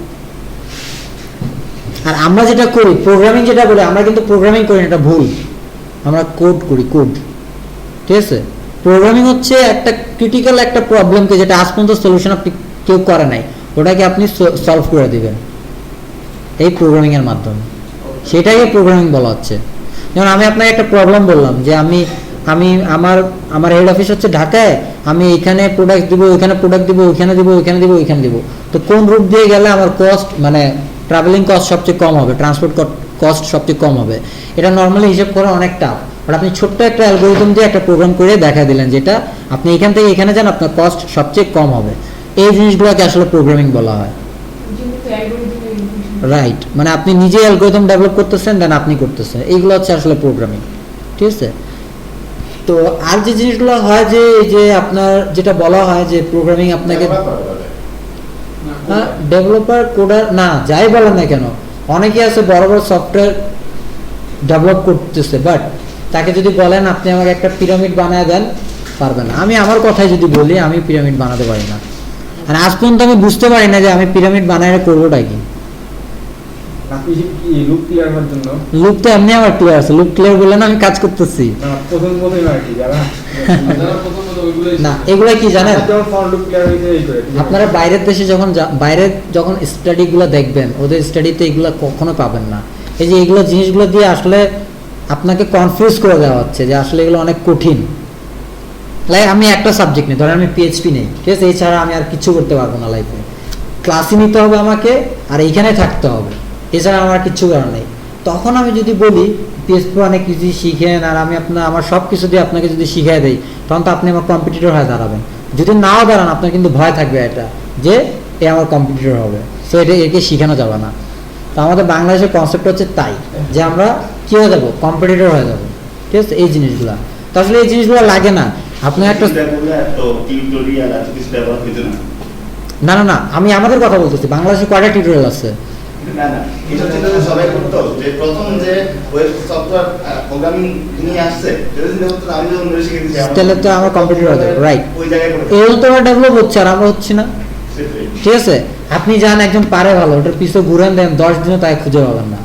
আর আমরা যেটা করি প্রোগ্রামিং, যেটা করি আমরা কিন্তু প্রোগ্রামিং করি না, এটা ভুল, আমরা কোড করি, কোড, ঠিক আছে? প্রোগ্রামিং হচ্ছে একটা ক্রিটিক্যাল একটা প্রবলেমকে যেটা আজ পর্যন্ত সলিউশন আপনি কেউ করে নাই, ওটাকে আপনি সলভ করে দিবেন এই প্রোগ্রামিং এর মাধ্যমে, সেটাকে প্রোগ্রামিং বলা হচ্ছে। যেমন আমি আপনাকে একটা প্রবলেম বললাম যে আমি আমার হেড অফিস হচ্ছে ঢাকায়, আমি এখানে প্রোডাক্ট দিব, ওইখানে প্রোডাক্ট দিব, ওইখানে দিব, ওইখানে দিব, ওইখানে দিব, তো কোন রুট দিয়ে গেলে আমার কস্ট মানে ট্রাভেলিং কস্ট সবচেয়ে কম হবে, ট্রান্সপোর্ট কস্ট সবচেয়ে কম হবে, এটা নর্মালি হিসাব করা অনেক টাফ। বাট আপনি ছোট্ট একটা অ্যালগরিদম দিয়ে একটা প্রোগ্রাম করে দেখা দিলেন যেটা আপনি এখান থেকে এখানে যান আপনার কস্ট সবচেয়ে কম হবে। এই জিনিসগুলোকে আসলে প্রোগ্রামিং বলা হয়, রাইট? মানে আপনি নিজে অ্যালগরিদম ডেভেলপ করতেছেন, দেন আপনি করতেছেন, এইগুলো হচ্ছে আসলে প্রোগ্রামিং, ঠিক আছে? তো আর যে জিনিসগুলো হয় যে এই যে আপনার যেটা বলা হয় যে প্রোগ্রামিং আপনাকে ডেভেলপার, কোডার না যাই বলেন না কেন, অনেকে আছে বড় বড় সফটওয়্যার ডেভেলপ করতেছে, বাট তাকে যদি বলেন আপনি আমাকে একটা পিরামিড বানায় দেন, পারবে না। আমি আমার কথাই যদি বলি, আমি পিরামিড বানাতে পারি না, আর আজ পর্যন্ত আমি বুঝতে পারি না যে আমি পিরামিড বানায় করবোটা কি। লুপ তো এমনি আমার ক্লিয়ার আছে, লুপ ক্লিয়ার বলে না আমি কাজ করতেছি না। এগুলা কি জানেন, আপনারা বাইরের দেশে বাইরে যখন স্টাডি গুলো দেখবেন, ওদের স্টাডিতে এগুলা কখনো পাবেন না। এই যে এগুলো জিনিসগুলো দিয়ে আসলে আপনাকে কনফিউজ করে দেওয়া হচ্ছে যে আসলে এগুলো অনেক কঠিন। লাইক আমি একটা সাবজেক্ট নেই, ধরেন আমি পিএইচপি নেই, ঠিক আছে, এছাড়া আমি আর কিছু করতে পারবো না লাইফে, ক্লাসই নিতে হবে আমাকে আর এইখানে থাকতে হবে, এছাড়া আমার কিচ্ছু করার নেই। তখন আমি যদি বলি PHP অনেক কিছু শিখেন আর আমি আমার সব কিছু দিয়ে আপনাকে যদি শিখিয়ে দেই, তখন তো আপনি আমার কম্পিটিটর হয়ে দাঁড়াবেন। যদি নাও দাঁড়ান, আপনার কিন্তু ভয় থাকবে এটা যে এ আমার কম্পিটিটর হবে, সো এটা একে শিখানো যাবে না। তো আমাদের বাংলাদেশের কনসেপ্ট হচ্ছে তাই, যে আমরা কী হয়ে যাবো, কম্পিটিটর হয়ে যাবো, ঠিক আছে। এই জিনিসগুলো তো আসলে এই জিনিসগুলো লাগে না। আপনি একটা না না না, আমি আমাদের কথা বলতেছি, বাংলাদেশে কয়টা টিউটোরিয়াল আছে? না না, এটা হচ্ছে যে সবাই করতো, যে প্রথম যে ওয়েব সফটওয়্যার প্রোগ্রামিং নিয়ে আসছে, যদি হতো আমি যখন শিখে দিয়েছি, তাহলে তো আমার কম্পিউটার হয়ে যাবে, রাইট। ওই জায়গায় এই তো ডেভেলপ হচ্ছে আর আমরা হচ্ছি না, ঠিক আছে। আপনি যান একজন পারে ভালো, ওটার পিছনে ঘুরেন দেন 10 দিনও তাই খুঁজে পাবেন না।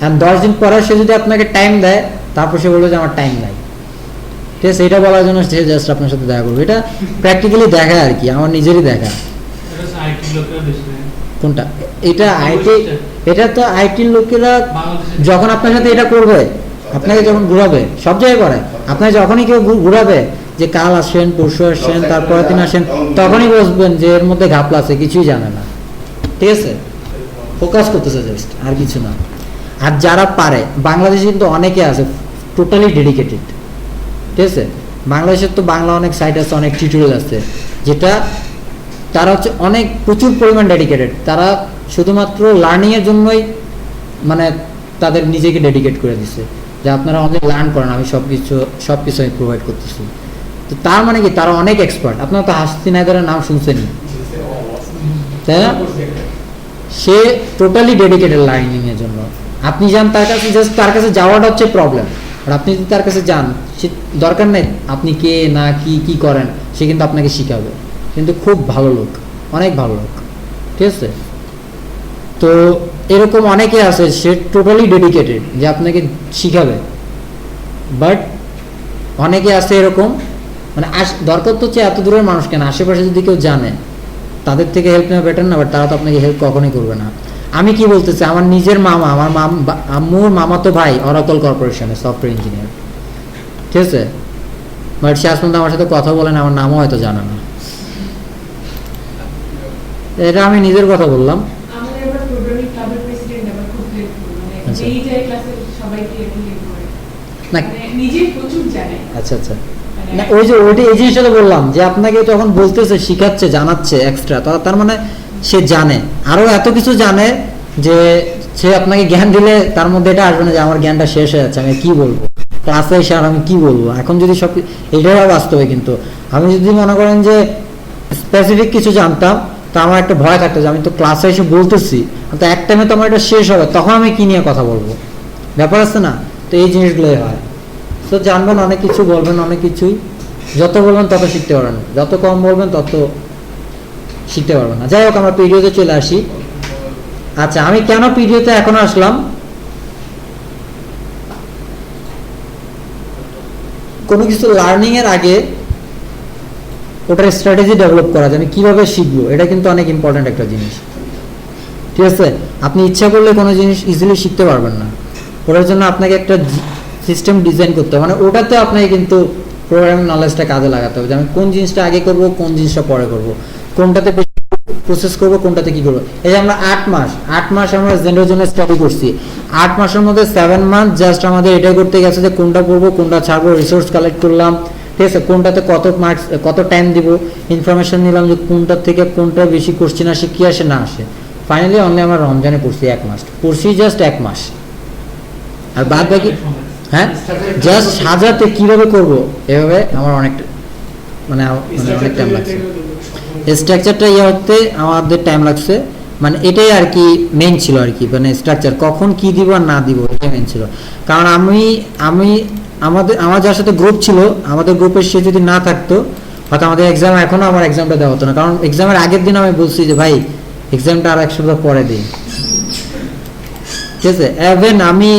আর 10 দিন পরে সে যদি আপনাকে টাইম দেয়, তারপর সে বলবে যে আমার টাইম নাই, ঠিক আছে। এটা বলার জন্য সে জাস্ট আপনার সাথে দেখা করবে, এটা প্র্যাকটিক্যালি দেখা আর কি, আমার নিজেরই দেখা। কোনটা? এটা আইটি, এটা তো আইটির লোকেরা যখন আপনার সাথে এটা করবে, আপনাকে যখন ঘুরাবে, সব জায়গায় করে, আপনাকে যখনই কেউ ঘুরাবে যে কাল আসেন, পরশু আসেন, তারপরের দিন আসেন, তখনই বুঝবেন যে এর মধ্যে ঘাপলা আছে, কিছুই জানে না, ঠিক আছে। ফোকাস করতেছে জাস্ট, আর কিছু না। আর যারা পারে, বাংলাদেশে কিন্তু অনেকে আছে টোটালি ডেডিকেটেড, ঠিক আছে। বাংলাদেশের তো বাংলা অনেক সাইট আছে, অনেক টিউটোরিয়াল আছে, যেটা তারা হচ্ছে অনেক প্রচুর পরিমাণ ডেডিকেটেড। তারা শুধুমাত্র লার্নিংয়ের জন্যই মানে তাদের নিজেকে ডেডিকেট করে দিচ্ছে, যে আপনারা অনেক লার্ন করেন, আমি সব কিছু আমি প্রোভাইড করতেছি। তো তার মানে কি, তারা অনেক এক্সপার্ট। আপনারা তো হাসিন হায়দারের নাম শুনছেনই, তাই না? সে টোটালি ডেডিকেটেড লার্নিংয়ের জন্য। আপনি যান তার কাছে, জাস্ট তার কাছে যাওয়াটা হচ্ছে প্রবলেম। আর আপনি যদি তার কাছে যান, সে দরকার নেই আপনি কে না কি করেন, সে কিন্তু আপনাকে শিখাবে, কিন্তু খুব ভালো লোক, অনেক ভালো লোক, ঠিক আছে। তো এরকম অনেকে আছে, সে টোটালি ডেডিকেটেড যে আপনাকে শিখাবে, বাট অনেকে আছে এরকম, মানে দরকার তো হচ্ছে এত দূরের মানুষ কেন, আশেপাশে যদি কেউ জানে তাদের থেকে হেল্প নেওয়া বেটার না, বাট তারা তো আপনাকে হেল্প কখনোই করবে না। আমি কি বলতেছি, আমার নিজের মামা, আমার আম্মুর মামাতো ভাই অরাকল কর্পোরেশনে সফটওয়্যার ইঞ্জিনিয়ার, ঠিক আছে। বাট সে আজ পর্যন্ত আমার সাথে কথা বলেন, আমার নামও হয়তো জানে না। এটা আমি নিজের কথা বললাম। আচ্ছা আচ্ছা, না ওই যে ওইটা, এই জিনিসটা তো বললাম যে আপনাকে যখন বলতেছে, শিখাচ্ছে, জানাচ্ছে এক্সট্রা, তার মানে সে জানে, আরো এত কিছু জানে যে সে আপনাকে জ্ঞান দিলে তার মধ্যে এটা আসবে না যে আমার জ্ঞানটা শেষ হয়ে যাচ্ছে, আমি কি বলবো ক্লাসে এসে, আর আমি কি বলবো এখন, যদি সব এটাই বাস্তবে। কিন্তু আমি যদি মনে করেন যে স্পেসিফিক কিছু জানতাম, তা আমার একটা ভয় থাকতো যে আমি তো ক্লাসে এসে বলতেছি, তো এক টাইমে তো আমার এটা শেষ হবে, তখন আমি কি নিয়ে কথা বলবো, ব্যাপার আছে না। তো এই জিনিসগুলোই হয়। তো জানবেন অনেক কিছু, বলবেন অনেক কিছুই, যত বলবেন তত শিখতে পারবেন, যত কম বলবেন তত শিখতে পারবেন না। যাই হোক, আমরা পিডিওতে চলে আসি। আচ্ছা, আমি কেন পিডিওতে এখন আসলাম, কোনো কিছু লার্নিং এর আগে ওটার স্ট্র্যাটেজি ডেভেলপ করা যায়, আমি কিভাবে শিখবো, এটা কিন্তু অনেক ইম্পর্টেন্ট একটা জিনিস, ঠিক আছে। আপনি ইচ্ছা করলে কোনো জিনিস ইজিলি শিখতে পারবেন না, ওটার জন্য আপনাকে একটা সিস্টেম ডিজাইন করতে হবে, মানে ওটাতে আপনাকে কিন্তু প্রোগ্রামিং নলেজটা কাজে লাগাতে হবে, যে আমি কোন জিনিসটা আগে করব, কোন জিনিসটা পরে করব, কোনটাতে প্রসেস করব, কোনটাতে কি করব। এই যে আমরা 8 মাস আমরা জেন্ডার জন্য স্টাডি করছি, 8 মাসের মধ্যে 7 মান্থ জাস্ট আমাদের এটাই করতে গেছে যে কোনটা করবো, কোনটা ছাড়বো, রিসোর্স কালেক্ট করলাম, ঠিক আছে, কোনটাতে কত মার্কস, কত টাইম দিব, ইনফরমেশন নিলাম যে কোনটার থেকে কোনটা বেশি কোশ্চেন আসে, কি আসে না আসে। ফাইনালি অনলি আমরা রমজানে পড়ছি 1 মাস পড়ছি, জাস্ট 1 মাস। আর বাদ বাকি হ্যাঁ, জাস্ট সাজাতে কিভাবে করব, এভাবে আমার অনেকটা মানে অনেক টাইম লাগছে। স্ট্রাকচারটা হতে আমাদের টাইম লাগছে, মানে এটাই আর কি মেইন ছিল আর কি, মানে স্ট্রাকচার কখন কি দিব আর না দিব, এটা মেইন ছিল। কারণ আমার যার সাথে গ্রুপ ছিল, আমাদের গ্রুপের সে যদি না থাকতো, হয়তো আমাদের এক্সাম এখনো আমার এক্সামটা দেওয়া হতো না। কারণ এক্সামের আগের দিন আমি বলছি যে ভাই এক্সামটা আর 1 সপ্তাহ পরে দিই, ঠিক আছে। ইভেন আমি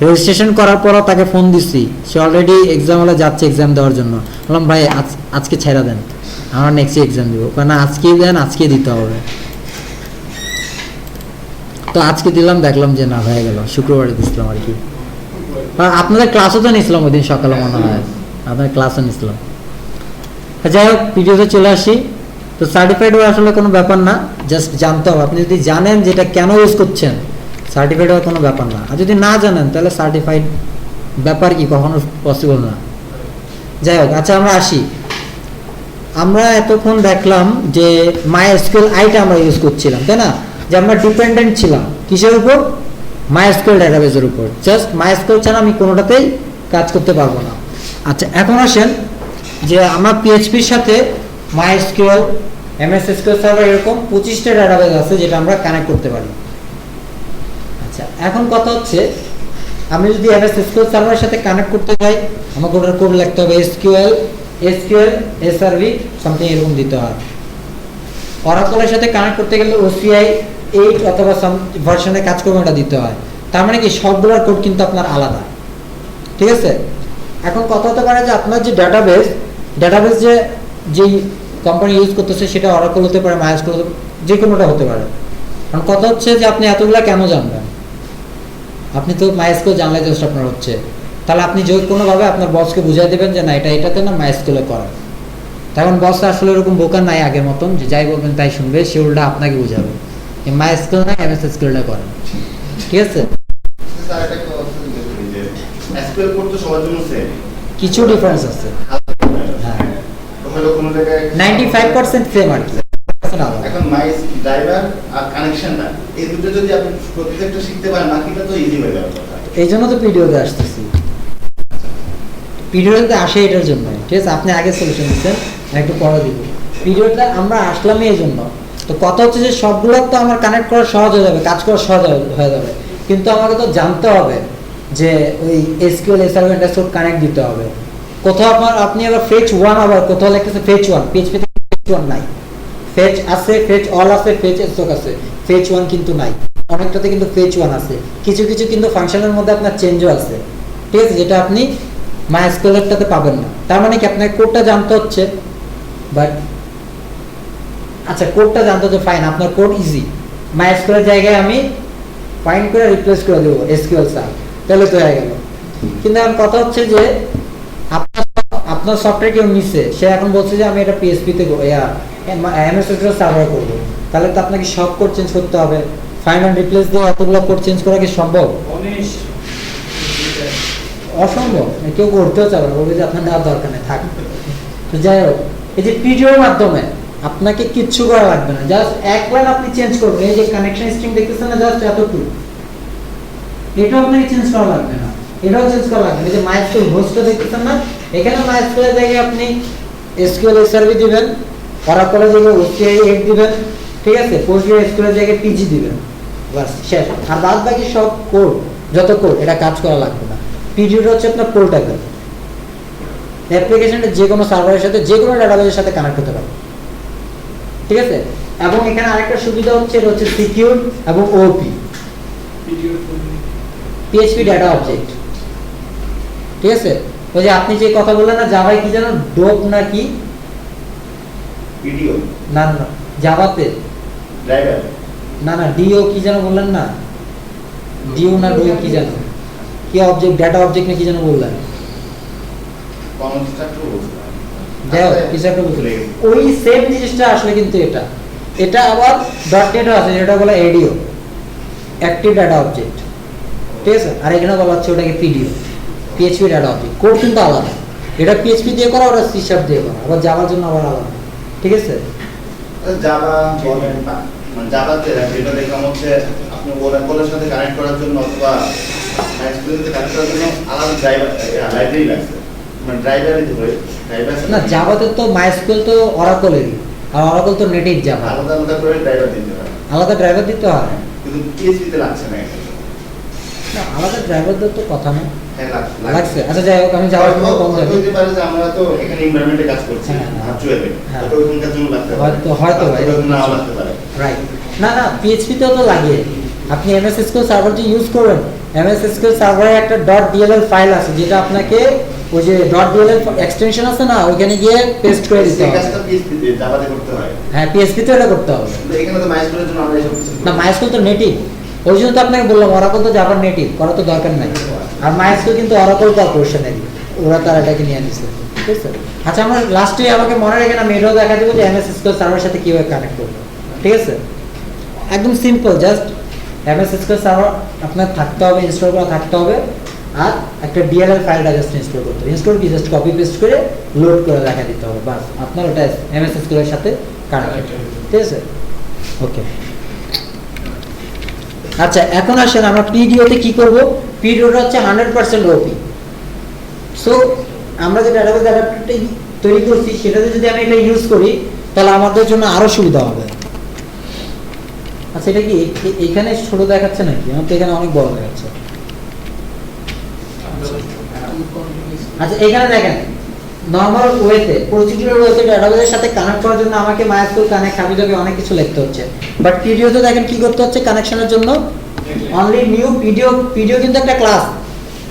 রেজিস্ট্রেশন করার পরও তাকে ফোন দিচ্ছি, সে অলরেডি এক্সাম হলে যাচ্ছে এক্সাম দেওয়ার জন্য। বললাম ভাই আজকে ছেড়ে দেন, আমরা নেক্সট এক্সাম দিব, কারণ আজকেই দেন, আজকে দিতে হবে। তো আজকে দিলাম, দেখলাম যে না হয়ে গেল, শুক্রবারে দিচ্ছিলাম আর কি। আপনাদের ক্লাসও তো নিয়েছিলাম ওই দিন সকালে, মনে হয় আপনাদের ক্লাসও নিয়েছিলাম। যাই হোক, ভিডিওতে চলে আসি। তো সার্টিফাইড হওয়া আসলে কোনো ব্যাপার না, জাস্ট জানতে হবে। আপনি যদি জানেন যেটা কেন ইউজ করছেন, সার্টিফাইড হওয়ার কোনো ব্যাপার না। আর যদি না জানেন তাহলে সার্টিফাইড ব্যাপার কি কখনো পসিবল না। যাই হোক, আচ্ছা আমরা আসি। আমরা এতক্ষণ দেখলাম যে MySQL আইটা আমরা ইউজ করছিলাম, তাই না? যে আমরা ডিপেন্ডেন্ট ছিলাম কিসের উপর? MySQL ডেটাবেজের উপর। জাস্ট MySQL ছাড়া আমি কোনোটাতেই কাজ করতে পারবো না। আচ্ছা এখন আসেন যে আমার পিএইচপির সাথে MySQL, MS SQL সার্ভার এরকম 25টা ডেটাবেজ আছে যেটা আমরা কানেক্ট করতে পারি। আচ্ছা এখন কথা হচ্ছে আমি যদি MS SQL সার্ভারের সাথে কানেক্ট করতে চাই আমাকে ওটার কোড লিখতে হবে SQL SRV সামথিং এরকম দিতে হয়। অরাকলের সাথে কানেক্ট করতে গেলে OCI 8 অথবা সাম ভার্সনে কাজ করবে এটা দিতে হয়। তার মানে কি সবগুলোর কোড কিন্তু আপনার আলাদা, ঠিক আছে? এখন কথা হতে পারে যে আপনার যে ডাটাবেস যেই কোম্পানি ইউজ করতেছে সেটা অরাকল হতে পারে, MySQL হতে পারে, যে কোনোটা হতে পারে। কারণ কথা হচ্ছে যে আপনি এতগুলা কেন জানবেন? আপনি তো MySQL জানলে জাস্ট আপনার হচ্ছে, তাহলে আপনি যে কোনোভাবে আপনার বসকে বুঝাই দেবেন যে না এটাতে না MySQL করা। তখন বস আসলে এরকম বোকা নাই আগের মতন যে যাই বলবেন তাই শুনবে, সে উল্টা আপনাকে বুঝাবে MySQL না MS SQL করেন, ঠিক আছে? স্যার এটা একটা কথা বলি যে SQL কোড তো সবার জন্য সেম, কিছু ডিফারেন্স আছে, হ্যাঁ তাহলে কোনো জায়গায় 95% সেম আর কি। এখন মাই ড্রাইভার আর কানেকশনটা এই দুটো যদি আপনি প্রত্যেকটা শিখতে পারেন বাকিটা তো ইজি হয়ে যাবে। এই জন্য তো ভিডিওতে আসতেছি, ভিডিওতে আসে এটার জন্য, ঠিক আছে? আপনি আগে সলিউশন দিচ্ছেন, একটু পরে দিব। ভিডিওটা আমরা আসলামই এই জন্য। তো কথা হচ্ছে যে সবগুলো তো আমার কানেক্ট করা সহজ হয়ে যাবে, কাজ করা সহজ হয়ে যাবে, কিন্তু আমাকে তো জানতে হবে যে ওই SQL SRV ইন্ডাস্ট্রি কানেক্ট দিতে হবে। কোথাও আপনি আবার ফেচ 1 আবার কোথাও লিখতেছে ফেচ 1, PHP তে ফেচ 1 নাই, ফেচ আছে, ফেচ অল আছে, ফেচ স্টক আছে, ফেচ 1 কিন্তু নাই। অনেকটাতে কিন্তু ফেচ 1 আছে, কিছু কিছু কিন্তু ফাংশনের মধ্যে আপনার চেঞ্জও আছে, ঠিক আছে? যেটা আপনি MySQL এরটাতে পাবেন না। তার মানে কি আপনার কোডটা জানতে হচ্ছে, বাট আচ্ছা কোডটা জানতে হচ্ছে ফাইন, আপনার কোড ইজি। MySQL এর জায়গায় আমি ফাইন্ড করে রিপ্লেস করে দেবো SQL স্যার, তাহলে তো হয়ে গেল। কিন্তু এখন কথা হচ্ছে যে আপনার সফটওয়্যার কেউ নিচ্ছে, সে এখন বলছে যে আমি এটা PHP তে MS SQL সার্ভার করবো, তাহলে তো আপনাকে সব কোড চেঞ্জ করতে হবে। ফাইন্ড এন্ড রিপ্লেস দিয়ে এতগুলো কোড চেঞ্জ করা কি সম্ভব? অসম্ভব, কেউ করতেও চাবে না, বলবে যে আপনার নেওয়ার দরকার নেই, থাক। তো যাই হোক, এই যে ভিডিওর মাধ্যমে আপনাকে কিচ্ছু করা লাগবে না, জাস্ট এক লাইন আপনি চেঞ্জ করবেন। এই যে কানেকশন স্ট্রিং দেখতেছেন না, জাস্ট এতটুকু, এটাও আপনাকে চেঞ্জ করা লাগবে না, এটাও চেঞ্জ করা লাগবে না। এই যে MySQL হোস্টটা দেখতেছেন না, এখানে MySQL এর জায়গায় আপনি SQL SRV দিবেন, অরাকলের জায়গায় OCI 8 দিবেন, ঠিক আছে? PostgreSQL এর জায়গায় PG দিবেন, বাস শেষ। আর বাদ বাকি সব কোড, যত কোড, এটা কাজ করা লাগবে না। পিডিওটা হচ্ছে আপনার পোর্টেবল, অ্যাপ্লিকেশনটা যে কোনো সার্ভারের সাথে যে কোনো ডাটাবেজের সাথে কানেক্ট করতে পারবে, ঠিক আছে? এবং এখানে আরেকটা সুবিধা হচ্ছে, এটা হচ্ছে সিকিউর এবং OOP, PHP ডাটা অবজেক্ট, ঠিক আছে? ওই যে আপনি যে কথা বললেন না জাভায় কি জানো ডোপ না কি ভিডিও না না জাভাতে ড্রাইভার না ডিও কি জানো বললেন না, ডিও না ডো কি জানো, কি অবজেক্ট, ডাটা অবজেক্ট না কি জানো বললেন, কনস্ট্রাক্টর বলতে দেখো কিছু একটা বুঝতে লেগে ওই সেম জিনিসটা আসলে কিন্তু এটা আবার .NET আছে যেটা বলে ADO, অ্যাক্টিভ ডাটা অবজেক্ট, ঠিক আছে? আর এখানে বলা হচ্ছে ওটাকে PDO, PHP data object. Code কিন্তু আলাদা, এটা PHP দিয়ে করা, ওটা C# দিয়ে করা, আবার জাভার জন্য আবার আলাদা, ঠিক আছে? জাভা বলেন মানে জাভাতে এটা দেখলাম হচ্ছে আপনি ওরাকলের সাথে কানেক্ট করার জন্য অথবা MySQL সাথে কানেক্ট করার জন্য আলাদা ড্রাইভার লাইব্রেরি লাগছে, মানে ড্রাইভারই তো ড্রাইভার না জাভাতে তো MySQL তো অরাকলেরই, আর অরাকল তো নেটিভ জাভা, আলাদা আলাদা করে ড্রাইভার দিতে হয়, আলাদা ড্রাইভার দিতে হয়, কিন্তু PHP তে লাগছে না এটা। না আলাদা ড্রাইভার তো কথা না হ্যাঁ লাগছে। আচ্ছা যাই হোক, আমি যাওয়ার জন্য কম যাবো, হতে পারে যে আমরা তো এখানে এনভায়রনমেন্টে কাজ করছি হ্যাঁ, হ্যাঁ। ভার্চুয়ালি, হ্যাঁ। তো ওইখানকার জন্য লাগতে পারে, হয়তো নাও লাগতে পারে, রাইট। না PHP তেও তো লাগে, আপনি MS SQL সার্ভার যে ইউজ করবেন, MS SQL সার্ভারে একটা .dll ফাইল আছে যেটা আপনাকে ওই যে .dll এক্সটেনশন আছে না, ওইখানে গিয়ে পেস্ট করে দিতে সেই হবে। কাজটা PHP তে জাভাতে করতে হয়, হ্যাঁ PHP তে এটা করতে হবে। কিন্তু এখানে তো MySQL এর জন্য আমরা এইসব কিছু না MySQL তো নেটিভ, ওই জন্য তো আপনাকে বললাম অরাকল তো জাভার নেটিভ, করা তো দরকার নাই। আর MySQL কিন্তু অরাকল কর্পোরেশনেরই, ওরা তার এটাকে নিয়ে নিছে, ঠিক আছে? আচ্ছা আমরা লাস্টে আমাকে মনে রেখে আমি এটাও দেখা দেবো যে MS SQL সার্ভারের সাথে কিভাবে কানেক্ট করবো, ঠিক আছে? একদম simple, just MS SQL server আপনার থাকতে হবে, ইনস্টল করা থাকতে হবে, আর একটা ডিএলএল ফাইলটা জাস্ট ইনস্টল করতে হবে। ইনস্টল কি জাস্ট কপি পেস্ট করে লোড করে দেখা দিতে হবে, বাস আপনার ওটা এমএস এসকিউএল এর সাথে কানেক্টেড, ঠিক আছে? ওকে, আচ্ছা এখন আসেন আমরা পিডিওতে কি করব। পিডিওটা হচ্ছে 100% ওপি। সো আমরা যে ডাটাবেস অ্যাডাপ্টারটা তৈরি করছি সেটাতে যদি আমি এটা ইউজ করি তাহলে আমাদের জন্য আরো সুবিধা হবে। আচ্ছা এটা কি এখানে ছোট দেখাচ্ছে নাকি? আমার তো এখানে অনেক বড় দেখাচ্ছে। আচ্ছা এখানে দেখেন নরমাল ওয়েতে প্রসিডিউরাল ওয়েতে ডাটাবেসের সাথে কানেক্ট করার জন্য আমাকে মাইস্কুয়েল কানেক্ট হাবিজাবি অনেক কিছু লিখতে হচ্ছে, বাট পিডিওতে দেখেন কি করতে হচ্ছে কানেকশনের জন্য অনলি নিউ পিডিও কিন্তু একটা ক্লাস,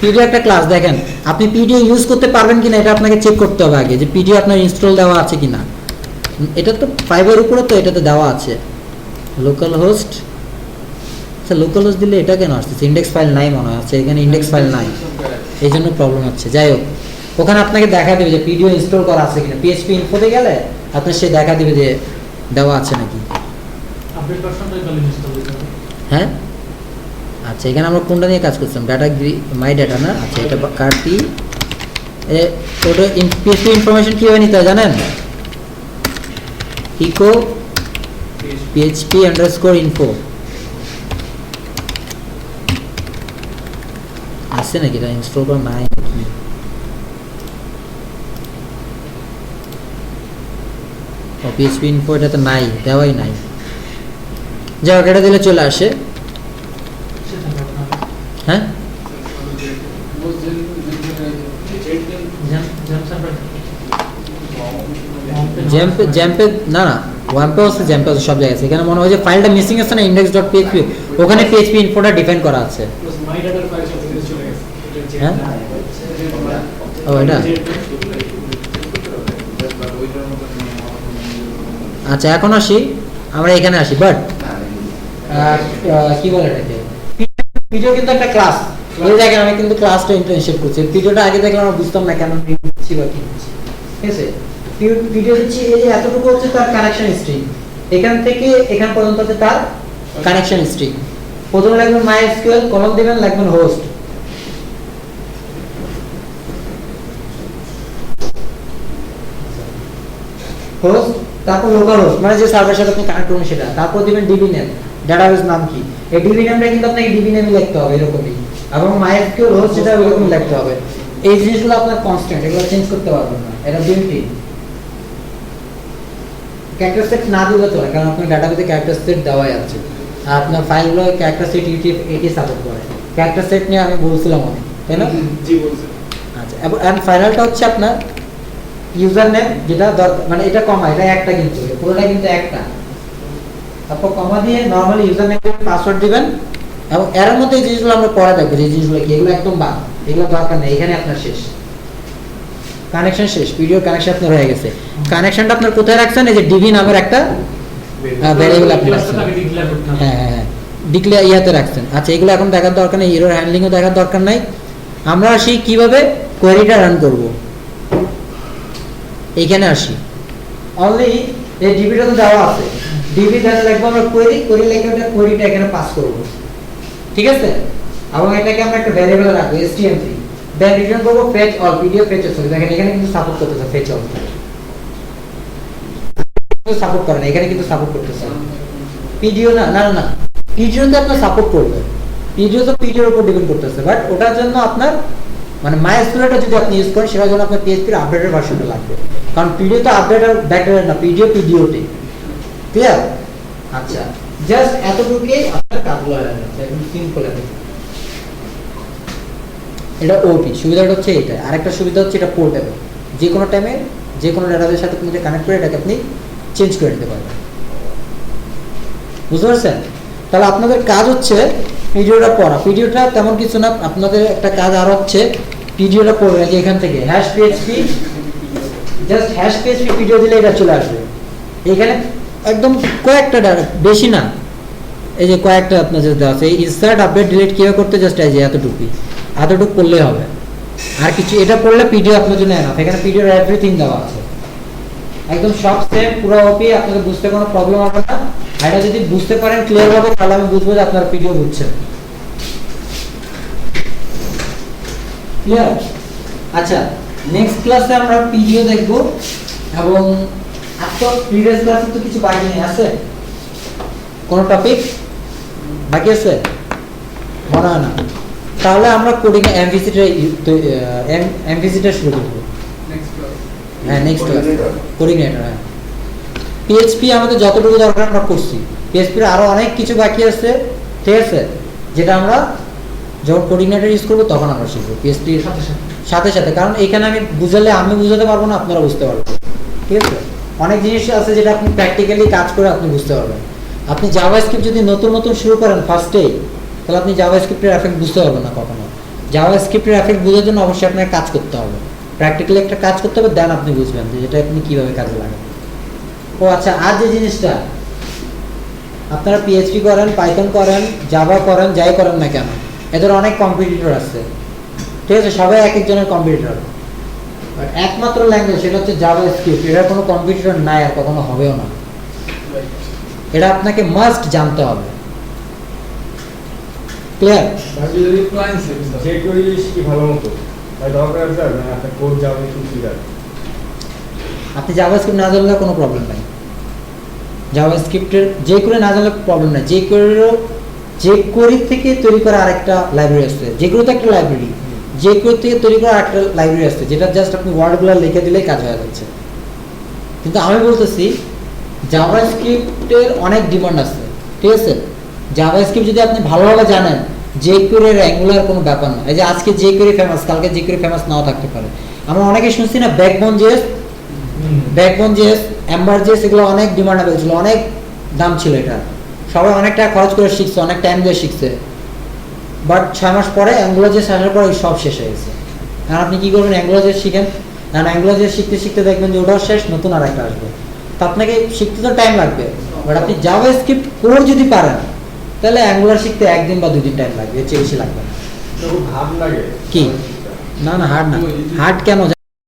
পিডিও একটা ক্লাস। দেখেন আপনি পিডিও ইউজ করতে পারবেন কিনা এটা আপনাকে চেক করতে হবে আগে, যে পিডিও আপনার ইনস্টল দেওয়া আছে কিনা। এটা তো 5 এর উপরে তো এটাতে দেওয়া আছে। লোকাল হোস্ট, আচ্ছা লোকাল হোস্ট দিলে এটা কেন আসছে? ইন্ডেক্স ফাইল নাই মনে হচ্ছে, এখানে ইন্ডেক্স ফাইল নাই, এই জন্য প্রবলেম হচ্ছে। যাই হোক, ওখানে আপনাকে দেখা দেবে যে পিডিও ইনস্টল করা আছে কিনা। পিএইচপি ইনফোতে গেলে আপনার সে দেখা দিবে যে দেওয়া আছে নাকি। আপডেট ভার্সনটাই তাহলে ইনস্টল করতে হবে। হ্যাঁ আচ্ছা এখানে আমরা কোনটা নিয়ে কাজ করছিলাম? ডাটা মাই ডাটা না? আচ্ছা এটা কার্টি ওটা পিএইচপি ইনফরমেশন কিভাবে নিতে হয় জানেন? ইকো php_info আছে নাকি? এটা ইনস্টল করা নাই নাকি? ও php_info এটা তো নাই, দেওয়াই নাই। যাই হোক এটা দিলে চলে আসে। হ্যাঁ জ্যাম্পে না না ওয়াম্পে আছে, জ্যাম্পে আছে, সব জায়গায় আছে। এখানে মনে হয় যে ফাইলটা মিসিং আছে না index.php, ওখানে php ইনফোটা ডিফাইন করা আছে। মাই ডাটার ফাইল সব থেকে চলে গেছে। হ্যাঁ ও এটা আচ্ছা এখন আসি আমরা এখানে আসি, বাট কি বলে এটাকে, ভিডিও কিন্তু একটা ক্লাস। এই দেখেন আমি কিন্তু ক্লাসটা ইন্টারশিপ করছি। ভিডিওটা আগে দেখলে আমরা বুঝতাম না কেন দিচ্ছি বা কি দিচ্ছি, ঠিক আছে? ভিডিও দিচ্ছি এই যে এতটুকু হচ্ছে তার কানেকশন স্ট্রিং, এখান থেকে এখান পর্যন্ত হচ্ছে তার কানেকশন স্ট্রিং। প্রথমে লিখবেন মাইএসকিউএল, কলম দিবেন, লিখবেন হোস্ট, হোস্ট, তারপর লোকাল হোস্ট মানে যে সার্ভারের সাথে আপনি কানেক্ট করবেন সেটা, তারপর দিবেন ডিবি নেম, ডাটাবেস নাম কি। এই ডিবি নেমটা কিন্তু আপনাকে ডিবি নেমে লিখতে হবে এরকমই, এবং মাইএসকিউএল হোস্ট সেটা এরকম লিখতে হবে। এই জিনিসগুলো আপনার কনস্ট্যান্ট, এগুলো চেঞ্জ করতে পারবেন না, এটা বিল্ট ইন। ক্যারেক্টার সেট না দিলে তো কারণ আপনার ডাটাবেসে ক্যারেক্টার সেট দেওয়াই আছে, আর আপনার ফাইলগুলো ক্যারেক্টার সেট UTF-8 সাপোর্ট করে। ক্যারেক্টার সেট নিয়ে আমি বলছিলাম অনেক, তাই না? জি বলছেন। আচ্ছা এন্ড ফাইনালটা হচ্ছে আপনার ইউজার নেম, যেটা দরকার মানে এটা কমা, এটা একটা কিন্তু পুরোটা কিন্তু একটা, তারপর কমা দিয়ে নরমালি ইউজার নেম পাসওয়ার্ড দিবেন। এবং এর মধ্যে এই জিনিসগুলো আমরা পরে দেখবো, যে জিনিসগুলো কি এগুলো একদম বাদ, এগুলো দরকার নেই। এখানে আপনার শেষ কানেকশন, শেষ ভিডিও কানেকশন আপনার হয়ে গেছে। কানেকশনটা আপনার কোথায় রাখছেন? এই যে ডিবি নামের একটা ভ্যারিয়েবল আপনি রাখছেন, হ্যাঁ হ্যাঁ হ্যাঁ ডিক্লেয়ার ইয়াতে রাখছেন। আচ্ছা এগুলো এখন দেখার দরকার নেই, এরর হ্যান্ডলিংও দেখার দরকার নাই। আমরা আসি কিভাবে কোয়েরিটা রান করব। এইখানে আসি, অনলি এই ডিবিটা তো দেওয়া আছে, ডিবি তাহলে লিখবো আমরা কোয়েরি, কোয়েরি লিখে ওটা কোয়েরিটা এখানে পাস করব, ঠিক আছে? এবং এটাকে আমরা একটা ভ্যারিয়েবলে রাখবো stm3, দেন রিটার্ন করব fetch all, PDF fetch all. দেখেন এখানে কিন্তু সাপোর্ট করতেছে ফেচ অল, সাপোর্ট করে না, এখানে কিন্তু সাপোর্ট করতেছে পিডিও না না না পিডিওতে আপনার সাপোর্ট করবে, পিডিও তো পিডিওর উপর ডিপেন্ড করতেছে, বাট ওটার জন্য আপনার মানে মাইএসকিউএলটা যদি আপনি ইউজ করেন সেটার জন্য আপনার PHP এর আপডেটেড ভার্সনটা লাগবে, কারণ পিডিও তো আপডেট আর ব্যাকডেটেড না, পিডিওতে ক্লিয়ার। আচ্ছা জাস্ট এতটুকুই আপনার কাজগুলো হয়ে যাচ্ছে, একদম সিম্পল। এটা ওপি সুবিধাটা হচ্ছে এটা, আরেকটা সুবিধা হচ্ছে এটা পোর্টেবল, যে কোনো টাইমে যে কোনো ডাটাবেসের সাথে আপনি কানেক্ট করে এটাকে আপনি চেঞ্জ করে নিতে পারবেন, বুঝতে পারছেন? তাহলে আপনাদের কাজ হচ্ছে ভিডিওটা পড়া। ভিডিওটা তেমন কিছু না, আপনাদের একটা কাজ আর হচ্ছে ভিডিওটা পড়বেন যে এখান থেকে #php, জাস্ট #php ভিডিও দিলে এটা চলে আসবে। এখানে একদম কয়েকটা বেশি না, এই যে কয়েকটা আপনার যে দেওয়া আছে, এই ইনসার্ট আপডেট ডিলিট কিভাবে করতে জাস্ট এই যে এতটুকু করলেই হবে, আর কিছু এটা পড়লে পিডিও আপনার জন্য এনাফ। এখানে পিডিওর এভরিথিং দেওয়া আছে, একদম সব সেম পুরো ওপি, আপনাদের বুঝতে কোনো প্রবলেম হবে না। এটা যদি বুঝতে পারেন ক্লিয়ার ভাবে তাহলে আমি বুঝবো যে আপনার পিডিও বুঝছেন। ক্লিয়ার? আচ্ছা, নেক্সট ক্লাসে আমরা পিডিও দেখব এবং আপনার প্রিভিয়াস ক্লাসে তো কিছু বাকি নেই, আছে কোন টপিক বাকি আছে মনে হয় না? তাহলে আমরা কোডিং এমভিসিটা শুরু করব। নেক্সট ক্লাস হ্যাঁ, নেক্সট ক্লাস কোঅর্ডিনেটর। হ্যাঁ, পিএইচপি আমাদের যতটুকু দরকার আমরা করছি, পিএইচপি এর আরো অনেক কিছু বাকি আছে, ঠিক আছে, যেটা আমরা যখন কোঅর্ডিনেটর ইউজ করব তখন আমরা শিখব পিএইচপি এর সাথে সাথে। কারণ এখানে আমি বুঝালে আমি বুঝাতে পারবো না, আপনারা বুঝতে পারবেন, ঠিক আছে। অনেক জিনিস আছে যেটা আপনি প্র্যাকটিক্যালি কাজ করে আপনি বুঝতে পারবেন। আপনি জাভাস্ক্রিপ্ট যদি নতুন নতুন শুরু করেন ফার্স্টেই, তাহলে আপনি জাভাস্ক্রিপ্টের এফেক্ট বুঝতে পারবেন না কখনো। জাভাস্ক্রিপ্টের এফেক্ট বোঝার জন্য অবশ্যই আপনাকে কাজ করতে হবে, প্র্যাকটিক্যালি একটা কাজ করতে হবে, দেন আপনি বুঝবেন যে এটা আপনি কিভাবে কাজে লাগান। ও আচ্ছা, আর যে জিনিসটা আপনারা পিএইচপি করেন, পাইথন করেন, জাভা করেন, যাই করেন না কেন, এদের অনেক কম্পিটিটর আছে, ঠিক আছে, সবাই এক একজনের কম্পিটিটর। একমাত্র ল্যাঙ্গুয়েজ সেটা হচ্ছে জাভাস্ক্রিপ্ট, এটার কোনো কম্পিটিটর নাই আর কখনো হবেও না। এটা আপনাকে মাস্ট জানতে হবে। ক্লিয়ার? যদি ক্লায়েন্ট যে কোডি শিখি ভালো মতো তাই দরকার আছে আর একটা কোড জাভা একটু শিখার। আপনি জাভাস্ক্রিপ্ট না জানলে কোনো প্রবলেম নাই, জাভাস্ক্রিপ্টের যে করে না জানলে প্রবলেম নাই। যে কোরি থেকে তৈরি করা আরেকটা লাইব্রেরি আছে, যে করে তো একটা লাইব্রেরি, যে কোরি থেকে তৈরি করা আরেকটা লাইব্রেরি আছে, যেটা জাস্ট আপনি ওয়ার্ডগুলো লিখে দিলেই কাজ হয়ে যাচ্ছে। কিন্তু আমি বলতেছি জাভাস্ক্রিপ্টের অনেক ডিমান্ড আছে, ঠিক আছে। জাভাস্ক্রিপ্ট যদি আপনি ভালোভাবে জানেন, যে কোরির অ্যাঙ্গুলার কোনো ব্যাপার না। এই যে আজকে যে কোরি ফেমাস, কালকে যে কোরি ফেমাস নাও থাকতে পারে। আমরা অনেকে শুনছি না ব্যাকবোন জেএস, এম্বার জেএস, এগুলো অনেক ডিমান্ডেবল ছিল, অনেক দাম ছিল এটা, সবাই অনেক টাকা খরচ করে শিখছে, অনেক টাইম দিয়ে শিখছে। বাট 6 মাস পরে অ্যাঙ্গুলার জেএস আসার পরে সব শেষ হয়ে গেছে। কারণ আপনি কি করবেন, অ্যাঙ্গুলার জেএস শিখেন, কারণ অ্যাঙ্গুলার জেএস শিখতে শিখতে দেখবেন যে ওটাও শেষ, নতুন আর একটা আসবে। তো আপনাকে শিখতে তো টাইম লাগবে, বাট আপনি জাভাস্ক্রিপ্ট কোর যদি পারেন তাহলে অ্যাঙ্গুলার শিখতে 1 দিন বা 2 দিন টাইম লাগবে, এর চেয়ে বেশি লাগবে না। খুব হার্ড লাগে কি? না না, হার্ড না। হার্ড কেন